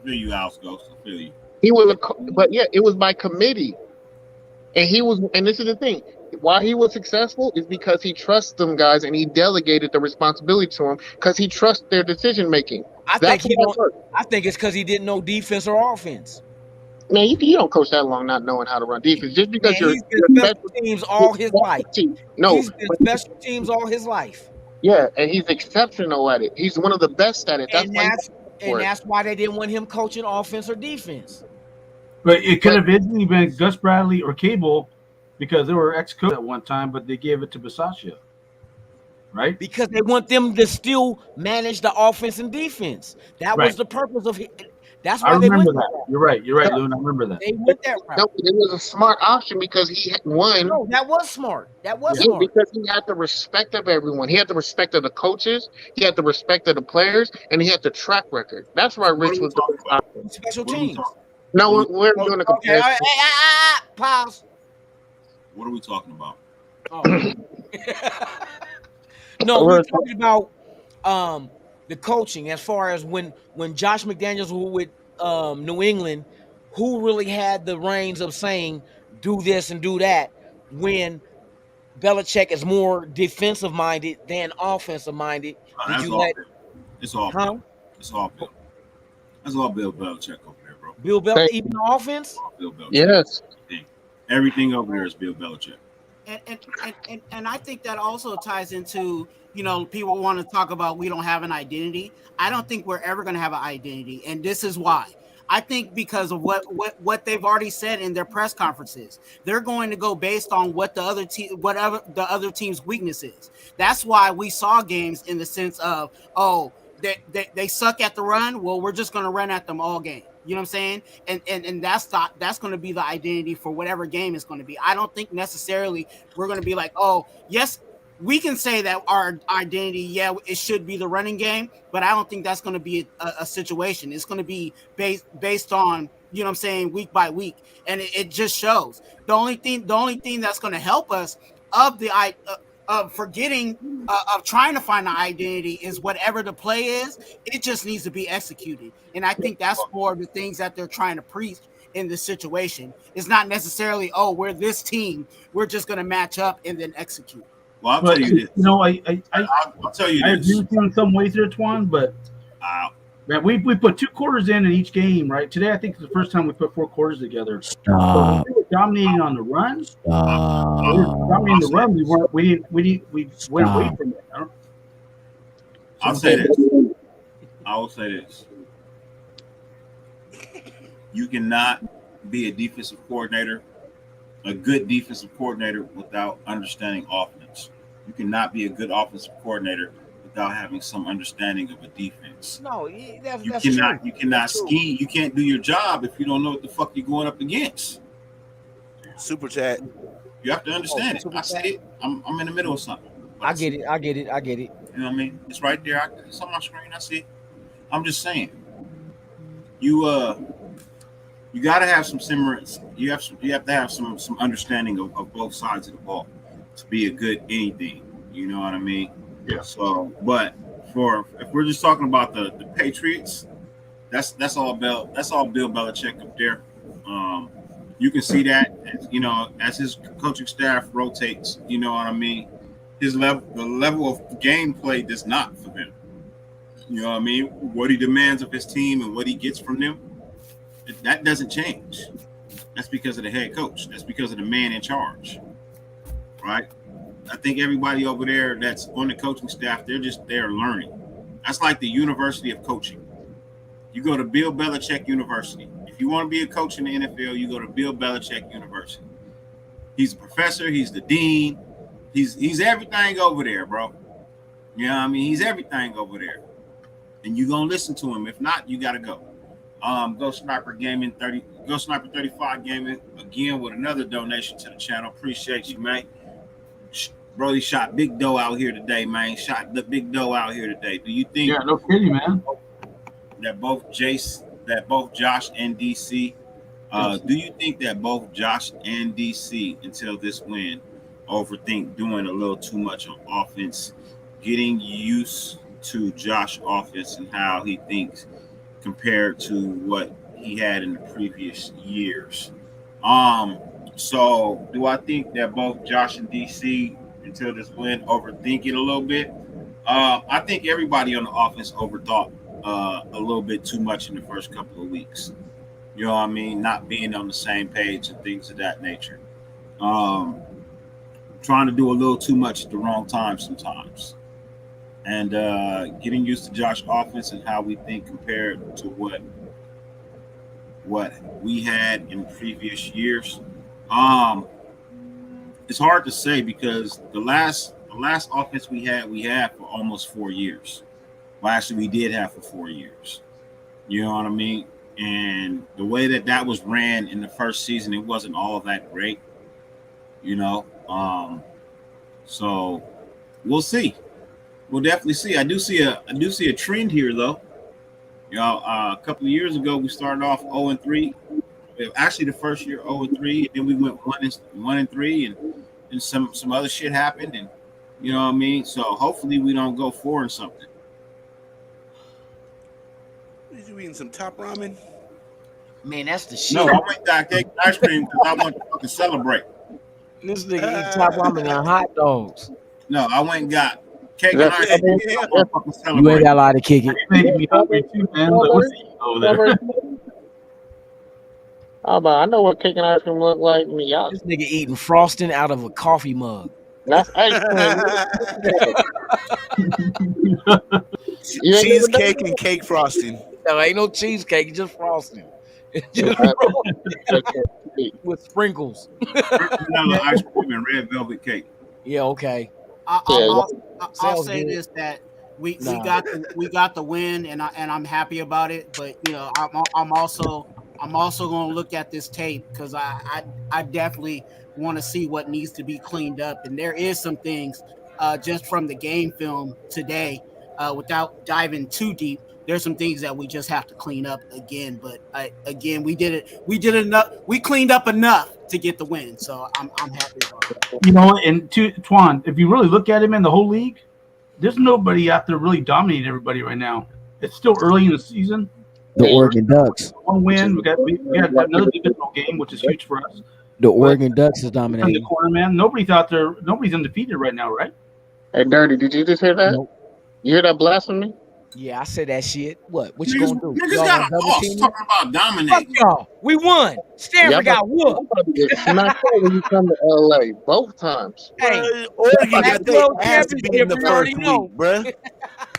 feel you, House Ghost. I feel you. He was but yeah, it was by committee, and this is the thing. Why he was successful is because he trusts them guys, and he delegated the responsibility to them because he trusts their decision making. I think it's because he didn't know defense or offense. Man, you don't coach that long not knowing how to run defense just because he's been special teams all his life. No, he's been special teams all his life. Yeah, and he's exceptional at it. He's one of the best at it. That's why they didn't want him coaching offense or defense. But it could have easily been Gus Bradley or Cable because they were ex-coach at one time, but they gave it to Bisaccia, right? Because they want them to still manage the offense and defense. That was the purpose of it. That's why I remember they went that. You're right, Loon. I remember that. They went that route. No, it was a smart option because he won. No, that was smart. Smart. Because he had the respect of everyone. He had the respect of the coaches. He had the respect of the players, and he had the track record. That's why Rich was doing special teams. No, we're doing a comparison. Pause. What are we talking about? Oh. No, we're talking about the coaching as far as when Josh McDaniels was with New England, who really had the reins of saying do this and do that when Belichick is more defensive minded than offensive minded. It's all Bill. It's all Bill. That's all Bill Belichick over there, bro. Bill Belichick, even the offense? Bill Belichick. Yes. Everything over there is Bill Belichick. And I think that also ties into, people want to talk about we don't have an identity. I don't think we're ever going to have an identity, and this is why. I think because of what they've already said in their press conferences, they're going to go based on what whatever the other team's weakness is. That's why we saw games in the sense of, they suck at the run. Well, we're just going to run at them all game. You know what I'm saying? And that's going to be the identity for whatever game it's going to be. I don't think necessarily we're going to be like, oh, yes, we can say that our identity, it should be the running game, but I don't think that's going to be a situation. It's going to be based on, you know what I'm saying, week by week. And it just shows. The only thing that's going to help us of trying to find an identity is whatever the play is, it just needs to be executed. And I think that's more of the things that they're trying to preach in this situation. It's not necessarily, we're this team, we're just going to match up and then execute. Well, I'll tell you this. I'll tell you this. I agree with you in some ways there, Twan, but man, we put 2 quarters in each game, right? Today, I think it's the first time we put 4 quarters together. So we were dominating on the run. We were dominating the run. We went away from it. I'll say this. I will say this. You cannot be a defensive coordinator, a good defensive coordinator, without understanding offense. You cannot be a good offensive coordinator without having some understanding of a defense. No, that's true. You cannot scheme. You can't do your job if you don't know what the fuck you're going up against. Super chat. You have to understand it. I say it. I'm in the middle of something. I get it. I get it. I get it. You know what I mean? It's right there. It's on my screen. I see it. I'm just saying. You got to have some simmerance. You have to have some understanding of both sides of the ball to be a good anything. You know what I mean? Yeah. So, but if we're just talking about the Patriots, that's all Bill Belichick up there. You can see that as his coaching staff rotates. You know what I mean? The level of gameplay does not for them. You know what I mean? What he demands of his team and what he gets from them, that doesn't change. That's because of the head coach. That's because of the man in charge, right? I think everybody over there that's on the coaching staff, they're learning. That's like the University of Coaching. You go to Bill Belichick University. If you want to be a coach in the NFL, you go to Bill Belichick University. He's a professor. He's the dean. He's everything over there, bro. You know what I mean? He's everything over there. And you're going to listen to him. If not, you got to go. Go Sniper 35 Gaming, again, with another donation to the channel. Appreciate you, man. Brody shot big dough out here today, man. Shot the big dough out here today. Do you think? Yeah, no kidding, man. That both Josh and DC, do you think that both Josh and DC, until this win, overthink doing a little too much on offense, getting used to Josh offense and how he thinks compared to what he had in the previous years? So do I think that both Josh and DC, until this win, overthink it a little bit? I think everybody on the offense overthought a little bit too much in the first couple of weeks. You know what I mean? Not being on the same page and things of that nature. Trying to do a little too much at the wrong time sometimes. And getting used to Josh's offense and how we think compared to what we had in previous years. It's hard to say because the last offense we had for almost 4 years. Well, actually, we did have for 4 years. You know what I mean? And the way that was ran in the first season, it wasn't all that great. You know, so we'll see. We'll definitely see. I do see a trend here, though. You know, a couple of years ago, we started off 0-3. Actually, the first year 0-3, and then we went 1-3, and some other shit happened, and you know what I mean. So hopefully, we don't go 4-something. Did you eating some top ramen? Man, that's the shit. No, I went got cake and ice cream because I want to fucking celebrate. This nigga eat top ramen and hot dogs. No, I went and got cake and ice cream. I want to fucking celebrate. You ain't got a lot to kick it. Making me hungry too, man. Over there. I know what cake and ice cream look like. Y'all. This nigga eating frosting out of a coffee mug. That's ice cream. Cheesecake and cake frosting. No, ain't no cheesecake, just frosting. Just with sprinkles. Ice cream and red velvet cake. Yeah, okay. I'll say this, that we got the win, and I'm happy about it. But you know, I'm also going to look at this tape because I definitely want to see what needs to be cleaned up, and there is some things just from the game film today. Without diving too deep, there's some things that we just have to clean up again. But again, we did enough. We cleaned up enough to get the win, so I'm happy about it. You know, and Twan, if you really look at him in the whole league, there's nobody out there really dominating everybody right now. It's still early in the season. The Oregon Ducks. One win. We got another divisional game, which is huge for us. The Oregon Ducks is dominating. The corner, man. Nobody's out there. Nobody's undefeated right now, right? Hey, Dirty, did you just hear that? Nope. You hear that blasphemy? Yeah, I said that shit. What you gonna do? Niggas got a loss talking about dominating. Fuck y'all. We won. Stanford got whooped. Not when you come to LA both times. Hey, Oregon got their ass beat in the first week, bro.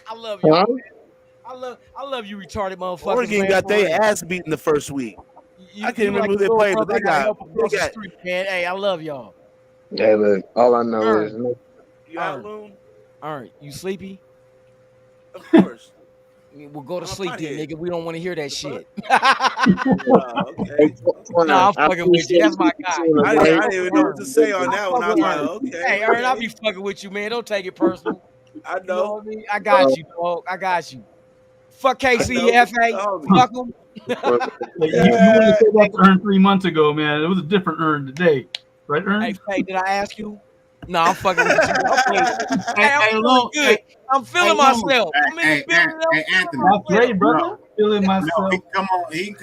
I love you. Huh? I love you, retarded motherfuckers. Oregon got their ass beat in the first week. I can't remember who they played, but they got. Street, man. Hey, I love y'all. Yeah, look, all I know is you out, Loon? All right, you sleepy? Of course. We'll go to I'm a sleep, then, pothead. nigga. We don't want to hear that shit. Okay. Nah, I'm fucking with you. That's my guy. I didn't even know what to say on that one. I was like, okay. Hey, Ern, I'll be fucking with you, man. Don't take it personal. I You know know. what I mean? I got you, dog. I got you. Fuck KCFA. Fuck him. You wouldn't have said that to Ern 3 months ago, man. It was a different Ern today, right, Ern? Hey, Faye, did I ask you? No, I'm fucking with you. I'm feeling good. I'm feeling myself. I'm in the building. Hey, Anthony. That's great, brother. Feeling myself. No, he can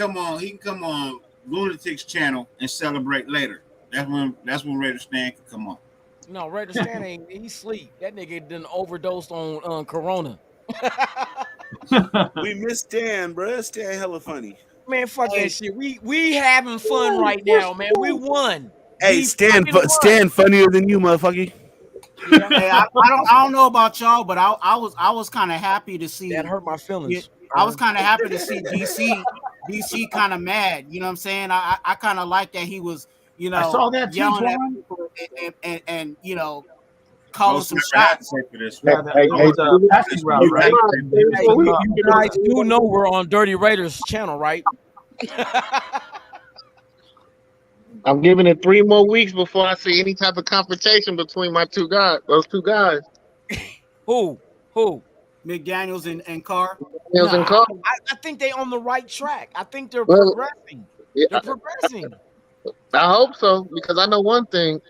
come on Lunatic's channel and celebrate later. That's when Raider Stan can come on. No, Raider Stan ain't. He sleep. That nigga done overdosed on Corona. We miss Stan, bro. Stan hella funny. Man, fuck that shit. We having fun right now, man. We won. Hey, Stan funnier than you, motherfucker. Yeah. Hey, I don't know about y'all, but I was kind of happy to see that hurt my feelings. I was kind of happy to see DC kind of mad. You know what I'm saying? I kind of like that he was, you know, I saw that too, yelling at people and you know, calling some shots. You guys do know we're on Dirty Raiders channel, right? I'm giving it 3 more weeks before I see any type of confrontation between those two guys. Who? McDaniels and Carr. I think they on the right track. I think they're progressing. Yeah, they're progressing. I hope so, because I know one thing.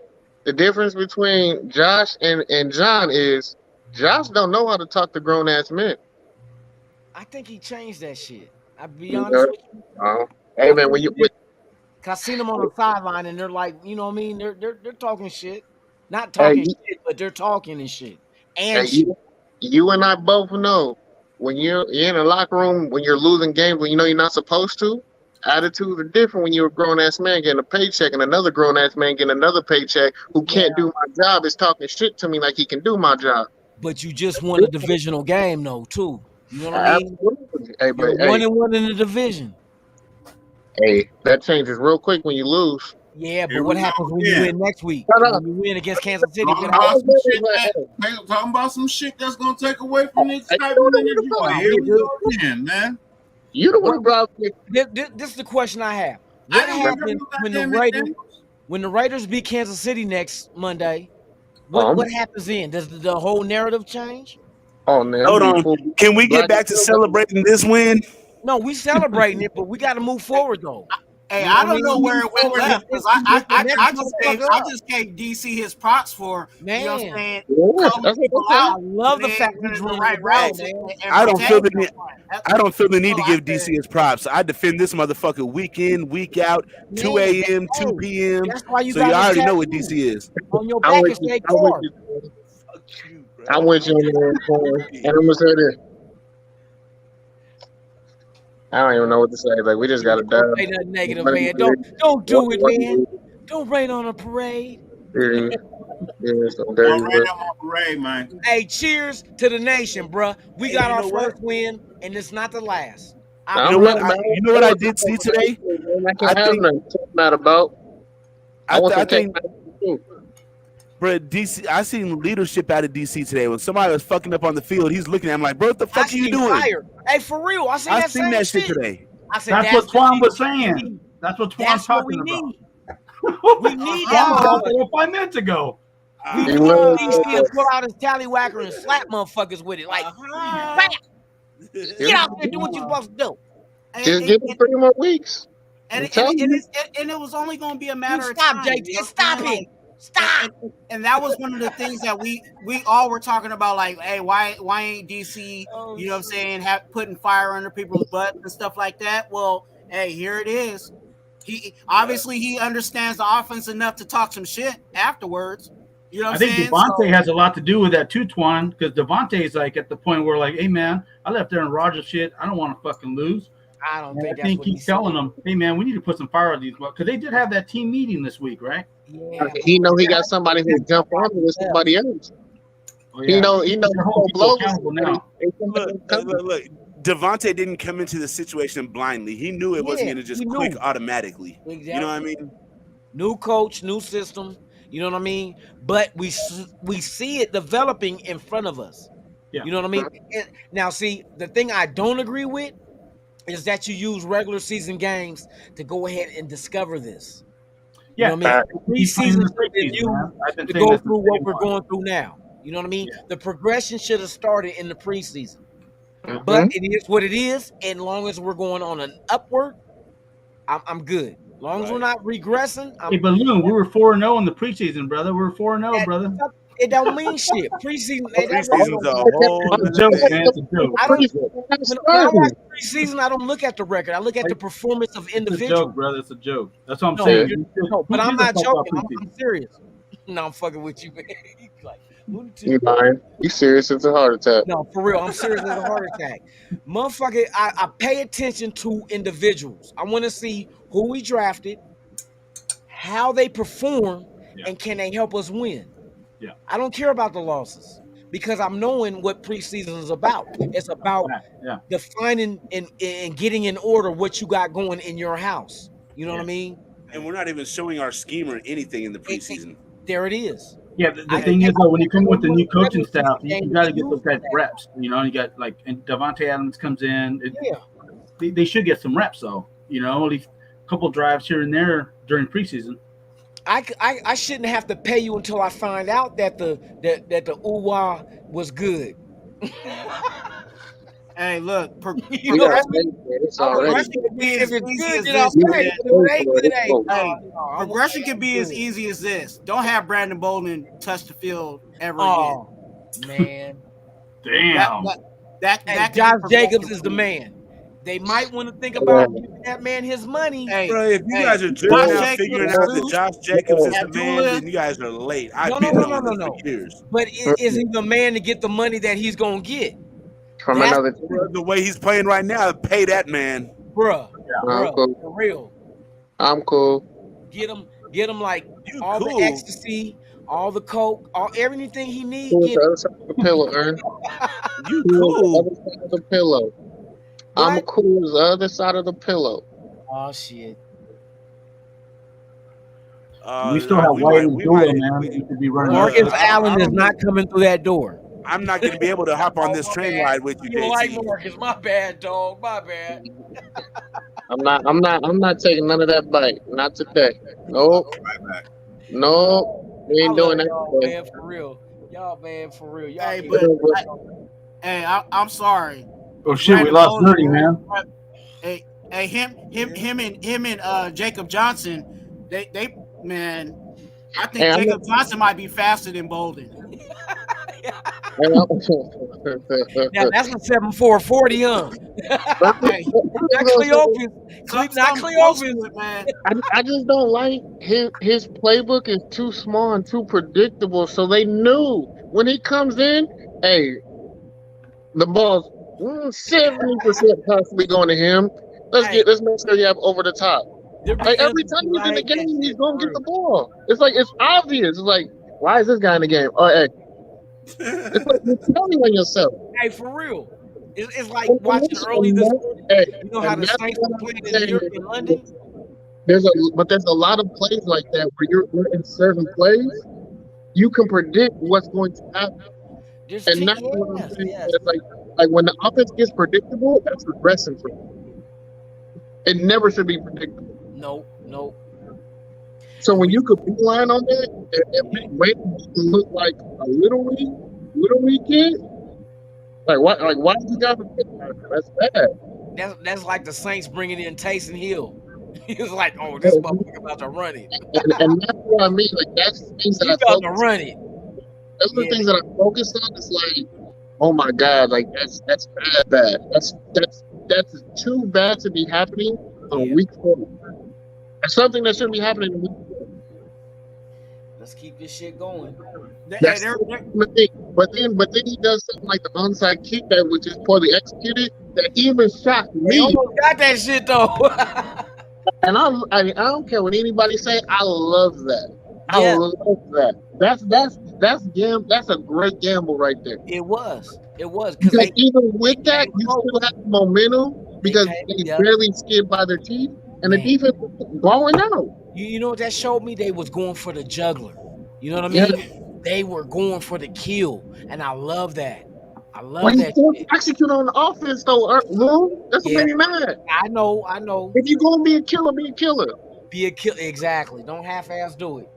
The difference between Josh and John is Josh don't know how to talk to grown-ass men. I think he changed that shit. I'll be honest with you. Hey, man, I seen them on the sideline, and they're like, you know what I mean? They're talking shit. Not talking shit, but they're talking and shit. And shit. You and I both know when you're in a locker room, when you're losing games, when you know you're not supposed to, attitudes are different when you're a grown-ass man getting a paycheck and another grown-ass man getting another paycheck who can't do my job is talking shit to me like he can do my job. But you just won a divisional game, though, too. You know what I mean? Hey, you're 1-1 in the division. Hey, that changes real quick when you lose. Yeah, but what happens when you win next week? When you win against Kansas City? Talking about some shit that's gonna take away from this type of energy. Here we go again, man. You the one brought me. This is the question I have. What happens when the Raiders beat Kansas City next Monday? What happens then? Does the whole narrative change? Oh man, hold on. Can we get back to celebrating this win? No, we celebrating it, but we got to move forward though. Hey, I don't know where it went left because I just gave DC his props for, man. You know what I'm saying? I love the fact he's running right route, man. I don't feel the need to give DC his props. I defend this motherfucker week in, week out, 2 a.m., 2 p.m. That's why you so you already know what DC is. On your back is that car. I went you and I'm gonna say this. I don't even know what to say. Like, we just got to die. Don't say nothing negative, man. Don't do it, man. Don't rain on a parade. Don't rain on my parade, man. Hey, cheers to the nation, bruh. We got our first win, and it's not the last. You know what I did see today? I think, bro, DC. I seen leadership out of DC today. When somebody was fucking up on the field, he's looking at him like, "Bro, what the fuck are you doing?" Fired. Hey, for real, I seen that shit today. I said, that's what Twan was saying. That's what Twan's talking about. We need that 5 minutes ago. We need DC to pull out his tallywhacker and slap motherfuckers with it. Like, bam! Get out there and do what you're supposed to do. Just give him 3 more weeks. And it was only going to be a matter of time. Stop, JT. Stop it. Stop. And that was one of the things that we all were talking about, like, hey, why ain't DC, you know what I'm saying, putting fire under people's butts and stuff like that? Well, hey, here it is. He understands the offense enough to talk some shit afterwards. You know what I'm saying? I think Devontae has a lot to do with that too, Twan, because Devontae's like at the point where, like, hey man, I left Aaron Rodgers shit. I don't want to fucking lose. I think he's telling them, hey man, we need to put some fire on these, because they did have that team meeting this week, right? Yeah. He know he got somebody who jump on with somebody else. Oh, yeah. He know blow now. Look. Devontae didn't come into the situation blindly. He knew it wasn't going to just click automatically. Exactly. You know what I mean? New coach, new system. You know what I mean? But we see it developing in front of us. Yeah. You know what I mean? And now, see, the thing I don't agree with is that you use regular season games to go ahead and discover this. You know what I mean? Preseason should have been used to go through what we're going through now. You know what I mean? Yeah. The progression should have started in the preseason. But it is what it is. And long as we're going on an upward, I'm good. As long as we're not regressing. Hey, Balloon, we were 4-0 in the preseason, brother. We were 4-0, brother. It don't mean shit. Preseason. Preseason's a whole It's a joke, man. It's a joke. When I watch preseason, I don't look at the record. I look at the performance of It's a individuals. joke, brother. It's a joke. That's what I'm saying. No, but I'm not joking. I'm serious. No, I'm fucking with you, man. Like, you lying? You serious? It's a heart attack. No, for real. I'm serious as a heart attack. Motherfucker, I pay attention to individuals. I want to see who we drafted, how they perform, and can they help us win. Yeah. I don't care about the losses because I'm knowing what preseason is about. It's about defining and getting in order what you got going in your house. You know what I mean? And we're not even showing our scheme or anything in the preseason. There it is. Yeah, the thing is, though, when you come with the new coaching staff, you got to get those guys reps. You know, you got like, and Devontae Adams comes in. They should get some reps, though. You know, at least a couple drives here and there during preseason. I shouldn't have to pay you until I find out that the UWA was good. Hey, look, you know, progression can be as easy as this. Don't have Brandon Bolden touch the field ever again. Man, damn. That Josh Jacobs is the man. They might want to think about giving that man his money. Hey, bro, if you guys are just now figuring out that Josh Jacobs is the man, then you guys are late. I've been on this for years. But is he the man to get the money that he's gonna get? From another the way he's playing right now, pay that man, bruh. I'm cool. For real. I'm cool. Get him like all the ecstasy, all the coke, everything he needs. Cool the other side of the pillow, Ern. You cool. The other side of the pillow. I'm cool as the other side of the pillow. Oh shit. We still have White and Dula, man. We could be running. Marcus Allen is not coming through that door. I'm not going to be able to hop on this train ride with you, You like JT. Marcus? My bad, dog. My bad. I'm not taking none of that bite. Not today. Nope. Nope. We ain't doing that. Y'all, man, for real. Y'all, man, for real. Y'all I'm sorry. Oh shit, we lost Nerdy, man. Hey, him and Jacob Johnson, they man, I think Jacob Johnson might be faster than Bolden. Yeah, that's a 7.440, huh? Not Cleopas, man. I just don't like his playbook is too small and too predictable. So they knew when he comes in, hey, the ball's 70% possibly going to him. Let's make sure you have over the top. Like every time he's in the game, he's gonna get the ball. It's like it's obvious. It's like, why is this guy in the game? Oh, hey. It's like you're telling on yourself. Hey, for real. It's like watching early this morning. Hey, you know how the Saints were playing in London? There's a lot of plays like that where you're in certain plays, you can predict what's going to happen. And that's what I'm saying. It's like when the offense gets predictable, that's regressing for me. It never should be predictable. Nope. So when you could beeline on that, it makes it look like a little league kid. Why did you got to pick that? That's bad. That's like the Saints bringing in Taysom Hill. He was like, "Oh, this motherfucker about to run it." And that's what I mean. Like that's the things that about to run it. Those are the things that I focus on. It's like, oh my god, like that's bad. That's too bad to be happening on week 4. It's something that shouldn't be happening in week 4. Let's keep this shit going. That's the thing. But then he does something like the onside kick that was just poorly executed. That even shocked me. He almost got that shit though. And I don't care what anybody say. I love that. I love that. That's a great gamble right there. It was because even with that, you still have the momentum because they barely skid by their teeth, and the defense was blowing out. You know what that showed me? They was going for the juggler. You know what I mean? They were going for the kill, and I love that. I love But he that. still shit. execute on the offense though, Lou. That's what Yeah. made me mad. I know. If you gonna be a killer, be a killer. Be a killer. Exactly. Don't half-ass do it.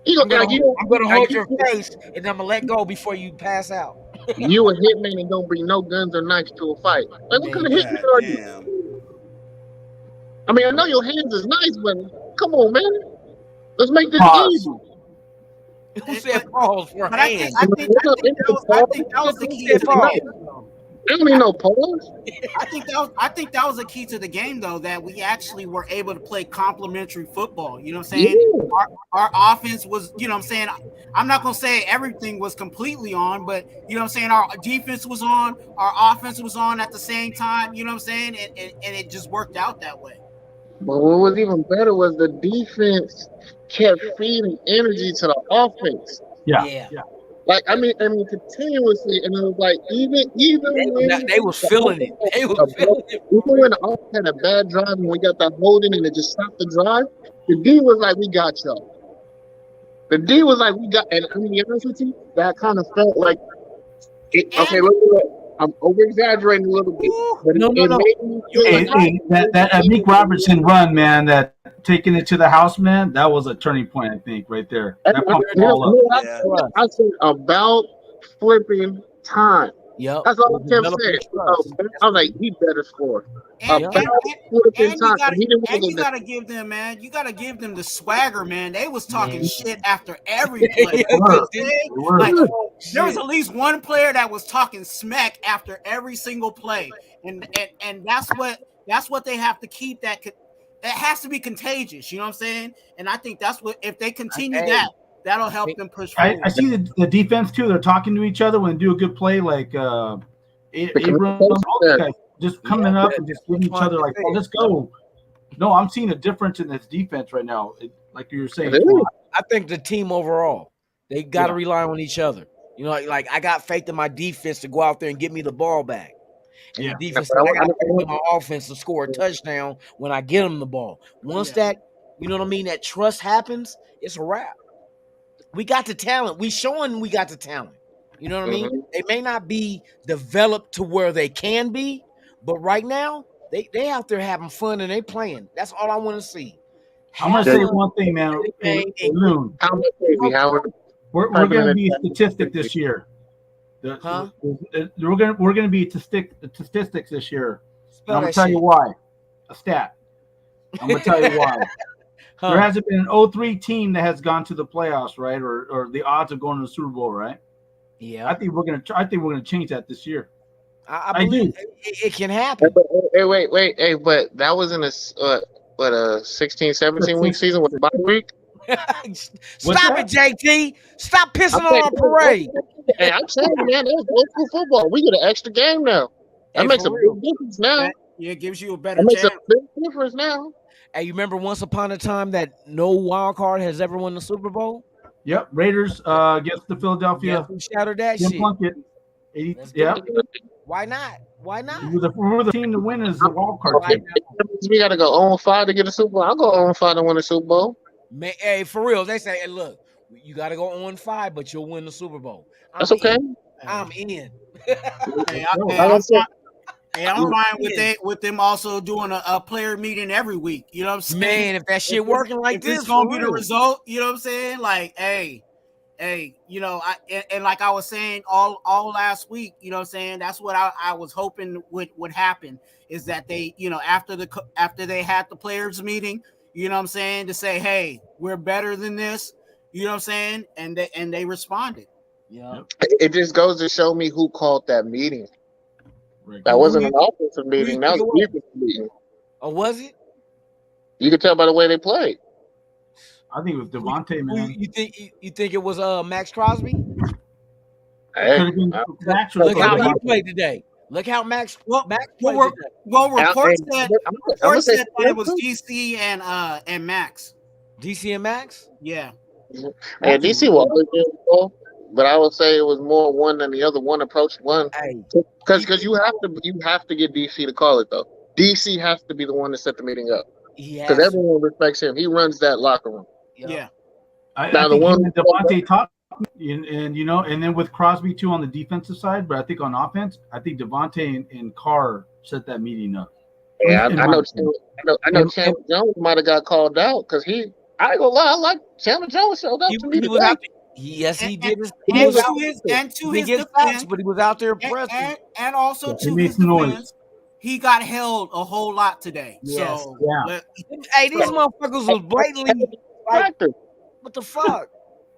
You I'm gonna like you, hold your face and I'm gonna let go before you pass out. you a hitman and don't bring no guns or knives to a fight. Like what kind of hitman are you? Damn. I mean, I know your hands is nice, but come on, man. Let's make this Pause. easy. Who said pause for But hands? I think that was the key to the game. I don't need no pause. I think that was a key to the game, though, that we actually were able to play complementary football. You know what I'm saying? Yeah. Our offense was, you know what I'm saying? I'm not gonna say everything was completely on, but you know what I'm saying, our defense was on, our offense was on at the same time, you know what I'm saying? And it just worked out that way. But what was even better was the defense kept feeding energy to the offense. Yeah. Like I mean, continuously, and it was like even when They was feeling it. They was feeling it. even when the offense had a bad drive and we got that holding and it just stopped the drive, the D was like, "We got y'all." The D was like, "We got," and I'm gonna be honest with you, that kind of felt like, okay, look, I'm over exaggerating a little bit, but No. made me feel like That Nick Robertson run, man, that taking it to the house, man, that was a turning point, I think, right there. That pumped the ball up. I said about flipping time. Yep. That's all I kept saying. I was like, he better score. And About flipping time. you gotta give them, man. You gotta give them the swagger, man. They was talking shit after every play. Like, there was at least one player that was talking smack after every single play, and that's what they have to keep. That has to be contagious. You know what I'm saying? And I think that's what, if they continue that'll help them push forward. I see the defense too. They're talking to each other when they do a good play, like Abrams, all these guys just coming up and just giving each other like, "Oh, let's go." No, I'm seeing a difference in this defense right now. Like you were saying, I think the team overall, they got to rely on each other. You know, like I got faith in my defense to go out there and get me the ball back. And the defense, I got faith in my offense to score a touchdown when I get them the ball. Once that, you know what I mean, that trust happens, it's a wrap. We got the talent. We showing we got the talent. You know what I mean? They may not be developed to where they can be, but right now they out there having fun and they playing. That's all I want to see. I'm gonna say one thing, man. Loon. We're gonna be a statistic this year. We're gonna be statistics this year. And I'm gonna tell you why. A stat. I'm gonna tell you why. There hasn't been an 0-3 team that has gone to the playoffs, right? Or the odds of going to the Super Bowl, right? Yeah. I think we're gonna change that this year. I believe it can happen. Hey, wait. Hey, but that was in a 16-17 week season with the bye week. Stop it, JT. Stop pissing on our parade. Hey, I'm saying, man, that's old school football. We get an extra game now. That makes a big difference now. Yeah, it gives you a better chance. That makes a big difference now. Hey, you remember once upon a time that no wild card has ever won the Super Bowl? Yep, Raiders against the Philadelphia. Who shouted that shit? Why not? Why not? We're the team to win is the wild card. Right, we got to go 0-5 to get a Super Bowl. I'll go 0-5 to win a Super Bowl. Man, hey, for real, they say, hey, look, you got to go 0-5, but you'll win the Super Bowl. That's okay. I'm in. I'm fine with them also doing a player meeting every week. You know what I'm saying? Man, if that shit working like this, it's gonna be the result. You know what I'm saying? Like, hey, you know, and like I was saying all last week, you know what I'm saying? That's what I was hoping would happen, is that they, you know, after they had the players meeting, you know what I'm saying, to say, hey, we're better than this, you know what I'm saying? And they responded. Yeah. It just goes to show me who called that meeting. That wasn't an offensive meeting. That was a defensive meeting. Oh, was it? You could tell by the way they played. I think it was Devontae, man. You think it was Max Crosby? Hey, look how he played today. Look how Max played today. Well, reports said that it was DC and Max. DC and Max? Yeah. And DC was always good, but I would say it was more one than the other. One approached one because you have to get DC to call it though. DC has to be the one to set the meeting up because everyone respects him. He runs that locker room. Yeah. Now the one Devontae talked And you know, and then with Crosby too on the defensive side, but I think on offense, I think Devontae and Carr set that meeting up. Yeah, I know Chandler Jones might have got called out because I ain't gonna lie, I like Chandler Jones showed up to me He was today. out there. Yes, he did. And to his defense, defense, but he was out there pressing. and also Yeah, he to made his some noise. defense, he got held a whole lot today. Yes. So Yeah. Hey, these motherfuckers was blatantly like, what the fuck?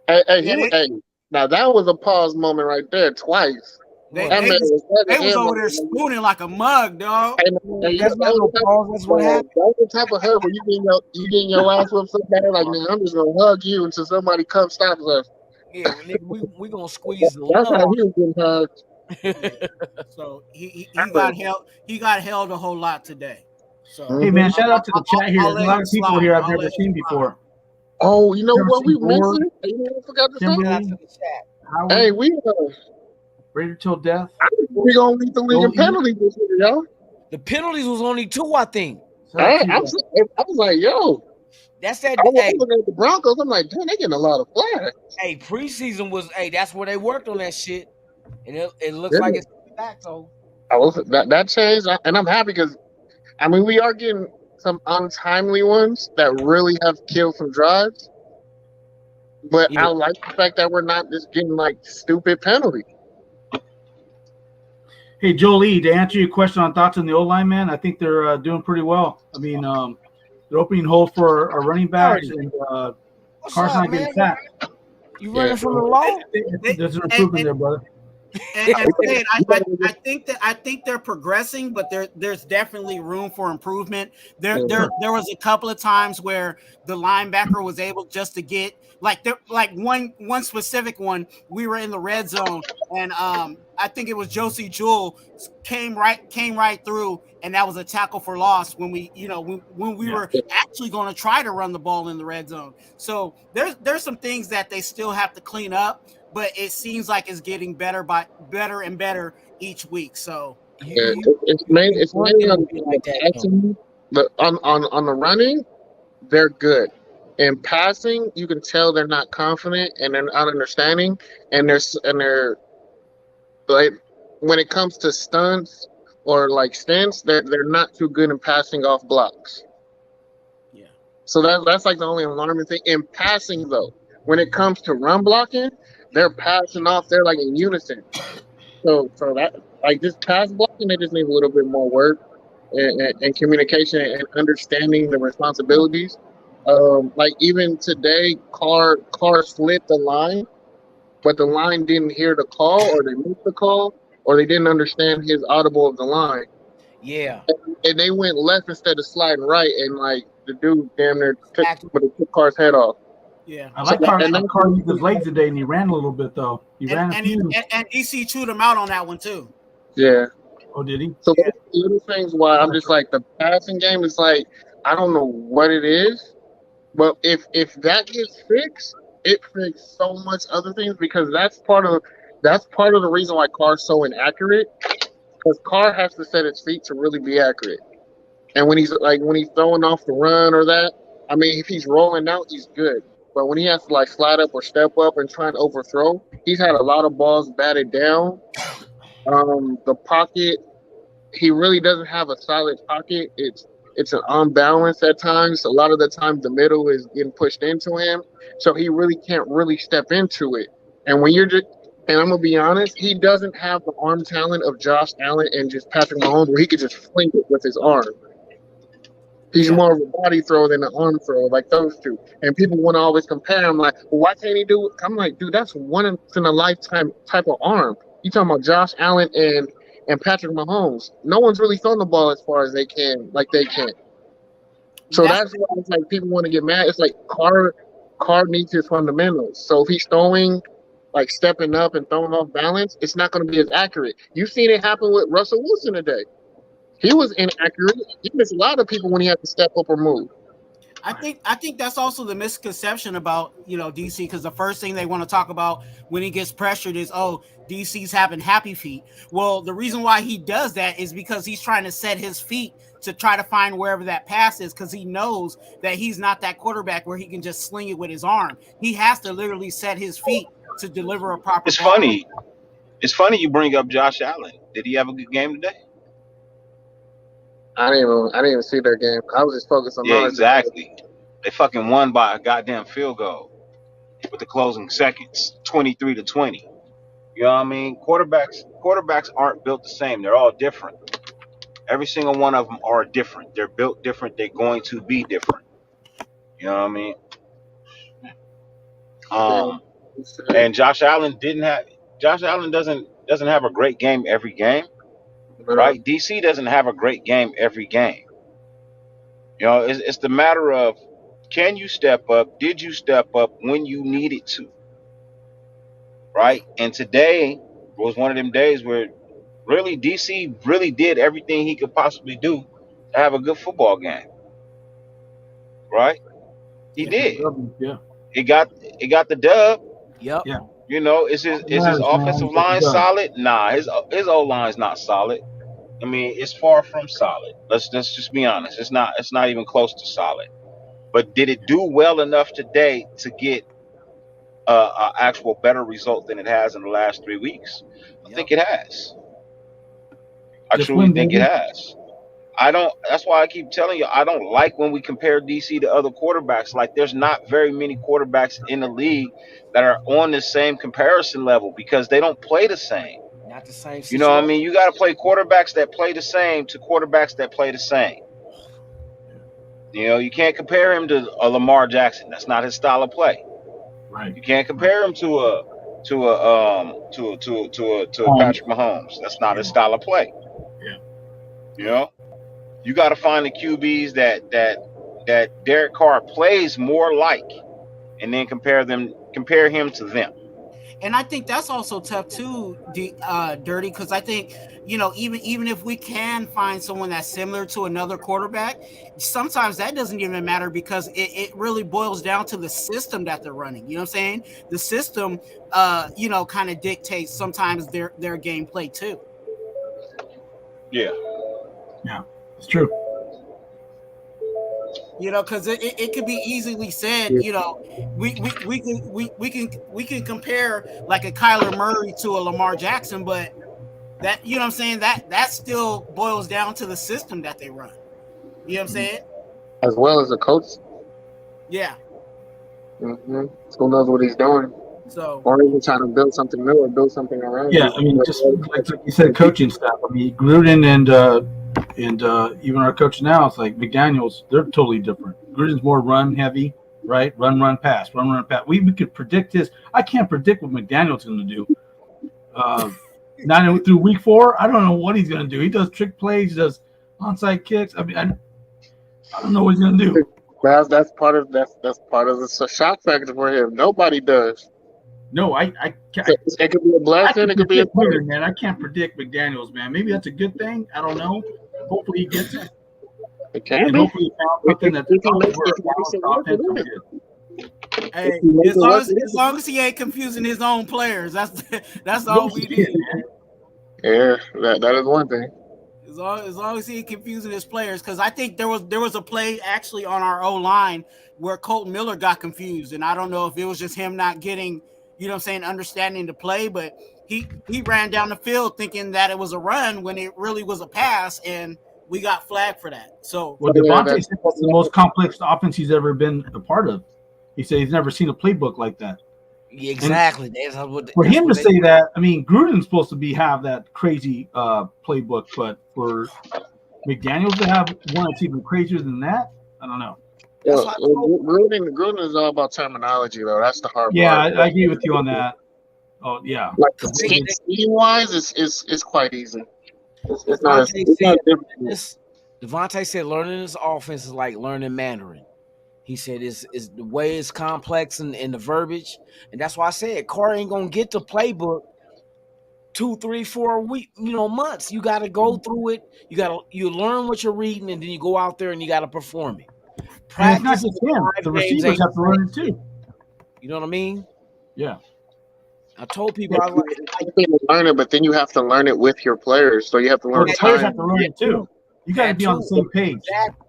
Hey, now that was a pause moment right there twice. They That man was was over there spooning like a mug, dog. That's not no pause. That's what happened. That's the type of hug where you getting your ass with somebody like, man, I'm just gonna hug you until somebody comes stops us. Yeah, we gonna squeeze the That's how love. he was getting hugged. So he got held a whole lot today. So Hey man, shout out to the chat here. I'll There's a let lot it of people slide. here I've I'll never let it seen slide. before. Oh, you know Never what we seen Ford, missing? You know, I forgot to say. Kimberly, Howard, Hey, we Raider till death. we gonna lead the league in penalties this year, y'all. The penalties was only 2, I think. I was like, yo. That's that. I was Hey, looking at the Broncos. I'm like, damn, they getting a lot of flags. hey, preseason was. Hey, that's where they worked on that shit, and it looks like it's back though. That changed, and I'm happy because, I mean, we are getting some untimely ones that really have killed some drives. But I like the fact that we're not just getting like stupid penalties. Hey, Jolie, to answer your question on thoughts on the O-line, man, I think they're doing pretty well. I mean, they're opening holes for our running backs, and Carson not getting sacked. You running from the law? There's an improvement there, brother. And I think they're progressing, but there's definitely room for improvement. There was a couple of times where the linebacker was able just to get like one specific one. We were in the red zone, and I think it was Josie Jewell came right through, and that was a tackle for loss when we were actually going to try to run the ball in the red zone. So there's some things that they still have to clean up, but it seems like it's getting better and better each week. So it's mainly on the passing, but on the running, they're good. In passing, you can tell they're not confident and they're not understanding, and they're like, when it comes to stunts or like stints, they're not too good in passing off blocks. Yeah. So that's like the only alarming thing. In passing though, when it comes to run blocking, they're passing off. They're like in unison. So that like just pass blocking, they just need a little bit more work and communication and understanding the responsibilities. Like even today, Carr slid the line, but the line didn't hear the call, or they missed the call, or they didn't understand his audible of the line. Yeah. And they went left instead of sliding right, and like the dude damn near took Carr's head off. Yeah, I like Carr used his legs today, and he ran a little bit though. And DC chewed him out on that one too. Yeah. Oh, did he? So little things why I'm just like the passing game is like I don't know what it is, but if that gets fixed, it fixes so much other things because that's part of the reason why Carr's so inaccurate. Because Carr has to set his feet to really be accurate, and when he's throwing off the run or that, I mean if he's rolling out, he's good. But when he has to like slide up or step up and try and overthrow, he's had a lot of balls batted down. The pocket, he really doesn't have a solid pocket. It's an unbalance at times. A lot of the time, the middle is getting pushed into him, so he really can't really step into it. And when and I'm gonna be honest, he doesn't have the arm talent of Josh Allen and just Patrick Mahomes, where he could just fling it with his arm. He's more of a body throw than an arm throw, like those two. And people want to always compare him, like, well, why can't he do it? I'm like, dude, that's once in a lifetime type of arm. You talking about Josh Allen and Patrick Mahomes? No one's really throwing the ball as far as they can, like they can. So that's why it's like people want to get mad. It's like Carr needs his fundamentals. So if he's throwing, like stepping up and throwing off balance, it's not going to be as accurate. You've seen it happen with Russell Wilson today. He was inaccurate. He missed a lot of people when he had to step up or move. I think that's also the misconception about DC, because the first thing they want to talk about when he gets pressured is, oh, DC's having happy feet. Well, the reason why he does that is because he's trying to set his feet to try to find wherever that pass is, because he knows that he's not that quarterback where he can just sling it with his arm. He has to literally set his feet to deliver a proper. It's funny. It's funny you bring up Josh Allen. Did he have a good game today? I didn't even see their game. I was just focused on Yeah, ours. exactly. They fucking won by a goddamn field goal with the closing seconds, 23-20. You know what I mean? Quarterbacks aren't built the same. They're all different. Every single one of them are different. They're built different. They're going to be different. You know what I mean? And Josh Allen doesn't have a great game every game, right? DC doesn't have a great game every game. You know, it's the matter of, can you step up? Did you step up when you needed to? Right? And today was one of them days where really DC really did everything he could possibly do to have a good football game. Right? He did. Yeah. It got the dub. Yep. Yeah. You know, is his offensive line solid? Nah, his O line's not solid. I mean, it's far from solid. Let's just be honest. It's not even close to solid. But did it do well enough today to get an actual better result than it has in the last 3 weeks? I think it has. I truly think it has. That's why I keep telling you, I don't like when we compare DC to other quarterbacks. Like, there's not very many quarterbacks in the league that are on the same comparison level because they don't play the same. Not the same. You know what I mean? You got to play quarterbacks that play the same to quarterbacks that play the same. You know, you can't compare him to a Lamar Jackson. That's not his style of play. Right. You can't compare him to a Patrick Mahomes. That's not his style of play. Yeah. You know, you got to find the QBs that Derek Carr plays more like, and then compare him to them. And I think that's also tough too, Dirty, because I think, you know, even if we can find someone that's similar to another quarterback, sometimes that doesn't even matter because it really boils down to the system that they're running. You know what I'm saying? The system, you know, kind of dictates sometimes their gameplay too. Yeah. Yeah, it's true. You know, because it could be easily said, you know, we can compare like a Kyler Murray to a Lamar Jackson, but that, you know what I'm saying, that still boils down to the system that they run. You know what I'm saying? As well as the coach. Yeah. Mm-hmm. Who knows what he's doing? So, or even trying to build something new or build something around. Yeah, I mean, just like you said, coaching staff. I mean, Gruden and even our coach now, it's like McDaniels. They're totally different. Gruden's more run heavy, right? Run, pass, run, pass. We could predict his. I can't predict what McDaniels going to do. Not through week 4. I don't know what he's going to do. He does trick plays, he does onside kicks. I mean, I don't know what he's going to do. That's part of the shock factor for him. Nobody does. No, I can't. It could be a blessing. It could be a weird, man. I can't predict McDaniels, man. Maybe that's a good thing. I don't know. Hopefully he gets it. It can and be. Hopefully he found something that's hey, as long as he ain't confusing his own players, that's all we need. Yeah, that is one thing. As long as he ain't confusing his players, because I think there was a play actually on our O line where Colton Miller got confused, and I don't know if it was just him not getting, you know what I'm saying, understanding the play, but he ran down the field thinking that it was a run when it really was a pass, and we got flagged for that. So, well, Devontae said that's the most complex offense he's ever been a part of. He said he's never seen a playbook like that. Exactly. For him to say that, I mean, Gruden's supposed to have that crazy playbook, but for McDaniels to have one that's even crazier than that, I don't know. Gruden is all about terminology, though. That's the hard part. Yeah, I agree with you on that. Oh, yeah. Like scheme-wise, it's quite easy. It's not difficult. Devontae said learning this offense is like learning Mandarin. He said it's the way it's complex and the verbiage. And that's why I said Carr ain't going to get the playbook 2, 3, 4 months. You got to go through it. You learn what you're reading, and then you go out there and you got to perform it. It's not just him. The receivers have to learn it too. You know what I mean? Yeah. I told people I learn it, but then you have to learn it with your players. So you have to learn the players have to learn it too. You got to be on the same page. Exactly.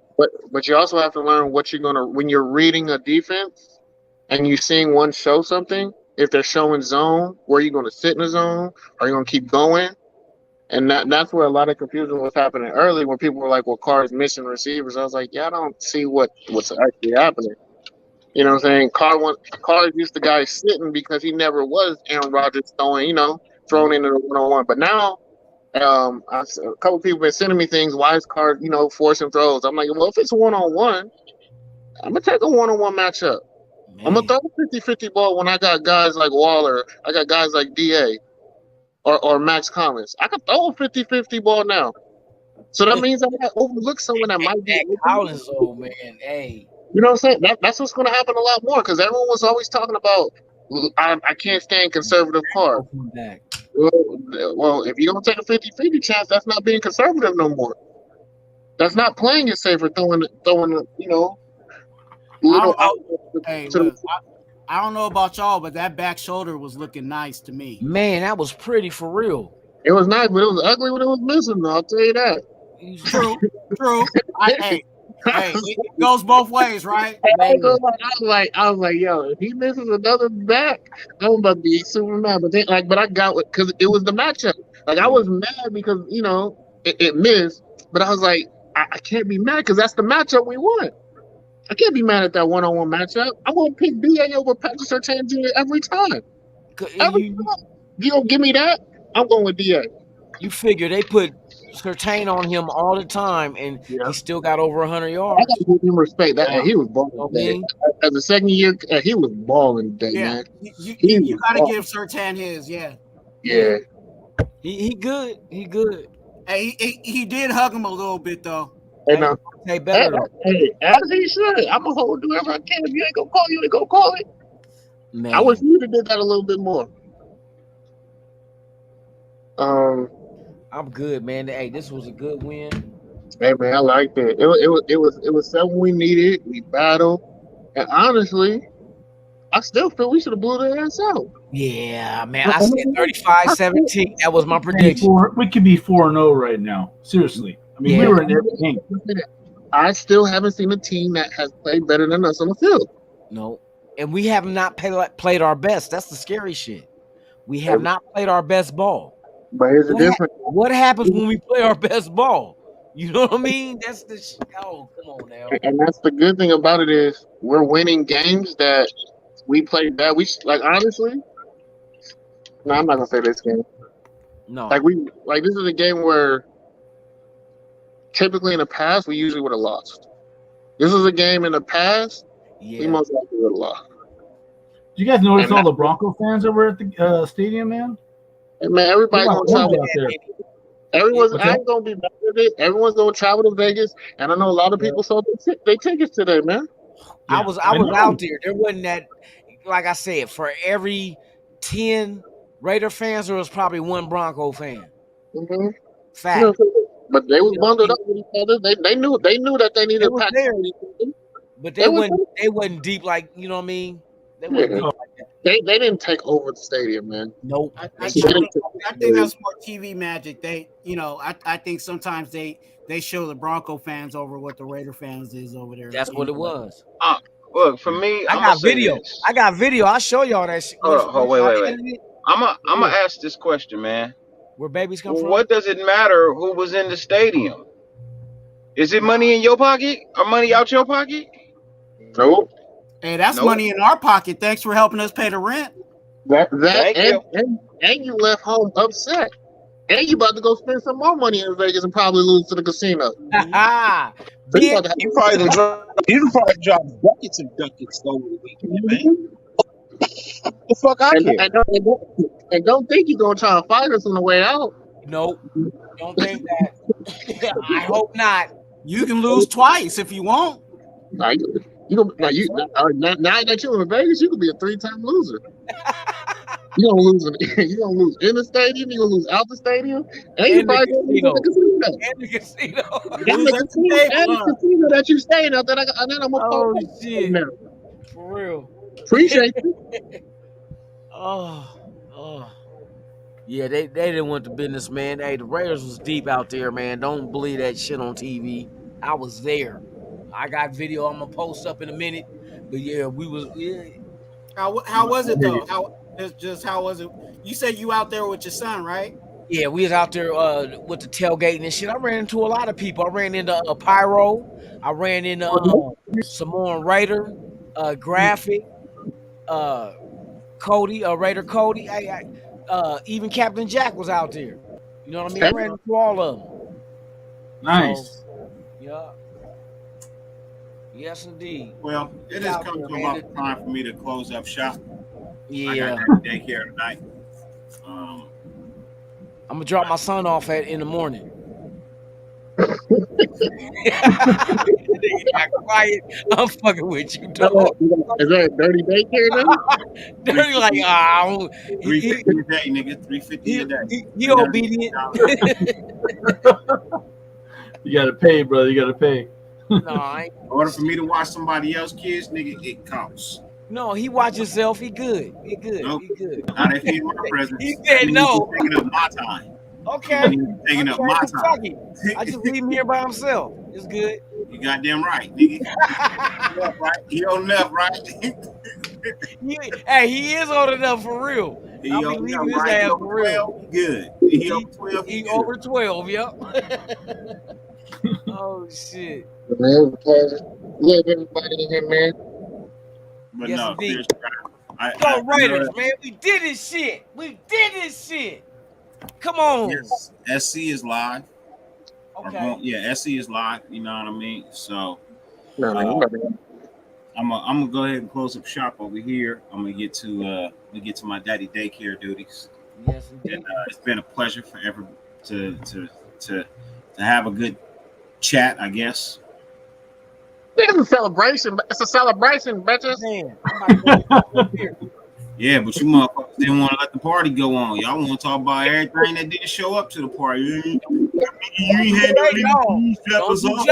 But you also have to learn what you're gonna when you're reading a defense and you seeing one show something. if they're showing zone, where are you going to sit in the zone? Are you going to keep going? And that's where a lot of confusion was happening early when people were like, well, Carr's missing receivers. I was like, yeah, I don't see what's actually happening. You know what I'm saying? Carr is used to guys sitting because he never was Aaron Rodgers throwing into the one-on-one. But now, a couple people been sending me things. Why is Carr, forcing throws? I'm like, well, if it's one-on-one, I'm going to take a one-on-one matchup. Man. I'm going to throw a 50-50 ball when I got guys like Waller. I got guys like D.A. or Max Collins. I can throw a 50-50 ball now. So that means I might overlook someone that might be Collins. Oh man, hey. You know what I'm saying? That's what's going to happen a lot more because everyone was always talking about I can't stand conservative Carr. Well, if you're going to take a 50-50 chance, that's not being conservative no more. That's not playing it safe or throwing little. I don't know about y'all, but that back shoulder was looking nice to me. Man, that was pretty for real. It was nice, but it was ugly when it was missing, though. I'll tell you that. True. Hey, it goes both ways, right? I was like, yo, if he misses another back, I'm about to be super mad. But I got it because it was the matchup. Like I was mad because it missed, but I was like, I can't be mad because that's the matchup we want. I can't be mad at that one-on-one matchup. I want to pick BA over Patrick Surtain Jr. every time. Every time. You don't give me that, I'm going with DA. You figure they put Surtain on him all the time, and he still got over 100 yards. I got to give him respect. He was balling. As a second year, he was balling today, man. You got to give Surtain his, Yeah. He good. He good. Hey, he did hug him a little bit though. Hey, better. Hey, as he should. I'm gonna hold whoever I can. If you ain't gonna call, you ain't gonna call it. Man. I wish you would have did that a little bit more. I'm good, man. Hey, this was a good win. Hey, man, I liked it. It was something we needed. We battled, and honestly, I still feel we should have blew their ass out. Yeah, man. I said 35-17. That was my prediction. We could be 4-0 right now. Seriously. I mean, we were in every game. I still haven't seen a team that has played better than us on the field. No, and we have not played our best. That's the scary shit. We have not played our best ball. But here's the difference. What happens when we play our best ball? You know what I mean? That's the shit. Oh, come on now. And that's the good thing about it is we're winning games that we played bad. Honestly, no, I'm not gonna say this game. No, this is a game where typically in the past we usually would have lost. This is a game in the past we most likely would have lost. Did you guys notice all the Bronco fans that were at the stadium, man? Hey, man, everybody's gonna travel out there. I ain't gonna be mad at it. Everyone's gonna travel to Vegas, and I know a lot of people sold their tickets today, man. Yeah, I was out there. There wasn't that. Like I said, for every 10 Raider fans, there was probably one Bronco fan. Mm-hmm. Fact. But they was bundled up with each other. They knew that they needed to there. But they wasn't deep like, you know what I mean? They wasn't deep like that. They didn't take over the stadium, man. Nope. I think that's more TV magic. I think sometimes they show the Bronco fans over what the Raider fans is over there. That's what it was. Look, for me, I got video. I'll show y'all that shit. Wait. I'm gonna ask this question, man. Where babies come from? What does it matter who was in the stadium? Is it money in your pocket or money out your pocket? Nope. Hey, that's money in our pocket. Thanks for helping us pay the rent. And you left home upset. And you about to go spend some more money in Vegas and probably lose to the casino. You probably drop buckets and ducats over the weekend, man. The fuck I care. And don't think you're gonna try to fight us on the way out. Nope. Don't think that. I hope not. You can lose twice if you want. Now that you're in Vegas, you could be a 3-time loser. You're gonna lose in the stadium, you're gonna lose out the stadium, and you're probably gonna lose in the casino. And the casino that you staying at, and then I'm gonna shit. For real. Appreciate you. Yeah, they didn't want the business, man. Hey, the Raiders was deep out there, man. Don't believe that shit on TV. I was there. I got video I'm gonna post up in a minute. But yeah, we was How was it though? Just how was it? You said you out there with your son, right? Yeah, we was out there with the tailgating and shit. I ran into a lot of people. I ran into Pyro. I ran into Samoan Raider, Graphic, Cody, Raider Cody. Even Captain Jack was out there. You know what I mean? I ran into all of them. Nice. So, yeah. Yes, indeed. Well, it has come to about time for me to close up shop. Yeah. I got that daycare tonight. I'm gonna drop my son off in the morning. Quiet. I'm fucking with you, dog. Is that a dirty daycare now? Dirty like $350 a day, nigga. $350 a day. He obedient. You gotta pay, brother. You gotta pay. No, I ain't. In order for me to watch somebody else's kids, nigga, it costs. No, he watch himself. He good. He good. Nope. He good. Not if he's in my presence. He said no. Taking up my time. Okay. Taking up my time. I just leave him here by himself. It's good. You goddamn right, nigga. He old enough, right? Hey, he is old enough for real. He I'll be old leaving enough, his right? ass for real. Good. He over 12. He over 12. Yep. Oh shit. Man, love everybody in here, man. But yes, no, indeed. Go Raiders, man. We did this shit. Come on. Yes. SC is live. Okay. SC is live. You know what I mean? So No, I'm gonna go ahead and close up shop over here. I'm gonna get to my daddy daycare duties. Yes, indeed. And, it's been a pleasure forever to have a good chat, I guess. It's a celebration. It's a celebration, bitches. Yeah, but you motherfuckers didn't want to let the party go on. Y'all want to talk about everything that didn't show up to the party. You ain't had no strappers on.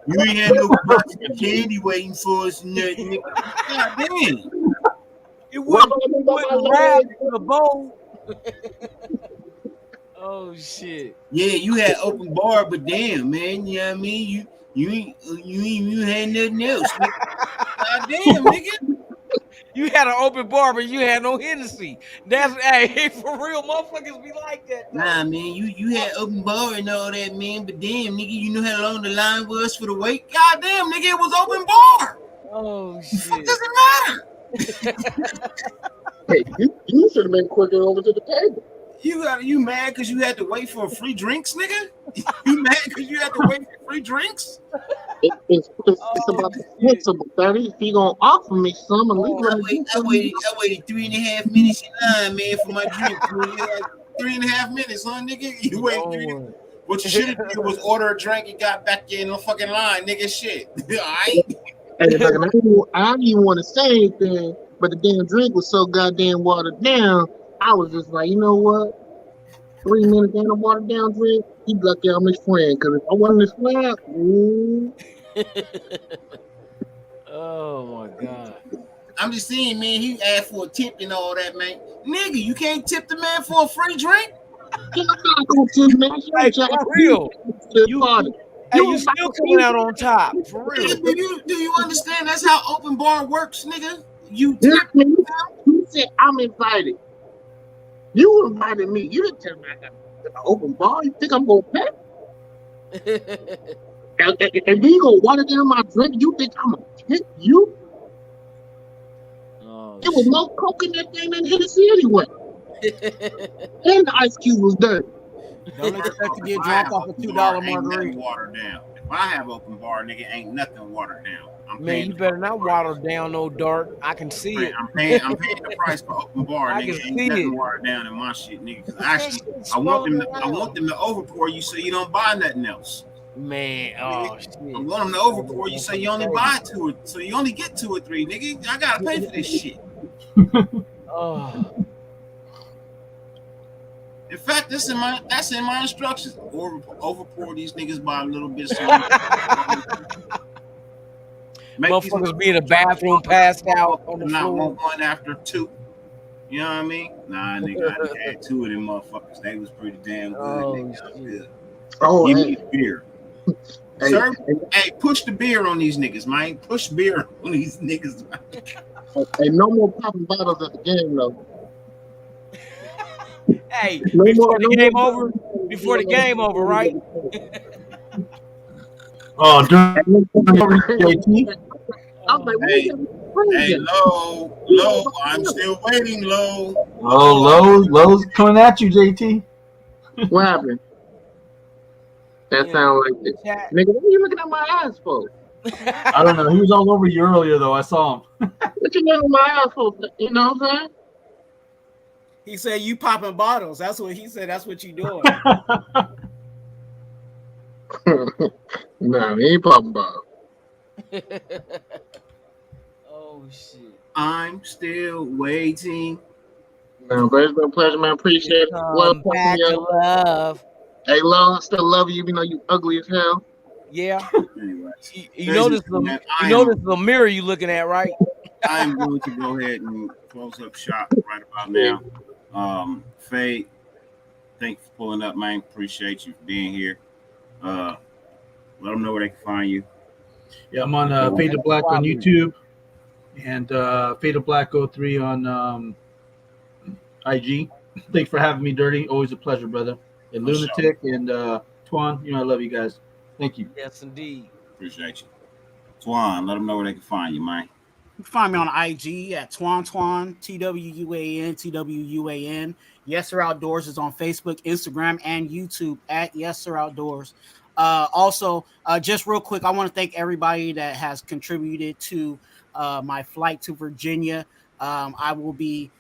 You ain't had no box of candy waiting for us. Nothing. God damn. It wouldn't wrap the bowl. Oh shit. Yeah, you had open bar, but damn, man, you know what I mean? You had nothing else. God damn, nigga. You had an open bar, but you had no Hennessy. That's hey, for real, motherfuckers be like that. Though. Nah, man, you had open bar and all that, man. But damn, nigga, you know how long the line was for the wait? God damn, nigga, it was open bar. Oh shit. What does it matter? Hey, you should have been quicker over to the table. You mad because you had to wait for free drinks, nigga? You mad because you had to wait for free drinks? It's about the principle, Daddy. If he gonna offer me some, at least let me I waited 3.5 minutes in line, man, for my drink. 3.5 minutes, huh, nigga? You waited. What you should have did was order a drink and got back in the fucking line, nigga. Shit. All right. Hey, I didn't even want to say anything, but the damn drink was so goddamn watered down. I was just like, you know what? 3 minutes down a watered down drink, he got out my friend. Because if I wasn't his friend, oh my god. I'm just saying, man, he asked for a tip and all that, man. Nigga, you can't tip the man for a free drink? I'm not gonna tip, man. Like, for real. You still coming out on top, for real. Do you understand that's how open bar works, nigga? You said I'm invited. You invited me. You didn't tell me I got an open bar. You think I'm gonna pay? and then you gonna water down my drink? You think I'm gonna tip you? Oh, it was more coke in that thing than Hennessy anyway. And the ice cube was dirty. Don't expect to get drunk off a $2 margarita. Watered down. If I have open bar, nigga, ain't nothing watered down. Man, you better not water down no dark. I can see it. I'm paying the price for open bar, I nigga. can Ain't see nothing it. watered down in my shit, nigga. Because actually, I want them to overpour you so you don't buy nothing else. Man, oh shit. I want them to overpour you so you only buy 2 or so you only get 2 or 3, nigga. I gotta pay for this shit. Oh. In fact, that's in my instructions. Overpour these niggas by a little bit. So motherfuckers be in the bathroom, passed out on the not floor. one after 2. You know what I mean? Nah, nigga, I had 2 of them motherfuckers. They was pretty damn good. Nigga. Oh, give me beer. Sir, hey, push the beer on these niggas, man. Push beer on these niggas, man. Hey, no more popping bottles at the game, though. Hey, No before more, the no game more over, bottles. before the game over, right? Oh, during JT. I was like, Hey, hey, low, I'm still waiting, low. Low's coming at you, JT. What happened? That sound like it. Nigga, what are you looking at my ass for? I don't know. He was all over you earlier, though. I saw him. What you looking at my ass for? You know what I'm saying? He said you popping bottles. That's what he said. That's what you doing. No, he ain't popping bottles. Oh shit! I'm still waiting. No, but it's been a pleasure, man. Appreciate it. Love talking Back to to you. love. Hey, love, I still love you, even though you ugly as hell. Yeah. Anyway, You notice the mirror you looking at, right? I'm going to go ahead and close up shop right about now. Faye, thanks for pulling up, man. Appreciate you for being here. Let them know where they can find you. Yeah, I'm on Fade to Black on YouTube and Fade to Black 03 on IG. Thanks for having me, Dirty. Always a pleasure, brother. And Lunatic and Twan, I love you guys. Thank you. Yes, indeed. Appreciate you. Twan, let them know where they can find you, man. You can find me on IG at Twan, TWUAN. Yes Sir Outdoors is on Facebook, Instagram, and YouTube at Yes Sir Outdoors. Also, just real quick, I want to thank everybody that has contributed to my flight to Virginia. I will be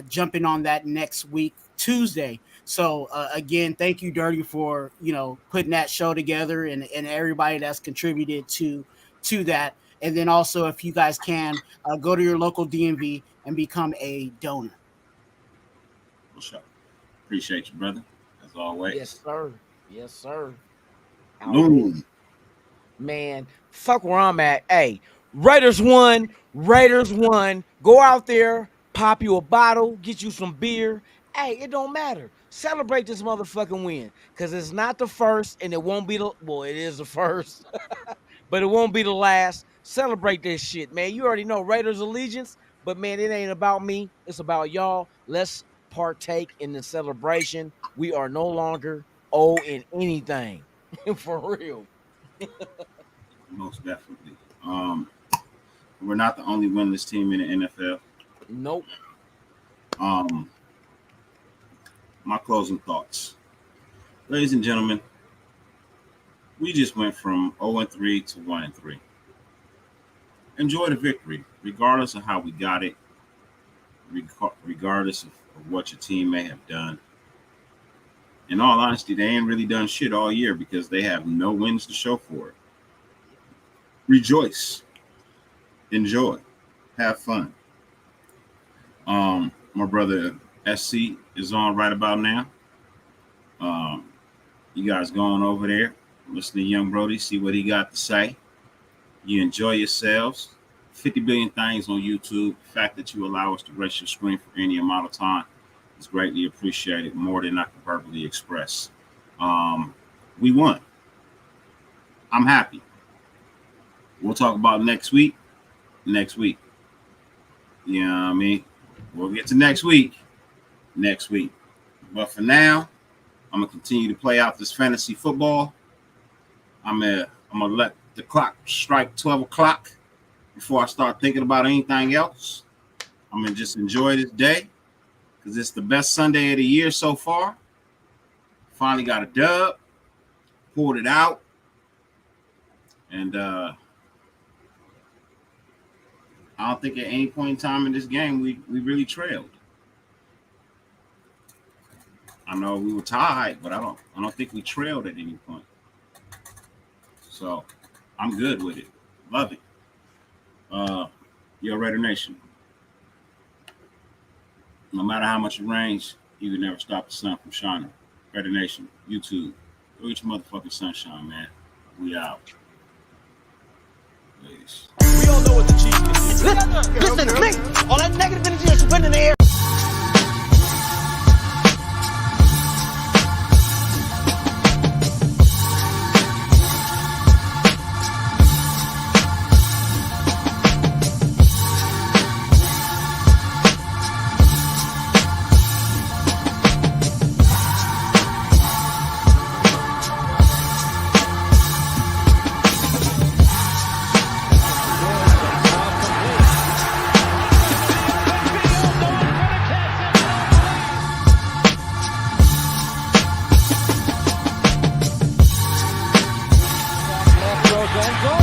jumping on that next week, Tuesday. So again, thank you, Dirty, for putting that show together and everybody that's contributed to that. And then also, if you guys can, go to your local DMV and become a donor. For sure. Appreciate you, brother, as always. Yes, sir. Yes, sir. Loon. Man, fuck where I'm at. Hey, Raiders won. Go out there, pop you a bottle, get you some beer. Hey, it don't matter. Celebrate this motherfucking win. Because it's not the first, and it won't be it is the first. But it won't be the last. Celebrate this shit, man. You already know Raiders allegiance, but man, it ain't about me. It's about y'all. Let's partake in the celebration. We are no longer in anything. For real. Most definitely. We're not the only winless team in the NFL. Nope. My closing thoughts. Ladies and gentlemen, we just went from 0-3 to 1-3. Enjoy the victory, regardless of how we got it, regardless of what your team may have done. In all honesty, they ain't really done shit all year because they have no wins to show for it. Rejoice. Enjoy. Have fun. My brother SC is on right about now. You guys going over there, listen to Young Brody, see what he got to say. You enjoy yourselves. 50 billion things on YouTube. The fact that you allow us to grace your screen for any amount of time is greatly appreciated, more than I can verbally express. We won. I'm happy. We'll talk about next week. You know what I mean? We'll get to next week. But for now, I'm going to continue to play out this fantasy football. I'm going to let the clock strike 12 o'clock before I start thinking about anything else. I'm going to just enjoy this day because it's the best Sunday of the year so far. Finally got a dub. Pulled it out. And I don't think at any point in time in this game we really trailed. I know we were tied, but I don't think we trailed at any point. So I'm good with it. Love it. Yo, Raider Nation. No matter how much it rains, you can never stop the sun from shining. Raider Nation, YouTube. Go get your motherfucking sunshine, man. We out. Please. We all know what the Chiefs can do. Listen to me. All that negative energy that you put in the air. Van Gogh.